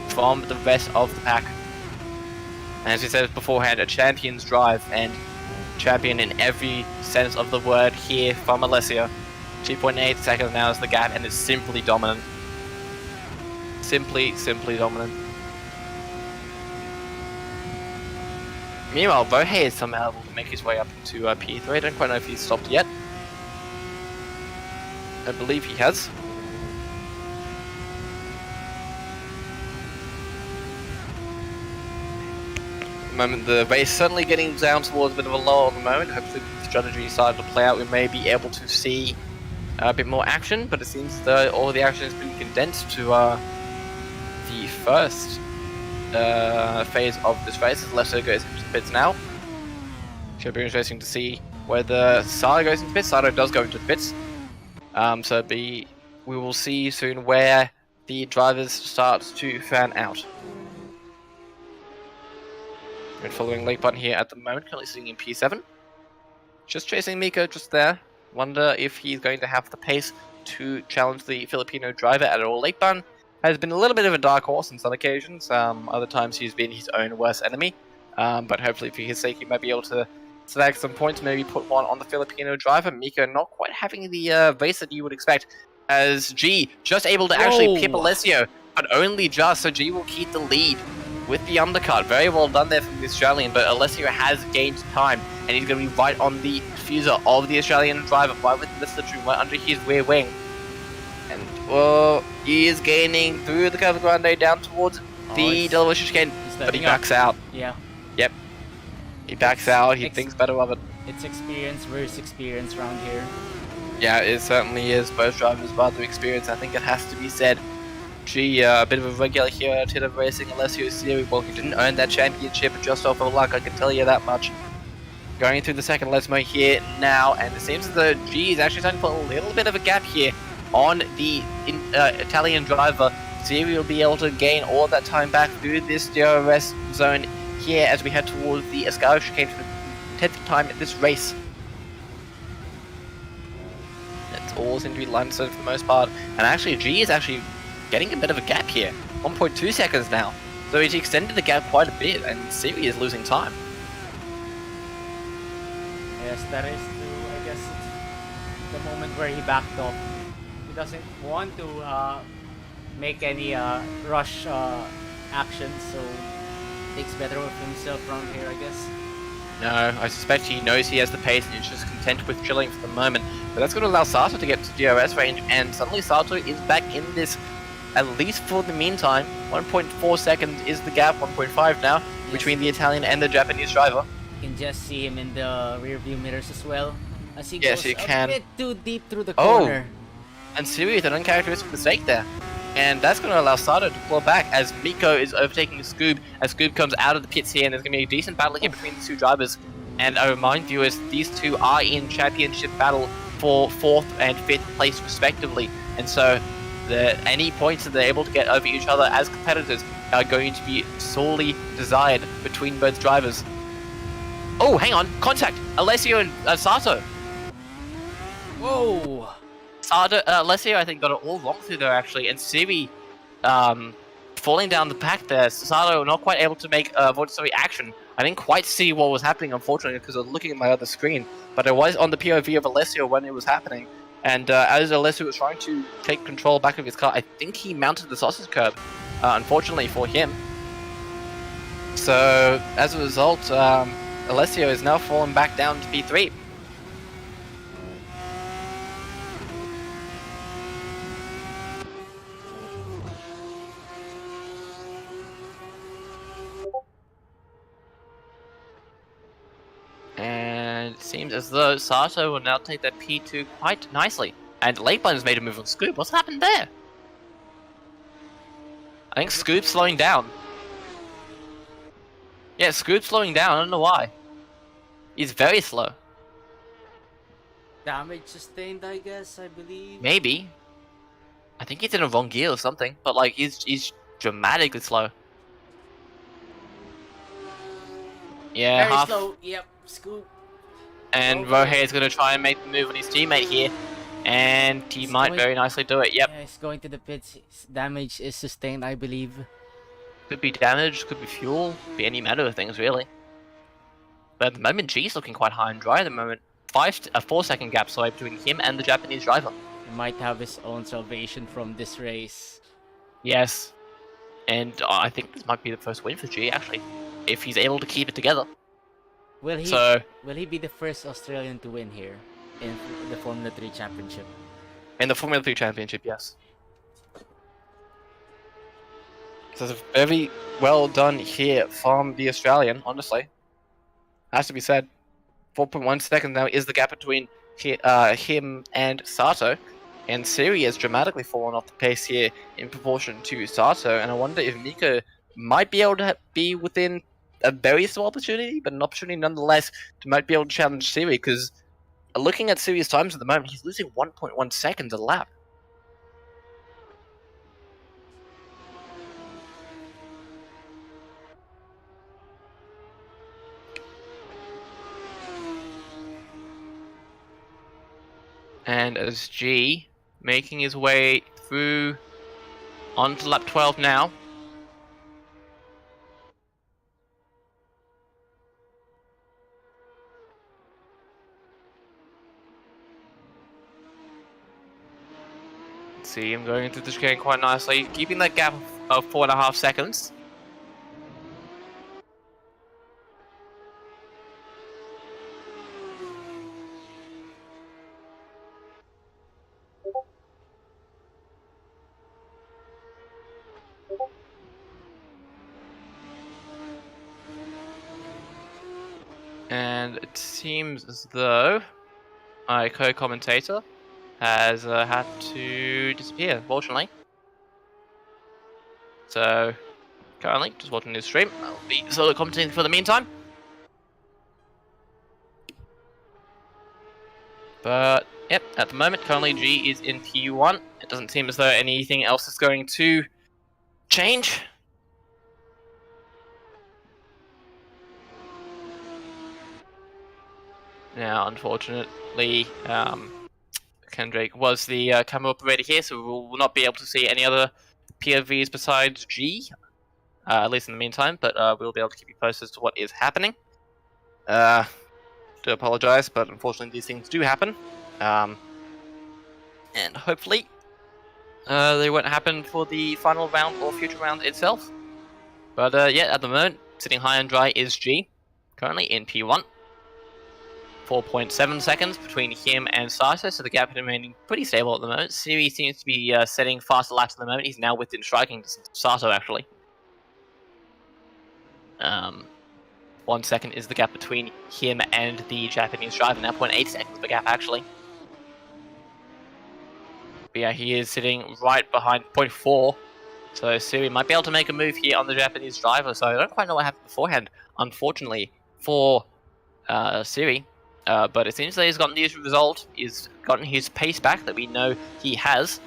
from the rest of the pack. And as we said beforehand, a champion's drive, and champion in every sense of the word here from Alessio. 2.8 seconds now is the gap, and it's simply dominant. Simply dominant. Meanwhile, Rohei is somehow able to make his way up into P3. I don't quite know if he's stopped yet. I believe he has. At the moment, the race certainly getting down towards a bit of a lull at the moment. Hopefully the strategy started to play out. We may be able to see a bit more action, but it seems that all the action has been condensed to the first phase of this race, as Leto goes into the pits now. Should be interesting to see whether Sato goes into the pits. Sato does go into the pits. So we will see soon where the drivers start to fan out. And following Lake Button here at the moment, currently sitting in P7. Just chasing Miko just there. Wonder if he's going to have the pace to challenge the Filipino driver at all. Lake Button has been a little bit of a dark horse on some occasions. Other times he's been his own worst enemy. But hopefully for his sake he might be able to snag some points, maybe put one on the Filipino driver. Miko not quite having the race that you would expect, as G just able to actually pip Alessio, but only just, so G will keep the lead with the undercut. Very well done there from the Australian, but Alessio has gained time, and he's going to be right on the diffuser of the Australian driver, right with Mr. True, right under his rear wing. And, well, he is gaining through the Curva Grande down towards the Delaware chicane, but he backs out. Yeah. Yep. He backs out, he thinks better of it. It's experience versus experience round here. Yeah, it certainly is. Both drivers rather experienced, I think it has to be said. G, a bit of a regular here at Tita Racing, Alessio Siri. Well, he didn't earn that championship just off of luck, I can tell you that much. Going through the second Lesmo here now, and it seems that the G is actually starting to put a little bit of a gap here on the Italian driver. Siri will be able to gain all of that time back through this DRS zone here as we head towards the Escala chicane for the 10th time in this race. It's all seems to be limestone for the most part, and actually G is actually getting a bit of a gap here. 1.2 seconds now. So he's extended the gap quite a bit, and Siri is losing time. Yes, that is true. I guess it's the moment where he backed off. He doesn't want to make any rush action, so takes better of himself around here, I guess. No, I suspect he knows he has the pace and he's just content with chilling for the moment. But that's going to allow Sato to get to DRS range, and suddenly Sato is back in this, at least for the meantime. 1.4 seconds is the gap, 1.5 now, between the Italian and the Japanese driver. You can just see him in the rear view mirrors as well, as he Yes, goes you can. a bit too deep through the corner. And Siri with an uncharacteristic mistake there. And that's going to allow Sato to claw back as Miko is overtaking Scoob, as Scoob comes out of the pits here, and there's going to be a decent battle here between the two drivers. And I remind viewers, these two are in championship battle for 4th and 5th place respectively. And so any points that they're able to get over each other as competitors are going to be sorely desired between both drivers. Oh, hang on, contact! Alessio and Sato. Whoa! Sato, Alessio, I think, got it all wrong through there, actually, and Siri falling down the pack there. Sato not quite able to make avoidance action. I didn't quite see what was happening, unfortunately, because I was looking at my other screen, but I was on the POV of Alessio when it was happening, and as Alessio was trying to take control back of his car, I think he mounted the sausage curb, unfortunately for him. So, as a result, Alessio is now fallen back down to P3. And it seems as though Sato will now take that P2 quite nicely. And Late Button's made a move on Scoob. What's happened there? I think Scoob's slowing down. Yeah, Scoob's slowing down. I don't know why. He's very slow. Damage sustained, I guess, I believe. Maybe. I think he's in a wrong gear or something. But like, he's dramatically slow. Yeah, Very half. slow. Yep. Scoop. And Over. Rohe is going to try and make the move on his teammate here. And he He's might going- very nicely do it. Yep. Yeah, he's going to the pits. His damage is sustained, I believe. Could be damage, could be fuel, be any matter of things really. But at the moment, G's looking quite high and dry at the moment. A 4-second gap, sorry, between him and the Japanese driver. He might have his own salvation from this race. Yes. And I think this might be the first win for G, actually. If he's able to keep it together. Will he? So, Will he be the first Australian to win here in the Formula 3 Championship? in the Formula 3 Championship, yes. So it's very well done here from the Australian, honestly. Has to be said. 4.1 seconds now is the gap between him and Sato. And Siri has dramatically fallen off the pace here in proportion to Sato. And I wonder if Mika might be able to be within a very small opportunity, but an opportunity nonetheless to might be able to challenge Siri. Because looking at Siri's times at the moment, he's losing 1.1 seconds a lap. And as G making his way through onto lap 12 now. See him going through the chicane quite nicely, keeping that gap of 4.5 seconds. And it seems as though my co-commentator has had to disappear, unfortunately. So, currently, just watching this stream. I'll be solo commentating for the meantime. But, yep, at the moment, currently G is in P1. It doesn't seem as though anything else is going to change. Now, unfortunately, Kendrick was the camera operator here, so we will not be able to see any other POVs besides G, at least in the meantime, but we'll be able to keep you posted as to what is happening. Do apologize, but unfortunately these things do happen. And hopefully they won't happen for the final round or future round itself. But yeah, at the moment, sitting high and dry is G, currently in P1. 4.7 seconds between him and Sato, so the gap remaining pretty stable at the moment. Siri seems to be setting faster laps at the moment. He's now within striking distance of Sato, actually. 1 second is the gap between him and the Japanese driver. Now 0.8 seconds the gap, actually. But yeah, he is sitting right behind 0.4. So Siri might be able to make a move here on the Japanese driver. So I don't quite know what happened beforehand, unfortunately, for Siri. But it seems that he's gotten the result, he's gotten his pace back that we know he has.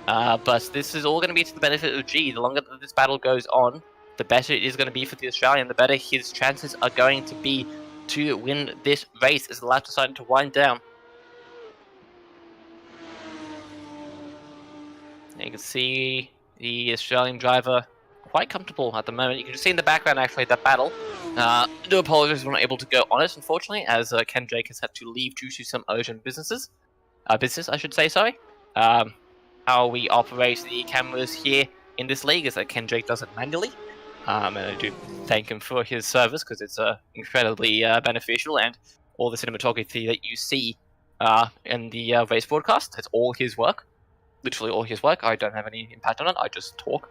But this is all going to be to the benefit of G. The longer that this battle goes on, the better it is going to be for the Australian, the better his chances are going to be to win this race as the lap decided to wind down. You can see the Australian driver quite comfortable at the moment. You can just see in the background actually that battle. I do apologize we're not able to go on it, unfortunately, as Ken Drake has had to leave due to some urgent business, I should say, sorry. How we operate the cameras here in this league is that Ken Drake does it manually. And I do thank him for his service because it's incredibly beneficial, and all the cinematography that you see in the race broadcast, it's all his work. Literally all his work. I don't have any impact on it, I just talk.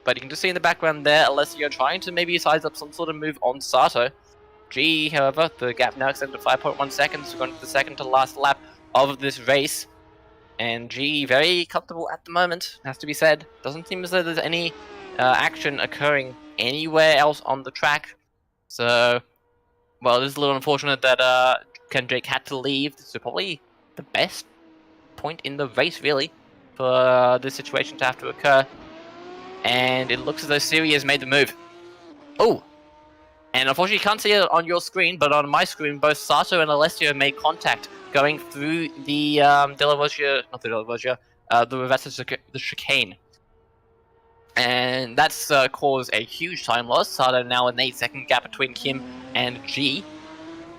But you can just see in the background there, Alessio trying to maybe size up some sort of move on Sato. G, however, the gap now extended to 5.1 seconds, going to the second to last lap of this race. And G, very comfortable at the moment, has to be said. Doesn't seem as though there's any action occurring anywhere else on the track. So, well, it is a little unfortunate that Kendrick had to leave. This is probably the best point in the race, really, for this situation to have to occur. And it looks as though Siri has made the move. Oh! And unfortunately you can't see it on your screen, but on my screen both Sato and Alessio made contact going through the the chicane. And that's caused a huge time loss. Sato now an 8-second gap between him and G.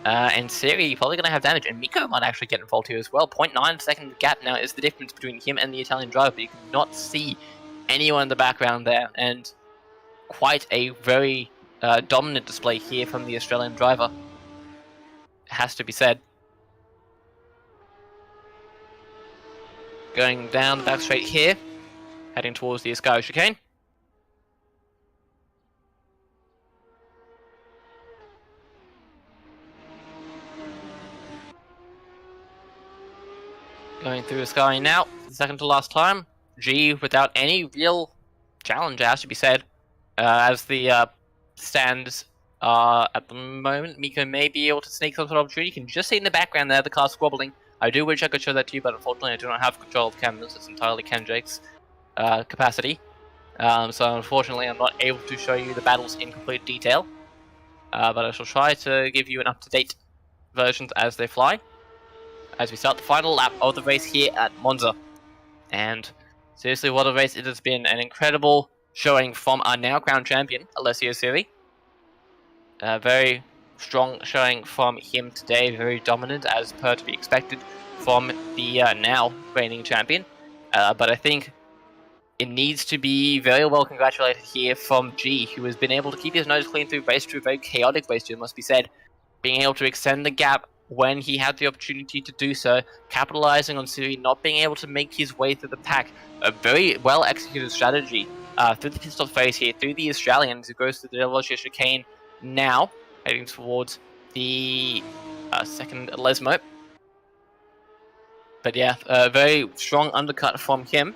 And Siri probably going to have damage, and Miko might actually get involved here as well. 0.9-second gap now is the difference between him and the Italian driver, but you cannot see anyone in the background there, and quite a very dominant display here from the Australian driver. It has to be said. Going down the back straight here, heading towards the Ascari chicane. Going through Ascari now, second to last time. G without any real challenge, it has to be said. As the stands are at the moment, Miko may be able to sneak some sort of opportunity. You can just see in the background there the car squabbling. I do wish I could show that to you, but unfortunately I do not have control of the cameras. It's entirely Ken Jake's capacity. So unfortunately I'm not able to show you the battles in complete detail. But I shall try to give you an up-to-date versions as they fly, as we start the final lap of the race here at Monza. And seriously, what a race it has been. An incredible showing from our now crowned champion, Alessio Siri. Very strong showing from him today, very dominant as per to be expected from the now reigning champion. But I think it needs to be very well congratulated here from G, who has been able to keep his nose clean through race 2, very chaotic race 2, must be said. Being able to extend the gap when he had the opportunity to do so, capitalizing on Siri not being able to make his way through the pack. A very well executed strategy through the pit stop phase here, through the Australians, who goes to the Delaware chicane now, heading towards the second Lesmo. But yeah, a very strong undercut from him.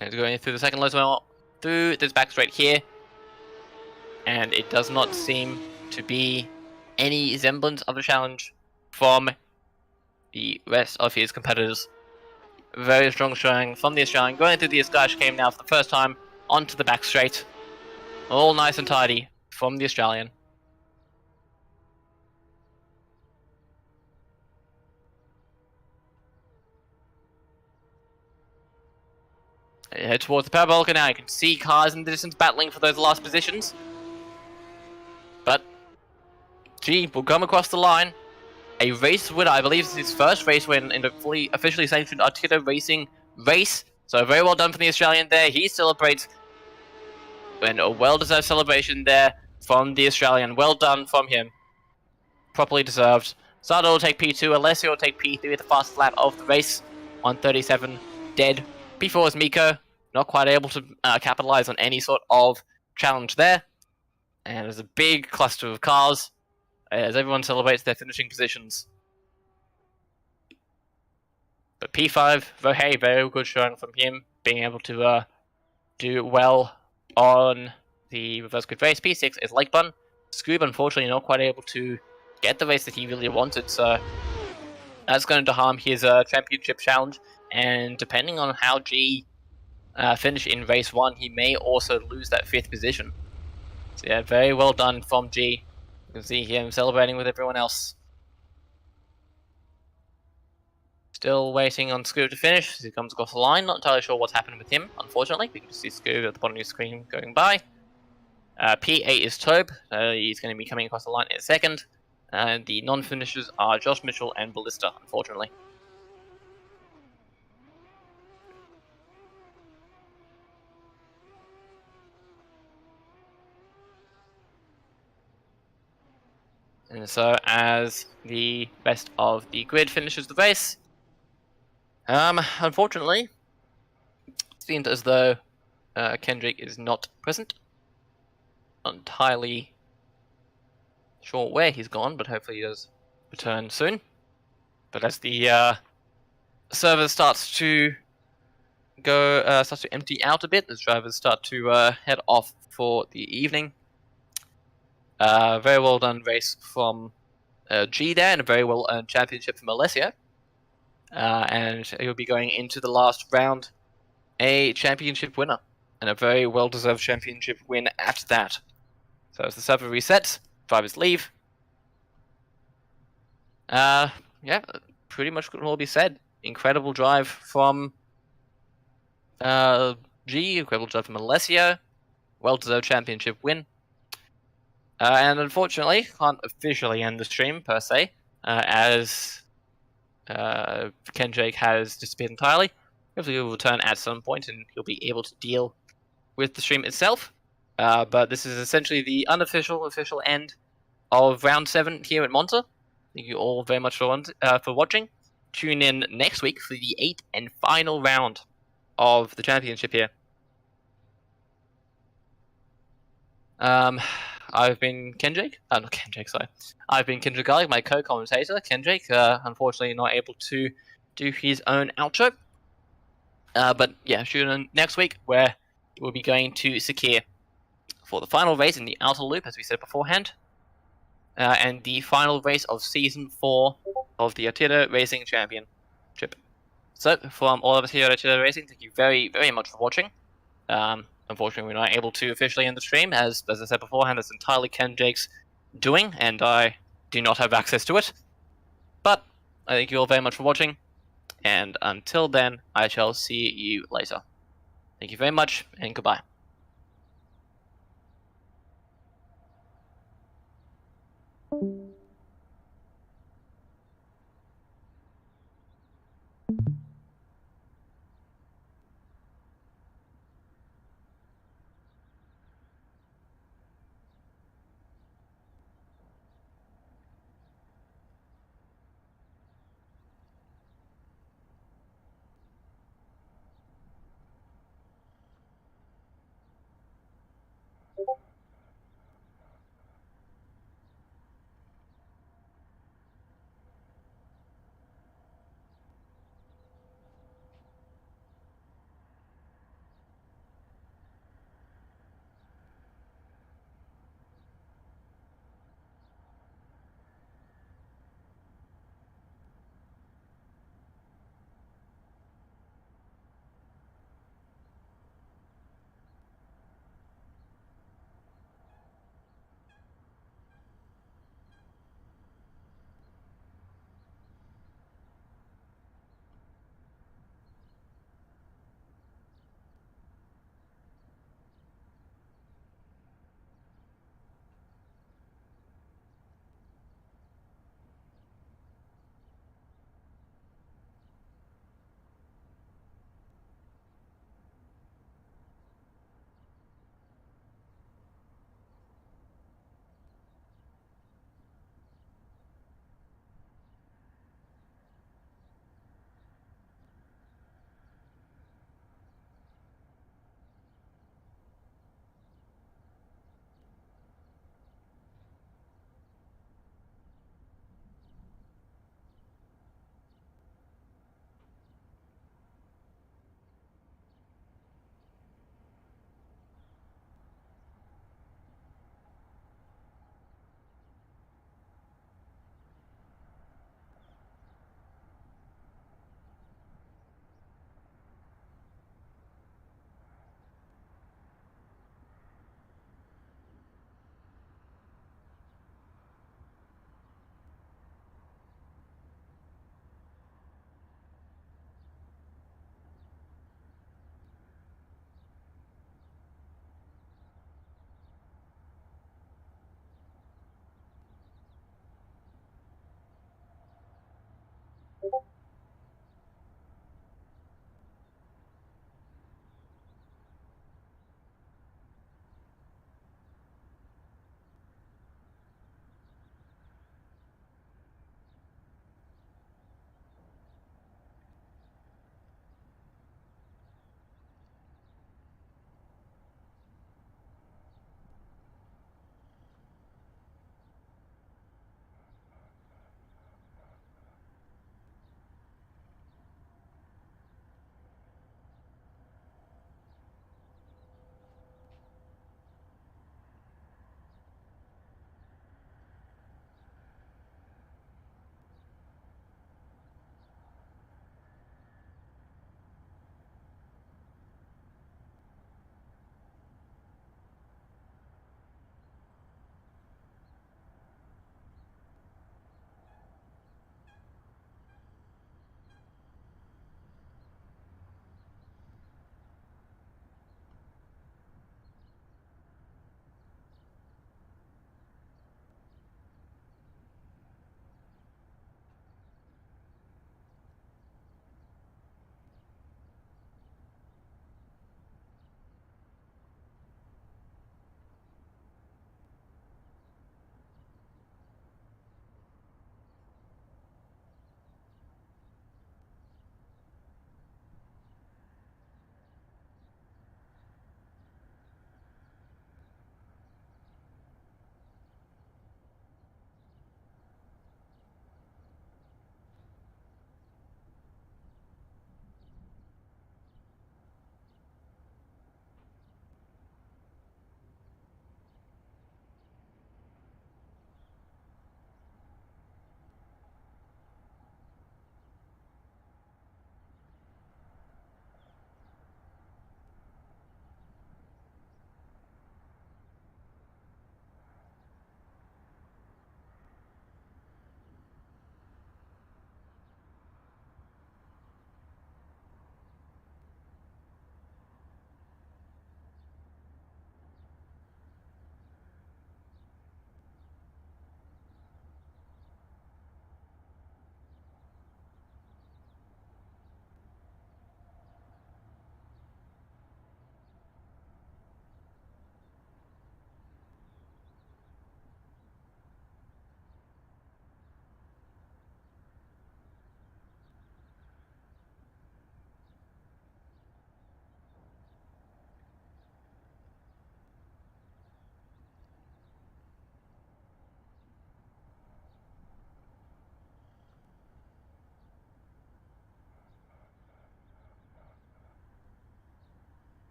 And going through the second Lesmo, through this back straight here. And it does not seem to be any semblance of a challenge from the rest of his competitors. Very strong showing from the Australian, going through the Ascari chicane now for the first time, onto the back straight. All nice and tidy from the Australian. Head towards the parabolica now. You can see cars in the distance battling for those last positions. But G will come across the line. A race winner, I believe this is his first race win in the fully officially sanctioned Artito racing race. So very well done from the Australian there. He celebrates, and a well-deserved celebration there from the Australian. Well done from him. Properly deserved. Sato will take P2, Alessio will take P3 at the fastest lap of the race on 37 dead. P4 is Miko, not quite able to capitalize on any sort of challenge there. And there's a big cluster of cars as everyone celebrates their finishing positions. But P5, hey, very good showing from him, being able to do well on the reverse grid race. P6 is Lake Bun. Scoob, unfortunately, not quite able to get the race that he really wanted, so that's going to harm his championship challenge. And depending on how G finish in race 1, he may also lose that 5th position. So yeah, very well done from G. You can see him celebrating with everyone else. Still waiting on Scoob to finish as he comes across the line. Not entirely sure what's happened with him, unfortunately. You can just see Scoob at the bottom of your screen going by. P8 is Tobe. He's going to be coming across the line in a second. The non-finishers are Josh Mitchell and Ballista, unfortunately. And so, as the rest of the grid finishes the race, unfortunately, it seems as though Kendrick is not present. Not entirely sure where he's gone, but hopefully he does return soon. But as the server starts to empty out a bit, as drivers start to head off for the evening. Very well done race from G there, and a very well earned championship from Alessio. And he'll be going into the last round a championship winner, and a very well-deserved championship win at that. So as the server resets, drivers leave. Yeah, pretty much could all be said. Incredible drive from G, incredible drive from Alessio, well-deserved championship win. And unfortunately, can't officially end the stream per se, as Kenjake has disappeared entirely. Hopefully he'll return at some point and he'll be able to deal with the stream itself. But this is essentially the unofficial official end of round 7 here at Monza. Thank you all very much for watching. Tune in next week for the 8th and final round of the championship here. I've been Kenjake. Not Kenjake, sorry. I've been Kendrick Garlic, my co-commentator. Kenjake, unfortunately not able to do his own outro. But yeah, tune in next week where we'll be going to Sakir for the final race in the outer loop, as we said beforehand. And the final race of Season 4 of the Artito Racing Championship. So, from all of us here at Artito Racing, thank you very, very much for watching. Unfortunately, we're not able to officially end the stream, as I said beforehand, it's entirely Kenjake's doing, and I do not have access to it. But, I thank you all very much for watching, and until then, I shall see you later. Thank you very much, and goodbye.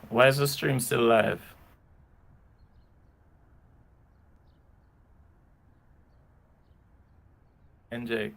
Why is the stream still live? And Jake.